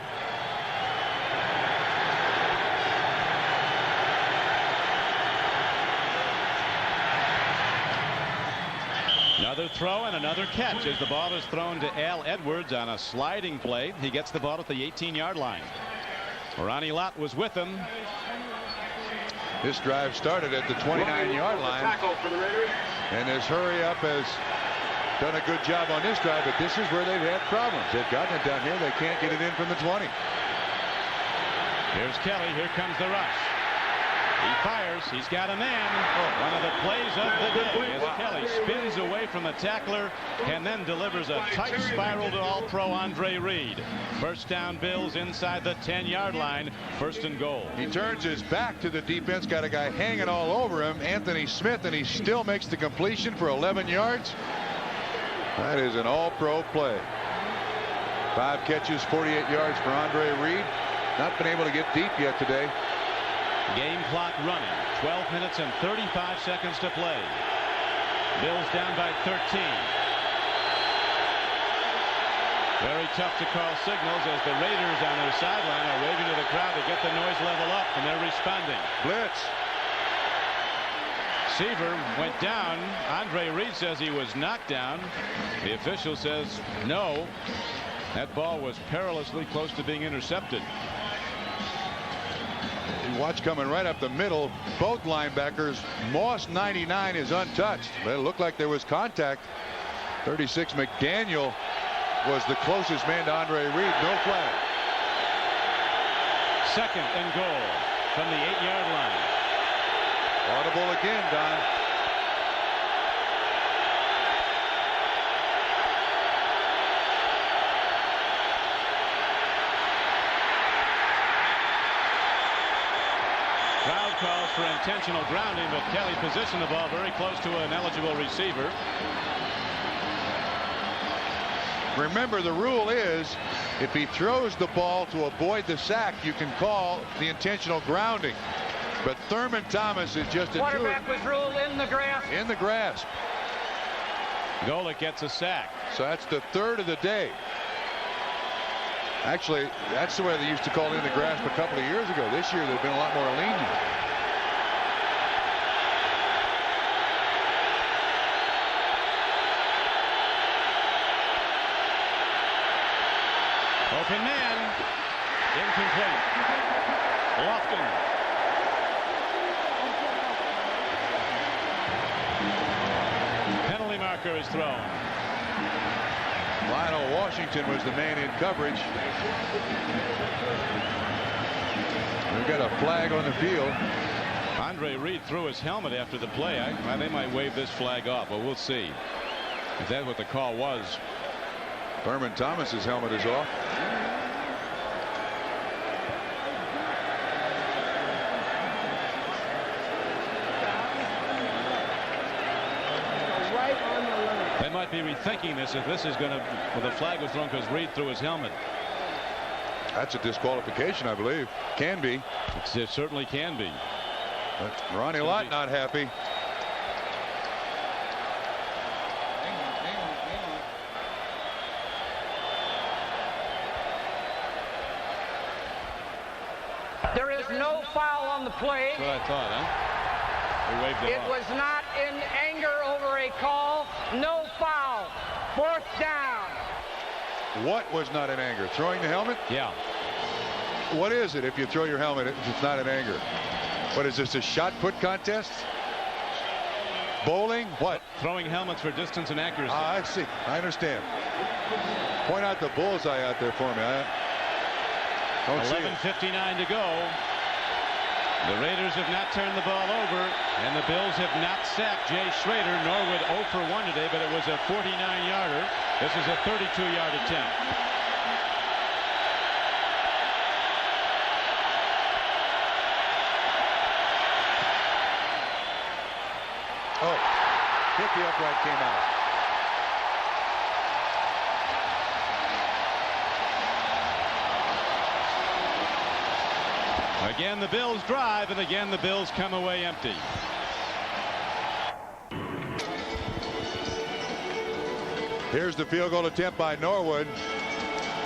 Another throw and another catch as the ball is thrown to Al Edwards on a sliding play. He gets the ball at the 18-yard line. Ronnie Lott was with him. This drive started at the 29-yard line. And this hurry up has done a good job on this drive, but this is where they've had problems. They've gotten it down here. They can't get it in from the 20. Here's Kelly. Here comes the rush. He fires. He's got a man. One of the plays of the day as Kelly spins away from the tackler and then delivers a tight spiral to All-Pro Andre Reed. First down, Bills inside the 10-yard line. First and goal. He turns his back to the defense. Got a guy hanging all over him, Anthony Smith, and he still makes the completion for 11 yards. That is an All-Pro play. 5 catches, 48 yards for Andre Reed. Not been able to get deep yet today. Game clock running. 12 minutes and 35 seconds to play. Bills down by 13. Very tough to call signals as the Raiders on their sideline are waving to the crowd to get the noise level up, and they're responding. Blitz. Seaver went down. Andre Reed says he was knocked down. The official says no. That ball was perilously close to being intercepted. Watch coming right up the middle. Both linebackers. Moss 99 is untouched. But it looked like there was contact. 36 McDaniel was the closest man to Andre Reed. No flag. Second and goal from the 8-yard line. Audible again, Don. Crowd calls for intentional grounding, but Kelly positioned the ball very close to an eligible receiver. Remember, the rule is if he throws the ball to avoid the sack, you can call the intentional grounding. But Thurman Thomas is just a quarterback was ruled in the grasp. In the grasp. Golick gets a sack. So that's the third of the day. Actually, that's the way they used to call in the grasp a couple of years ago. This year, they've been a lot more lenient. Open man. Incomplete. Lofton. Penalty marker is thrown. Lionel Washington was the man in coverage. We've got a flag on the field. Andre Reed threw his helmet after the play. They might wave this flag off, but we'll see if that's what the call was. Thurman Thomas's helmet is off. They might be rethinking this if this is going to. Well, the flag was thrown because Reed threw his helmet. That's a disqualification, I believe. Can be. It certainly can be. But Ronnie Lott not happy. There is no foul on the play. That's what I thought, huh? They waved it off. Was not in anger over a call. No foul. Fourth down. What was not in anger? Throwing the helmet? Yeah. What is it if you throw your helmet if it's not in anger? What is this, a shot put contest? Bowling? What? Throwing helmets for distance and accuracy. I see. I understand. Point out the bullseye out there for me. 11:59 to go. The Raiders have not turned the ball over, and the Bills have not sacked Jay Schrader. Norwood 0 for 1 today, but it was a 49-yarder. This is a 32-yard attempt. Oh, hit the upright, came out. Again, the Bills drive, and again, the Bills come away empty. Here's the field goal attempt by Norwood.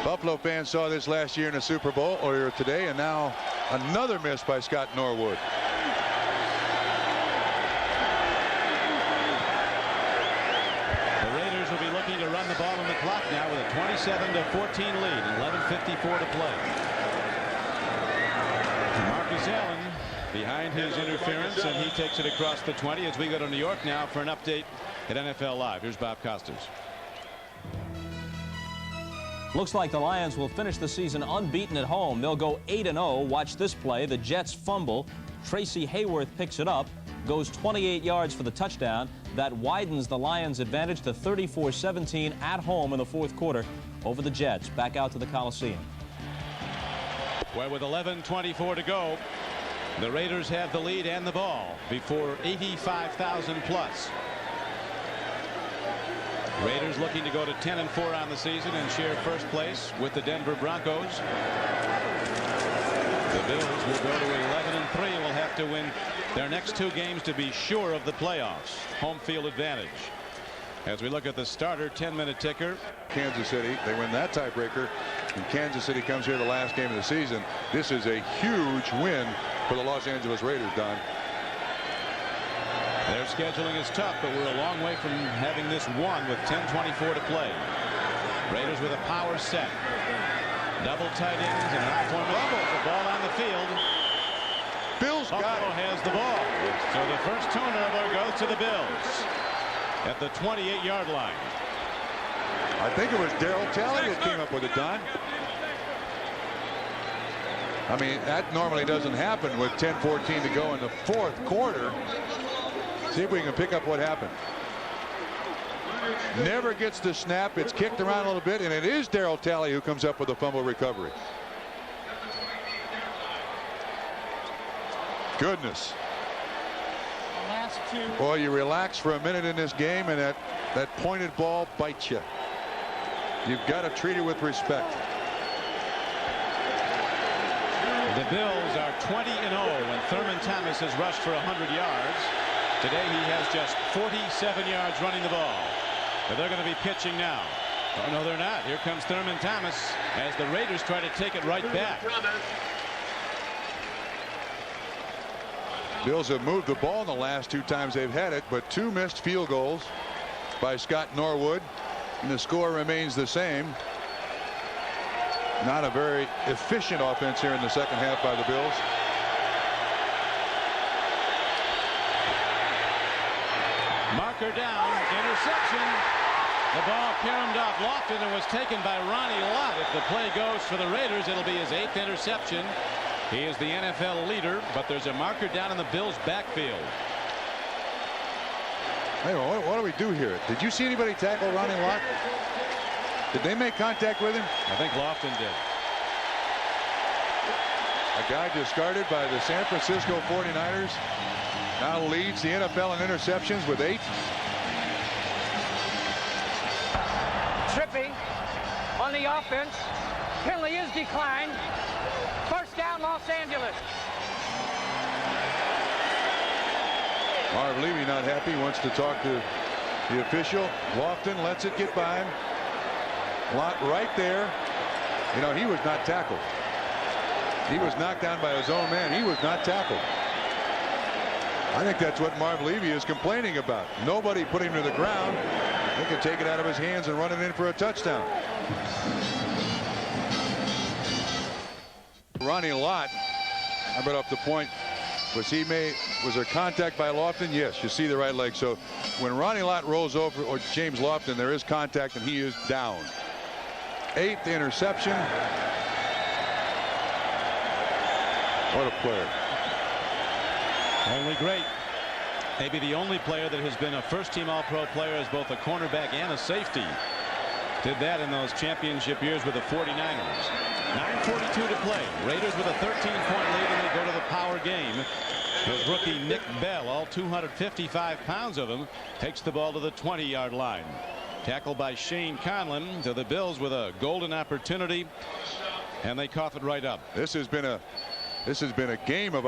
Buffalo fans saw this last year in the Super Bowl earlier today, and now another miss by Scott Norwood. The Raiders will be looking to run the ball on the clock now with a 27-14 lead, 11:54 to play. Marcus Allen behind his interference, and he takes it across the 20 as we go to New York now for an update at NFL Live. Here's Bob Costas. Looks like the Lions will finish the season unbeaten at home. They'll go 8-0. Watch this play. The Jets fumble. Tracy Hayworth picks it up, goes 28 yards for the touchdown. That widens the Lions' advantage to 34-17 at home in the fourth quarter over the Jets. Back out to the Coliseum. Well, with 11:24 to go, the Raiders have the lead and the ball before 85,000 plus. Raiders looking to go to 10-4 on the season and share first place with the Denver Broncos. The Bills will go to 11-3. Will have to win their next two games to be sure of the playoffs. Home field advantage. As we look at the starter 10-minute ticker. Kansas City, they win that tiebreaker, and Kansas City comes here the last game of the season. This is a huge win for the Los Angeles Raiders, Don. Their scheduling is tough, but we're a long way from having this won with 10:24 to play. Raiders with a power set. Double tight ends and an I-formation. The ball on the field. Bills got it. Has the ball. So the first turnover goes to the Bills at the 28-yard line. I think it was Darryl Talley that came up with it, Don. I mean, that normally doesn't happen with 10:14 to go in the fourth quarter. See if we can pick up what happened. Never gets the snap. It's kicked around a little bit, and it is Darryl Talley who comes up with the fumble recovery. Goodness. Last two. Boy, you relax for a minute in this game, and that pointed ball bites you. You've got to treat it with respect. The Bills are 20-0 when Thurman Thomas has rushed for 100 yards. Today he has just 47 yards running the ball. But they're going to be pitching now. Oh, no, they're not. Here comes Thurman Thomas as the Raiders try to take it right back. Bills have moved the ball in the last two times they've had it, but two missed field goals by Scott Norwood, and the score remains the same. Not a very efficient offense here in the second half by the Bills. Marker down, interception. The ball caromed off Lofton and was taken by Ronnie Lott. If the play goes for the Raiders, it'll be his 8th interception. He is the NFL leader, but there's a marker down in the Bills' backfield. Hey, what do we do here? Did you see anybody tackle Ronnie Lott? Did they make contact with him? I think Lofton did. A guy discarded by the San Francisco 49ers. Now leads the NFL in interceptions with 8. Tripping on the offense. Penalty is declined. First down, Los Angeles. Marv Levy not happy. Wants to talk to the official. Lofton lets it get by him. Lott right there. You know, he was not tackled. He was knocked down by his own man. He was not tackled. I think that's what Marv Levy is complaining about. Nobody put him to the ground. They could take it out of his hands and run it in for a touchdown. Ronnie Lott, I brought up the point. Was there contact by Lofton? Yes, you see the right leg. So when Ronnie Lott rolls over, or James Lofton, there is contact and he is down. 8th interception. What a player. Only great. Maybe the only player that has been a first-team All-Pro player as both a cornerback and a safety. Did that in those championship years with the 49ers. 9:42 to play. Raiders with a 13-point lead, and they go to the power game. With rookie Nick Bell, all 255 pounds of him, takes the ball to the 20-yard line. Tackled by Shane Conlon. To the Bills with a golden opportunity, and they cough it right up. This has been a This has been a game of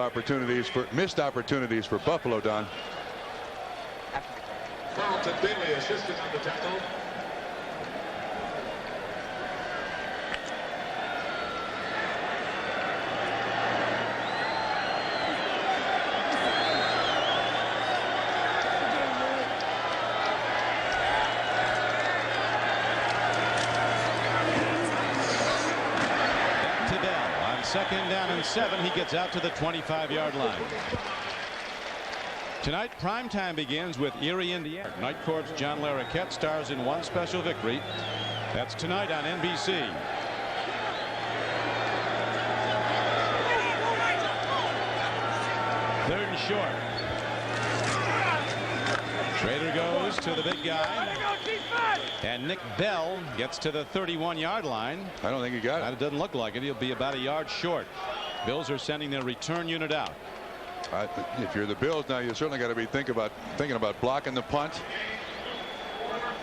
missed opportunities for Buffalo, Don. Carlton Bailey assisted on the tackle. Second down and 7. He gets out to the 25-yard line. Tonight, primetime begins with Erie, Indiana. Night Court's John Larroquette stars in one special victory. That's tonight on NBC. Third and short. Schrader goes to the big guy. And Nick Bell gets to the 31-yard line. I don't think he got it. It doesn't look like it. He'll be about a yard short. Bills are sending their return unit out. If you're the Bills now, you certainly got to be thinking about blocking the punt.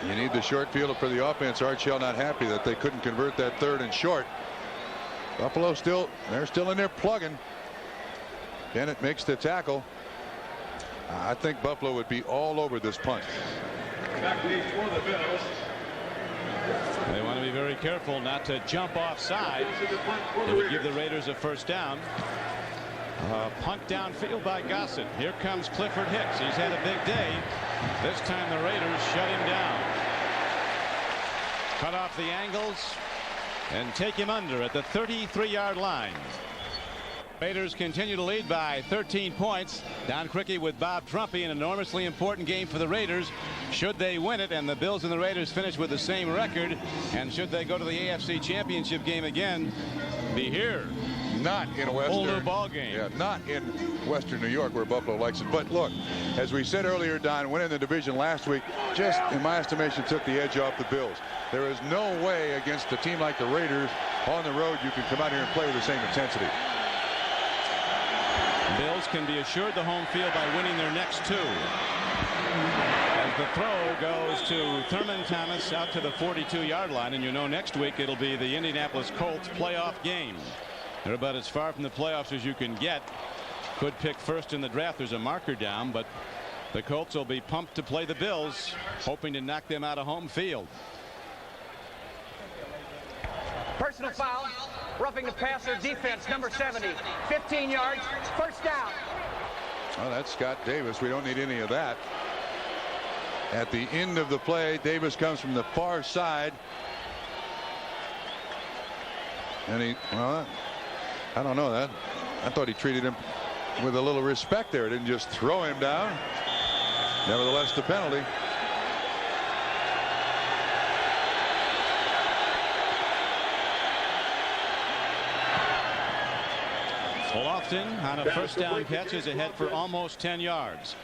You need the short field for the offense. Art Shell not happy that they couldn't convert that third and short. Buffalo they're still in there plugging. Bennett makes the tackle. I think Buffalo would be all over this punt. They want to be very careful not to jump offside. It would give the Raiders a first down. Punt downfield by Gossett. Here comes Clifford Hicks. He's had a big day. This time the Raiders shut him down. Cut off the angles and take him under at the 33-yard line. Raiders continue to lead by 13 points. Don CRIQUI with Bob Trumpy. An enormously important game for the Raiders. Should they win it and the Bills and the Raiders finish with the same record, and should they go to the AFC Championship game again, be here. Not in Western. Whole new ball game. Yeah, not in Western New York where Buffalo likes it. But look, as we said earlier, Don, winning the division last week just, in my estimation, took the edge off the Bills. There is no way against a team like the Raiders on the road you can come out here and play with the same intensity. Bills can be assured the home field by winning their next two. As the throw goes to Thurman Thomas out to the 42-yard line, and you know next week it'll be the Indianapolis Colts playoff game. They're about as far from the playoffs as you can get. Could pick first in the draft. There's a marker down, but the Colts will be pumped to play the Bills, hoping to knock them out of home field. Personal foul, roughing the passer, defense, number 70, 15 yards, first down. Well, that's Scott Davis. We don't need any of that. At the end of the play, Davis comes from the far side. And well, I don't know that. I thought he treated him with a little respect there. Didn't just throw him down. Nevertheless, the penalty. Lofton on a first down catch is ahead for almost 10 yards.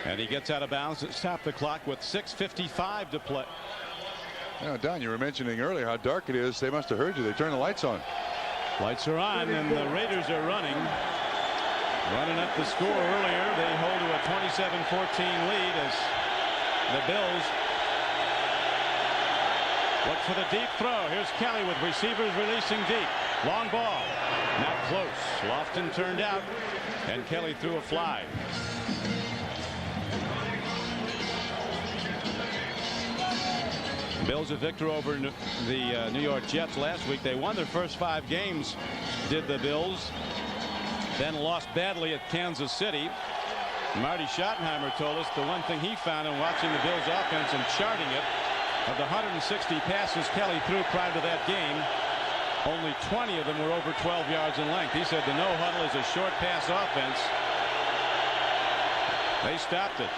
And he gets out of bounds to stop the clock with 6:55 to play. Now, Don, you were mentioning earlier how dark it is. They must have heard you. They turned the lights on. Lights are on, and the Raiders are running up the score earlier. They hold to a 27-14 lead as the Bills look for the deep throw. Here's Kelly with receivers releasing deep. Long ball. Not close. Lofton turned out, and Kelly threw a fly. Bills a victor over the New York Jets last week. They won their first 5 games, did the Bills, then lost badly at Kansas City. Marty Schottenheimer told us the one thing he found in watching the Bills offense and charting it, of the 160 passes Kelly threw prior to that game, only 20 of them were over 12 yards in length. He said the no huddle is a short pass offense. They stopped it.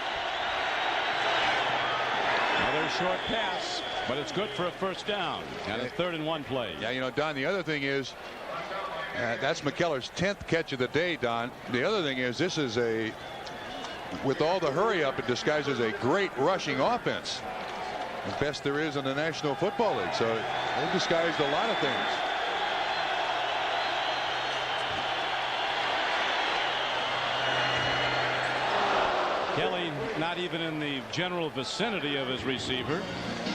Another short pass, but it's good for a first down and a 3rd and 1 play. Yeah, you know, Don, the other thing is that's McKellar's 10th catch of the day, Don. The other thing is this is with all the hurry up, it disguises a great rushing offense. The best there is in the National Football League. So they disguised a lot of things. Kelly not even in the general vicinity of his receiver.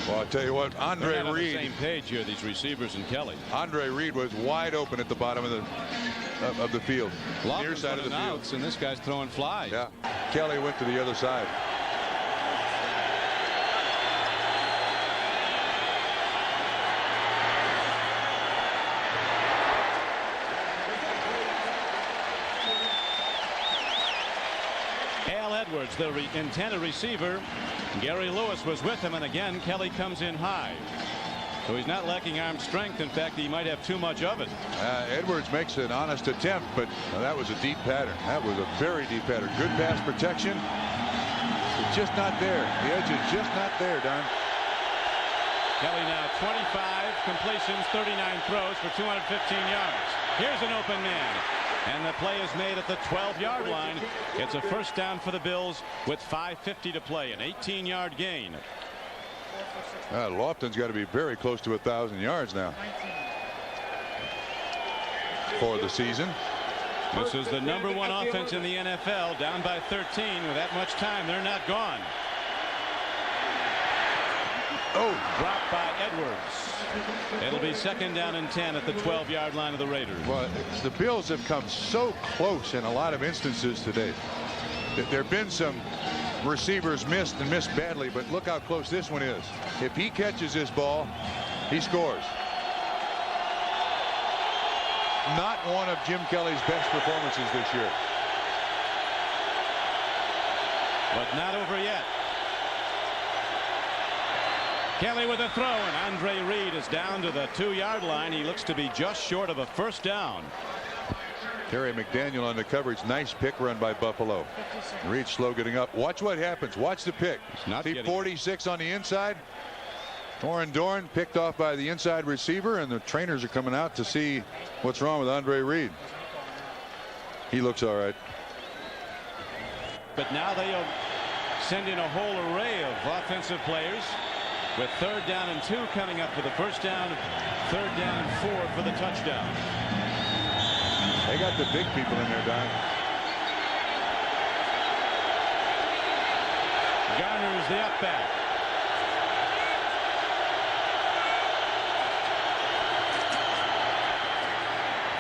Well, I'll tell you what, Andre Reed. On the same page here, these receivers and Kelly. Andre Reed was wide open at the bottom of the of the field. Lofton's Near side of the field. outs, and this guy's throwing flies. Yeah. Kelly went to the other side. Edwards, the intended receiver. Gary Lewis was with him, and again Kelly comes in high. So he's not lacking arm strength. In fact, he might have too much of it. Edwards makes an honest attempt, but that was a deep pattern. That was a very deep pattern. Good pass protection. It's just not there. The edge is just not there, Don. Kelly now 25 completions, 39 throws for 215 yards. Here's an open man. And the play is made at the 12-yard line. It's a first down for the Bills with 5:50 to play, an 18-yard gain. Lofton's got to be very close to 1,000 yards now for the season. This is the #1 offense in the NFL, down by 13. With that much time, they're not gone. Oh, dropped by Edwards. It'll be second down and 10 at the 12-yard line of the Raiders. Well, the Bills have come so close in a lot of instances today. There have been some receivers missed and missed badly, but look how close this one is. If he catches this ball, he scores. Not one of Jim Kelly's best performances this year. But not over yet. Kelly with a throw, and Andre Reed is down to the 2-yard line. He looks to be just short of a first down. Terry McDaniel on the coverage. Nice pick run by Buffalo. Reed slow getting up. Watch what happens. Watch the pick. See 46 on the inside. Torin Dorn picked off by the inside receiver, and the trainers are coming out to see what's wrong with Andre Reed. He looks all right. But now they'll send in a whole array of offensive players, with 3rd down and 2 coming up for the first down, 3rd down and 4 for the touchdown. They got the big people in there, Don. Garner's the up back.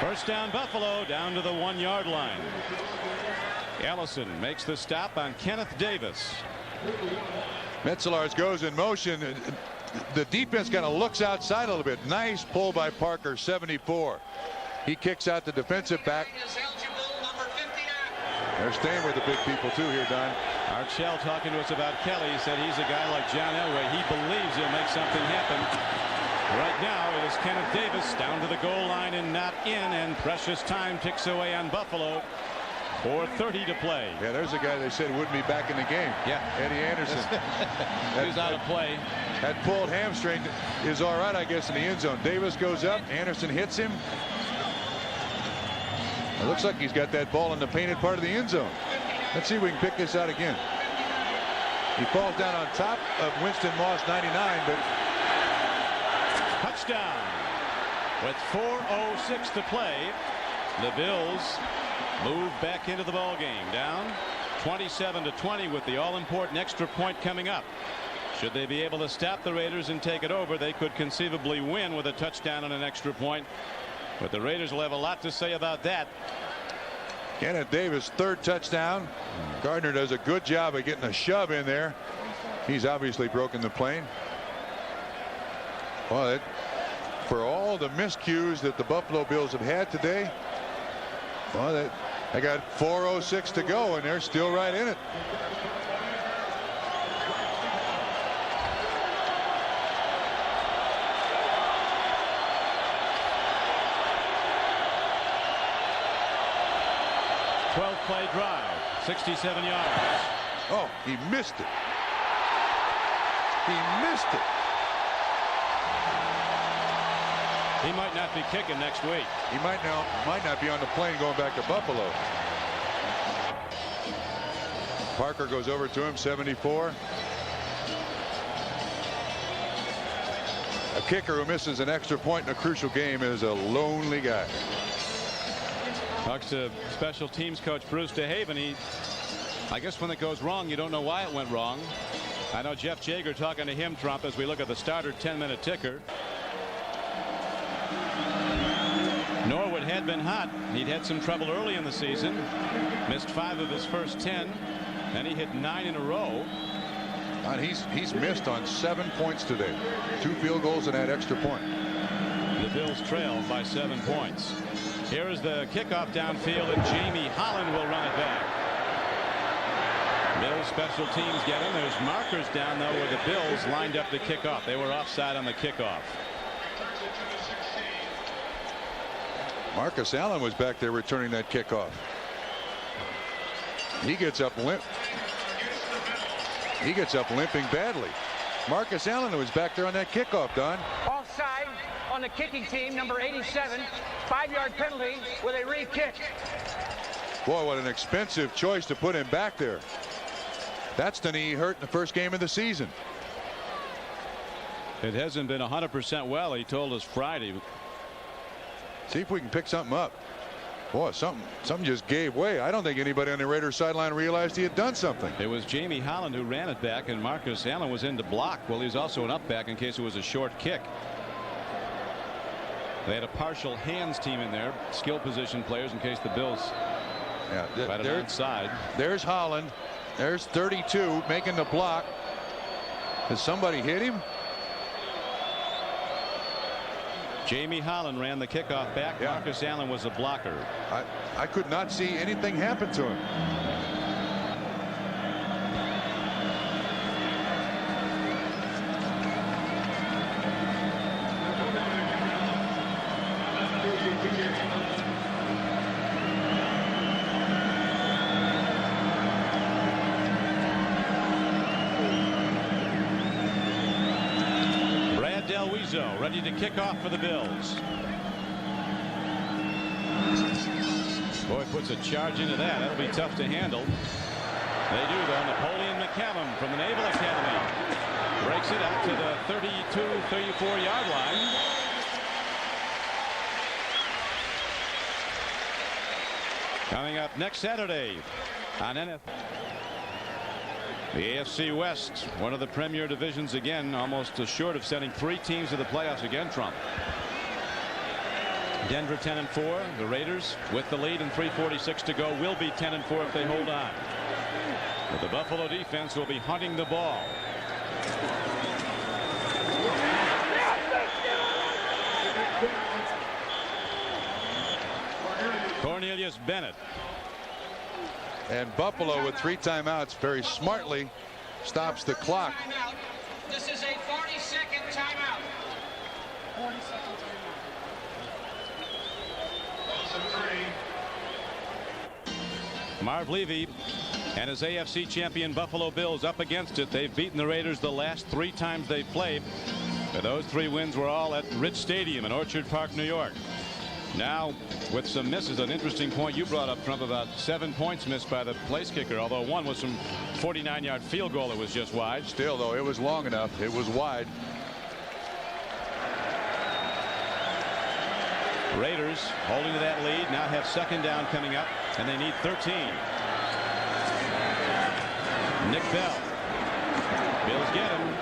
First down Buffalo, down to the 1-yard line. Ellison makes the stop on Kenneth Davis. Metzelaars goes in motion. The defense kind of looks outside a little bit. Nice pull by Parker, 74. He kicks out the defensive back. They're staying with the big people too here, Don. Art Shell talking to us about Kelly. He said he's a guy like John Elway. He believes he'll make something happen. Right now it is Kenneth Davis down to the goal line and not in, and precious time ticks away on Buffalo. 4:30 to play. Yeah, there's a guy they said wouldn't be back in the game. Yeah, Eddie Anderson. He's out of play. That pulled hamstring is all right, I guess, in the end zone. Davis goes up. Anderson hits him. It looks like he's got that ball in the painted part of the end zone. Let's see if we can pick this out again. He falls down on top of Winston Moss, 99, but touchdown. With 4:06 to play, the Bills move back into the ball game, down 27-20 with the all-important extra point coming up. Should they be able to stop the Raiders and take it over, they could conceivably win with a touchdown and an extra point. But the Raiders will have a lot to say about that. Kenneth Davis, 3rd touchdown. Gardner does a good job of getting a shove in there. He's obviously broken the plane. Well, for all the miscues that the Buffalo Bills have had today, well, they got 4:06 to go, and they're still right in it. Play drive, 67 yards. Oh, he missed it. He missed it. He might not be kicking next week. He might not be on the plane going back to Buffalo. Parker goes over to him, 74. A kicker who misses an extra point in a crucial game is a lonely guy. Talks to special teams coach Bruce DeHaven. I guess when it goes wrong, you don't know why it went wrong. I know Jeff Jaeger talking to him, Trump, as we look at the starter 10-minute ticker. Norwood had been hot. He'd had some trouble early in the season. Missed 5 of his first 10. And he hit 9 in a row. And he's missed on 7 points today. 2 field goals and that extra point. The Bills trail by 7 points. Here is the kickoff downfield, and Jamie Holland will run it back. Bills special teams get him. There's markers down, though, where the Bills lined up the kickoff. They were offside on the kickoff. Marcus Allen was back there returning that kickoff. He gets up limp. He gets up limping badly. Marcus Allen was back there on that kickoff, Don. Offside on the kicking team, number 87. 5-yard penalty with a re-kick. Boy, what an expensive choice to put him back there. That's the knee he hurt in the first game of the season. It hasn't been 100% well, he told us Friday. See if we can pick something up. Boy, something just gave way. I don't think anybody on the Raiders sideline realized he had done something. It was Jamie Holland who ran it back, and Marcus Allen was in to block. Well, he's also an up back in case it was a short kick. They had a partial hands team in there, skill position players, in case the Bills had an outside. There's Holland. There's 32 making the block. Has somebody hit him? Jamie Holland ran the kickoff back. Yeah. Marcus Allen was a blocker. I could not see anything happen to him. Ready to kick off for the Bills. Boy, puts a charge into that. That'll be tough to handle. They do, though. Napoleon McCallum from the Naval Academy breaks it out to the 34-yard line. Coming up next Saturday on NFL. The AFC West, one of the premier divisions again, almost short of sending 3 teams to the playoffs again, Trump. Denver 10-4. The Raiders, with the lead and 3:46 to go, will be 10-4 if they hold on. But the Buffalo defense will be hunting the ball. Cornelius Bennett. And Buffalo, with 3 timeouts, very smartly stops the clock. This is a 40-second timeout. Marv Levy and his AFC champion Buffalo Bills up against it. They've beaten the Raiders the last 3 times they've played. But those 3 wins were all at Rich Stadium in Orchard Park, New York. Now, with some misses, an interesting point you brought up, Trump, about 7 points missed by the place kicker, although one was some 49-yard field goal that was just wide. Still, though, it was long enough. It was wide. Raiders holding to that lead, now have 2nd down coming up, and they need 13. Nick Bell. Bills get him.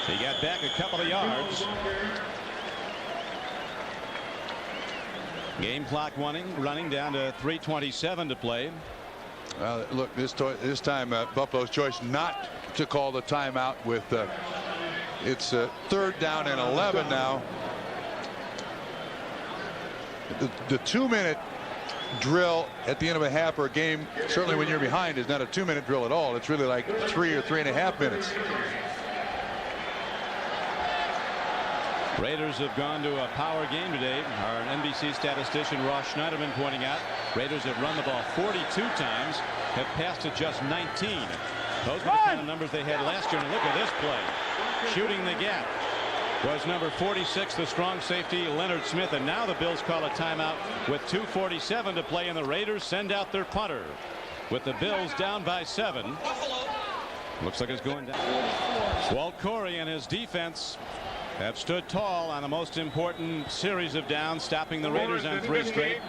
He got back a couple of yards. Game clock running down to 3:27 to play. Look, this time Buffalo's choice not to call the timeout with it's 3rd down and 11 now. The 2-minute drill at the end of a half or a game, certainly when you're behind, is not a 2-minute drill at all. It's really like 3 or 3.5 minutes. Raiders have gone to a power game today. Our NBC statistician Ross Schneiderman pointing out Raiders have run the ball 42 times, have passed it just 19. Those were the kind of numbers they had last year. And look at this play. Shooting the gap was number 46, the strong safety Leonard Smith. And now the Bills call a timeout with 2:47 to play, and the Raiders send out their punter with the Bills down by 7. Looks like it's going down. Walt Corey and his defense have stood tall on the most important series of downs, stopping the Raiders on 3 straight.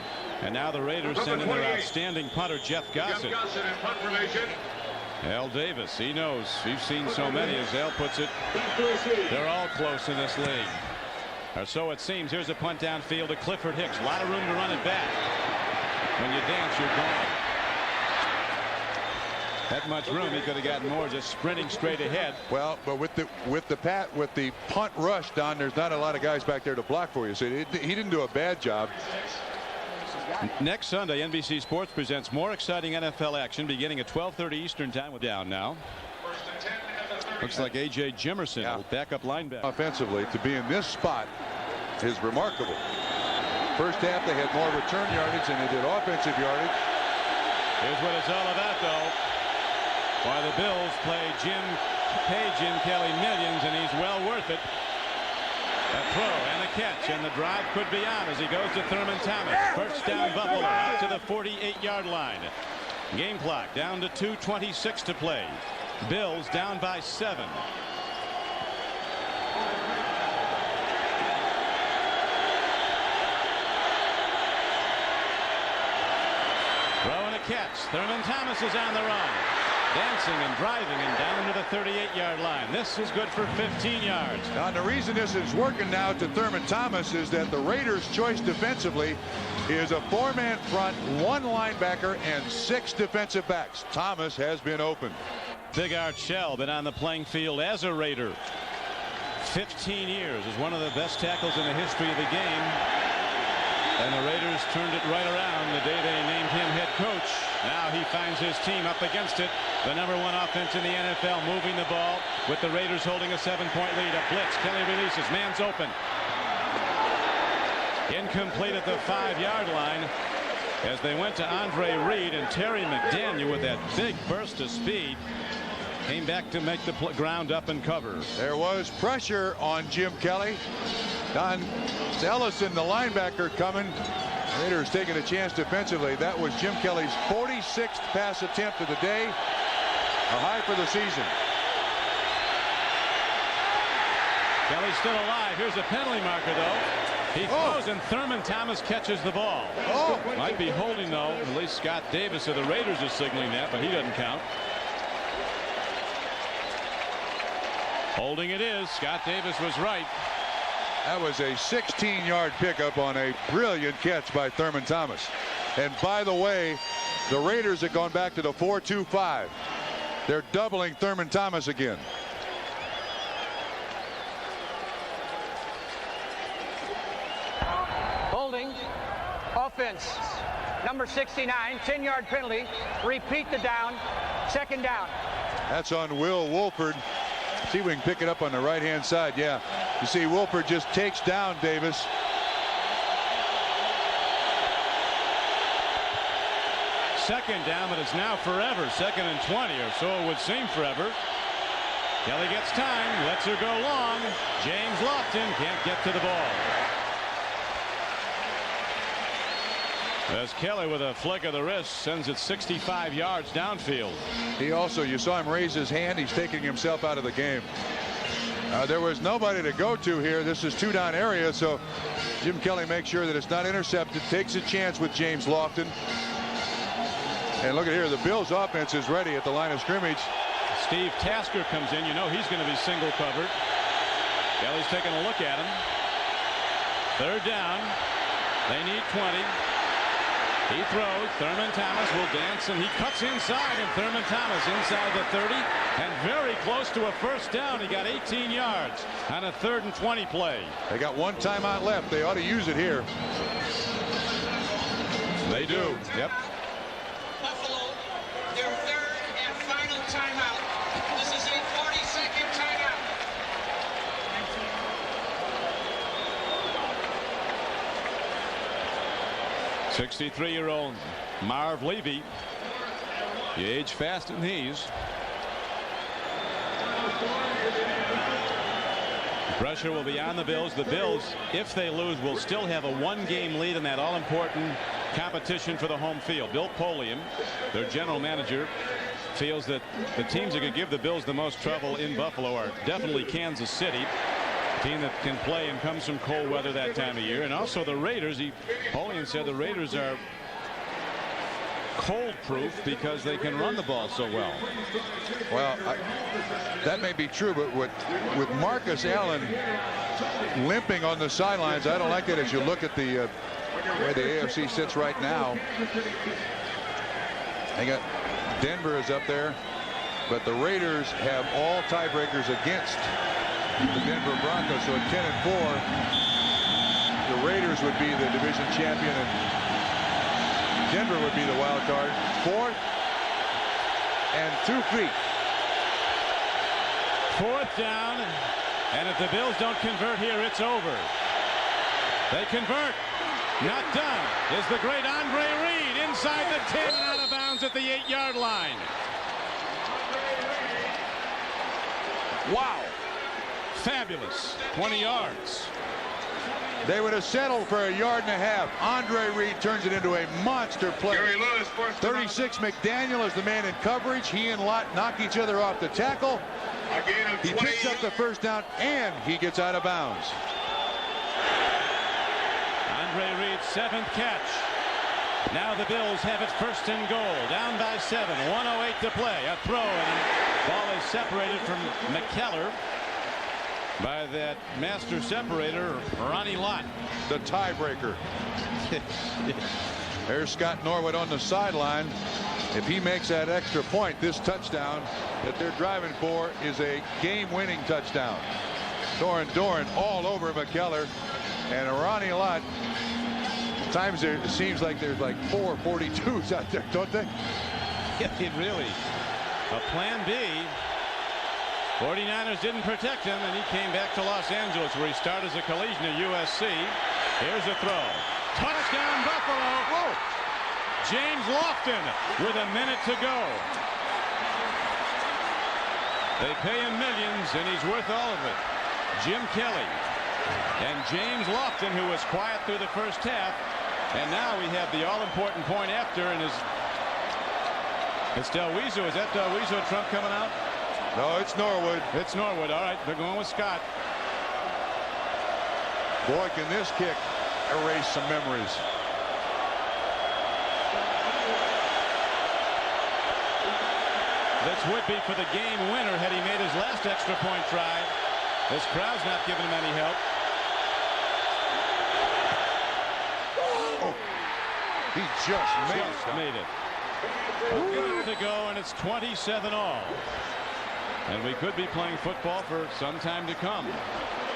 And now the Raiders send in their outstanding punter, Jeff Gossett. Al Davis, he knows. We've seen so many, as Al puts it. They're all close in this league. Or so it seems. Here's a punt downfield to Clifford Hicks. A lot of room to run it back. When you dance, you're gone. That much room, he could have gotten more just sprinting straight ahead. Well, but with the punt rush, Don, there's not a lot of guys back there to block for you. So he didn't do a bad job. Next Sunday, NBC Sports presents more exciting NFL action beginning at 12:30 Eastern time. With down now. Looks like A.J. Jimerson, backup linebacker. Offensively, to be in this spot is remarkable. First half, they had more return yardage than they did offensive yardage. Here's what it's all about, though. Why the Bills pay Jim Kelly millions, and he's well worth it. A throw and a catch, and the drive could be on as he goes to Thurman Thomas. First down, Buffalo out to the 48-yard line. Game clock down to 2:26 to play. Bills down by 7. Throw and a catch. Thurman Thomas is on the run. Dancing and driving and down to the 38-yard line. This is good for 15 yards. Now, the reason this is working now to Thurman Thomas is that the Raiders' choice defensively is a 4-man front, 1 linebacker, and 6 defensive backs. Thomas has been open. Big Art Shell been on the playing field as a Raider. 15 years, is one of the best tackles in the history of the game. And the Raiders turned it right around the day they named him head coach. Now he finds his team up against it. The #1 offense in the NFL, moving the ball with the Raiders holding a 7-point lead. A blitz. Kelly releases. Man's open. Incomplete at the 5-yard line as they went to Andre Reed, and Terry McDaniel with that big burst of speed came back to make the ground up and cover. There was pressure on Jim Kelly. Don Ellison, the linebacker, coming. Raiders taking a chance defensively. That was Jim Kelly's 46th pass attempt of the day, a high for the season. Kelly's still alive. Here's a penalty marker, though. He throws, and Thurman Thomas catches the ball. Might be holding, though. At least Scott Davis of the Raiders is signaling that, but he doesn't count. Holding it is. Scott Davis was right. That was a 16-yard pickup on a brilliant catch by Thurman Thomas. And by the way, the Raiders have gone back to the 4-2-5. They're doubling Thurman Thomas again. Holding. Offense. Number 69, 10-yard penalty. Repeat the down. 2nd down. That's on Will Wolford. See if we can pick it up on the right-hand side. Yeah, you see Wolford just takes down Davis. Second down, but it's now forever. 2nd and 20, or so it would seem forever. Kelly gets time, lets her go long. James Lofton can't get to the ball. As Kelly, with a flick of the wrist, sends it 65 yards downfield. He also, you saw him raise his hand. He's taking himself out of the game. There was nobody to go to here. This is 2-down area, so Jim Kelly makes sure that it's not intercepted, takes a chance with James Lofton. And look at here, the Bills offense is ready at the line of scrimmage. Steve Tasker comes in. You know he's going to be single covered. Kelly's taking a look at him. 3rd down. They need 20. He throws. Thurman Thomas will dance, and he cuts inside, and Thurman Thomas inside the 30 and very close to a 1st down. He got 18 yards on a 3rd and 20 play. They got 1 timeout left. They ought to use it here. They do. Yep. Buffalo, their 3rd and final timeout. This is a 40-second timeout. 63-year-old Marv Levy. You age fast in these. Pressure will be on the Bills. The Bills, if they lose, will still have a 1-game lead in that all-important competition for the home field. Bill Polian, their general manager, feels that the teams that could give the Bills the most trouble in Buffalo are definitely Kansas City, a team that can play and comes from cold weather that time of year, and also the Raiders. Polian said the Raiders are cold proof because they can run the ball so well. Well, that may be true, but with Marcus Allen limping on the sidelines. I don't like that as you look at the where the AFC sits right now. They got Denver is up there, but the Raiders have all tiebreakers against the Denver Broncos. So at 10-4, the Raiders would be the division champion and Denver would be the wild card. 4th and 2 feet. 4th down, and if the Bills don't convert here, it's over. They convert. Not done is the great Andre Reed inside the 10 and out of bounds at the 8-yard line. Wow. Fabulous. 20 yards. They would have settled for a 1.5 yards. Andre Reed turns it into a monster play. 36 McDaniel is the man in coverage. He and Lott knock each other off the tackle. He picks up the first down and he gets out of bounds. Andre Reed's 7th catch. Now the Bills have it 1st and goal. Down by 7. 1:08 to play. A throw and the ball is separated from McKellar by that master separator, Ronnie Lott. The tiebreaker. There's Scott Norwood on the sideline. If he makes that extra point, this touchdown that they're driving for is a game-winning touchdown. Doran all over McKellar and Ronnie Lott. Times it seems like there's like 4 42s out there, don't they? Yeah, it really. A plan B. 49ers didn't protect him, and he came back to Los Angeles, where he started as a collegian at USC. Here's a throw. Touchdown, Buffalo. Whoa. James Lofton with a minute to go. They pay him millions, and he's worth all of it. Jim Kelly and James Lofton, who was quiet through the first half, and now we have the all-important point after, and it's Del Weezo. Is that Del Weezo Trump coming out? No, it's Norwood. It's Norwood. All right, they're going with Scott. Boy, can this kick erase some memories. This would be for the game winner had he made his last extra point try. This crowd's not giving him any help. Oh, he just made it. A minute to go, and it's 27 all. And we could be playing football for some time to come,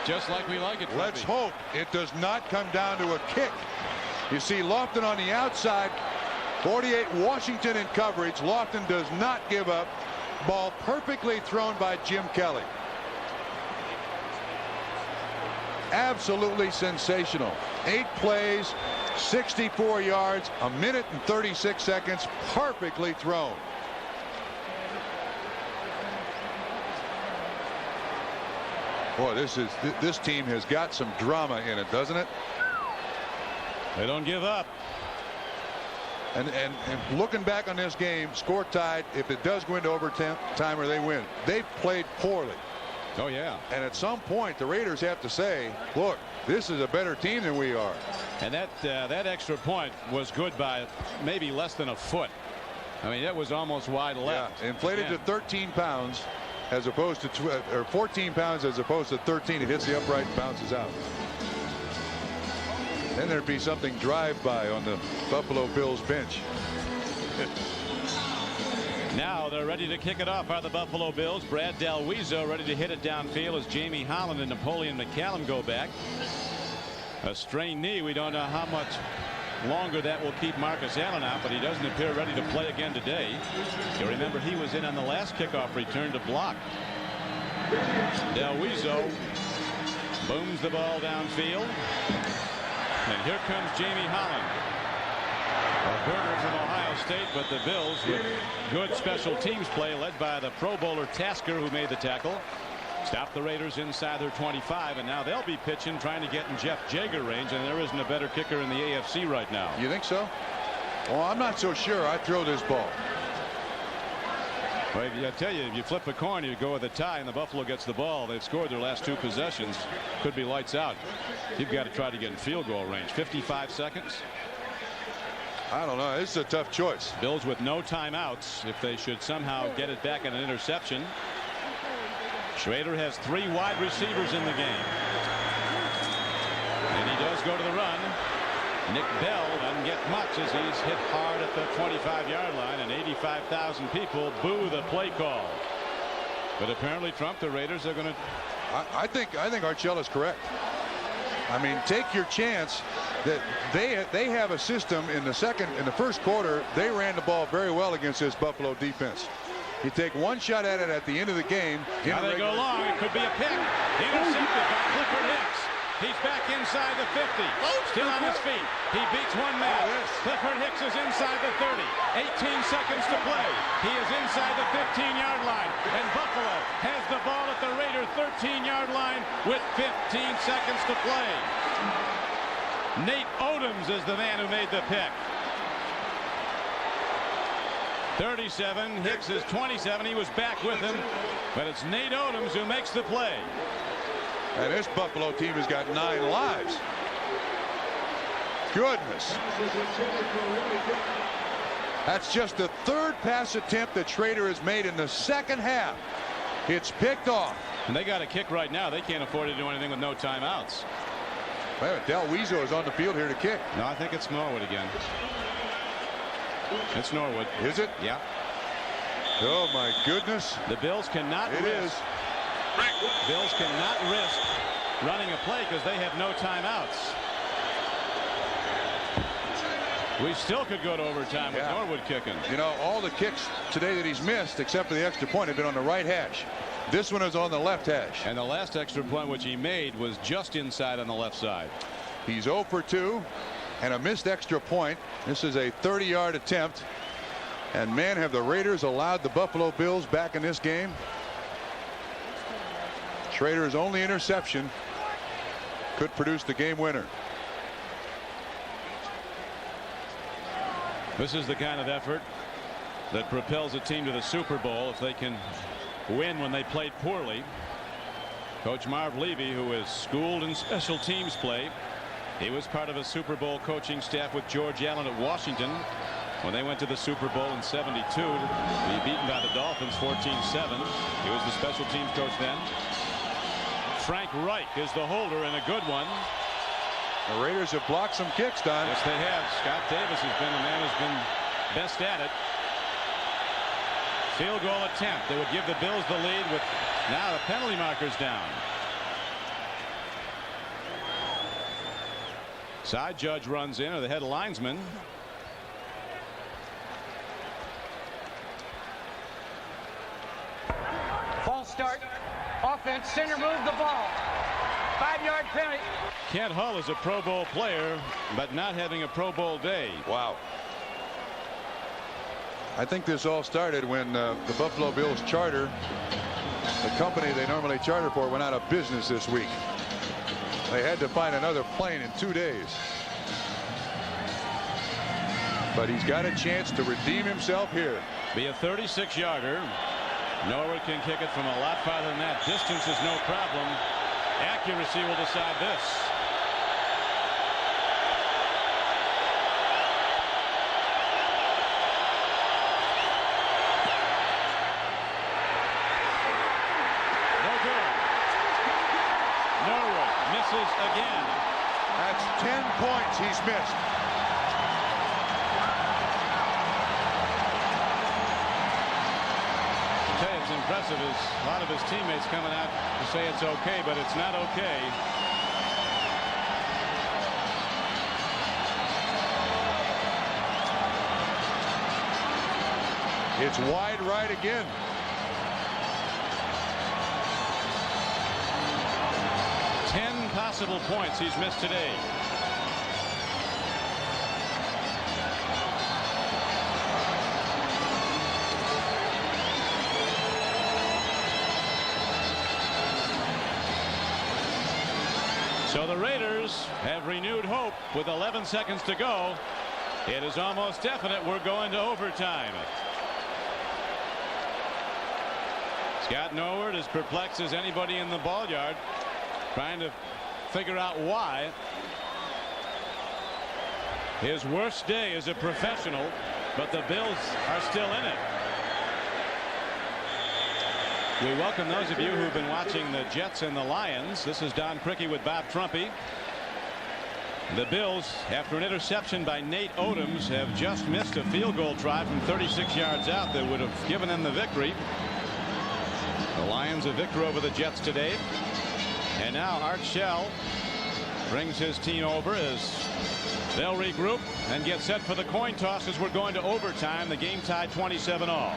just like we like it. Let's hope it does not come down to a kick. You see Lofton on the outside. 48 Washington in coverage. Lofton does not give up. Ball perfectly thrown by Jim Kelly. Absolutely sensational. 8 plays, 64 yards, 1 minute and 36 seconds, perfectly thrown. Boy, this team has got some drama in it, doesn't it? They don't give up. And looking back on this game, score tied. If it does go into overtime or they win, they've played poorly. Oh yeah. And at some point, the Raiders have to say, "Look, this is a better team than we are." And that extra point was good by maybe less than a foot. I mean, that was almost wide left. Yeah, inflated to 13 pounds as opposed to 14 pounds as opposed to 13. It hits the upright and bounces out. Then there'd be something drive-by on the Buffalo Bills bench. Now they're ready to kick it off are the Buffalo Bills. Brad Del Weezo ready to hit it downfield as Jamie Holland and Napoleon McCallum go back. A strained knee. We don't know how much longer that will keep Marcus Allen out, but he doesn't appear ready to play again today. You remember he was in on the last kickoff return to block. Del Weezo booms the ball downfield. And here comes Jamie Holland. A burner from Ohio State, but the Bills with good special teams play led by the Pro Bowler Tasker, who made the tackle. Stopped the Raiders inside their 25, and now they'll be pitching, trying to get in Jeff Jager range, and there isn't a better kicker in the AFC right now. You think so? Well, I'm not so sure. I'd throw this ball. Well, I tell you, if you flip a coin, you go with a tie, and the Buffalo gets the ball. They've scored their last 2 possessions. Could be lights out. You've got to try to get in field goal range. 55 seconds. I don't know. This is a tough choice. Bills with no timeouts if they should somehow get it back in an interception. Schrader has 3 wide receivers in the game. Bills go to the run. Nick Bell doesn't get much as he's hit hard at the 25-yard line, and 85,000 people boo the play call. But apparently, Trump, the Raiders are going to. I think Archella's correct. I mean, take your chance. That they have a system in the first quarter. They ran the ball very well against this Buffalo defense. You take one shot at it at the end of the game. Now they go long. It could be a pick. Intercepted by Clifford Hicks. He's back inside the 50. Still on his feet. He beats one man. Clifford Hicks is inside the 30. 18 seconds to play. He is inside the 15-yard line. And Buffalo has the ball at the Raider 13-yard line with 15 seconds to play. Nate Odoms is the man who made the pick. 37. Hicks is 27. He was back with him. But it's Nate Odoms who makes the play. And this Buffalo team has got 9 lives. Goodness. That's just the 3rd pass attempt that Schrader has made in the second half. It's picked off. And they got a kick right now. They can't afford to do anything with no timeouts. Well, Del Weezo is on the field here to kick. No, I think it's Norwood again. It's Norwood. Is it? Yeah. Oh, my goodness. The Bills cannot risk. It is. Bills cannot risk running a play because they have no timeouts. We still could go to overtime with Norwood kicking. You know, all the kicks today that he's missed, except for the extra point, have been on the right hash. This one is on the left hash. And the last extra point which he made was just inside on the left side. He's 0 for 2 and a missed extra point. This is a 30-yard attempt. And man, have the Raiders allowed the Buffalo Bills back in this game. Schrader's only interception could produce the game winner. This is the kind of effort that propels a team to the Super Bowl if they can win when they played poorly. Coach Marv Levy, who is schooled in special teams play, he was part of a Super Bowl coaching staff with George Allen at Washington when they went to the Super Bowl in '72 to be beaten by the Dolphins 14-7. He was the special teams coach then. Frank Reich is the holder, and a good one. The Raiders have blocked some kicks, Don. Yes, they have. Scott Davis has been the man who's been best at it. Field goal attempt. They would give the Bills the lead with now the penalty markers down. Side judge runs in, or the head linesman. False start. Offense. Center moved the ball. 5-yard penalty. Kent Hull is a Pro Bowl player, but not having a Pro Bowl day. Wow. I think this all started when the Buffalo Bills charter, the company they normally charter for, went out of business this week. They had to find another plane in 2 days. But he's got a chance to redeem himself here. Be a 36-yarder. Norwood can kick it from a lot farther than that. Distance is no problem. Accuracy will decide this. No good. Norwood misses again. That's 10 points he's missed. It's impressive as a lot of his teammates coming out to say it's okay, but it's not okay. It's wide right again. Possible points he's missed today. So the Raiders have renewed hope with 11 seconds to go. It is almost definite we're going to overtime. Scott Norwood as perplexed as anybody in the ball yard, trying to figure out why. His worst day as a professional, but the Bills are still in it. We welcome those of you who've been watching the Jets and the Lions. This is Don CRIQUI with Bob Trumpy. The Bills, after an interception by Nate Odoms, have just missed a field goal try from 36 yards out that would have given them the victory. The Lions a victor over the Jets today. And now Art Shell brings his team over as they'll regroup and get set for the coin toss as we're going to overtime. The game tied 27-all.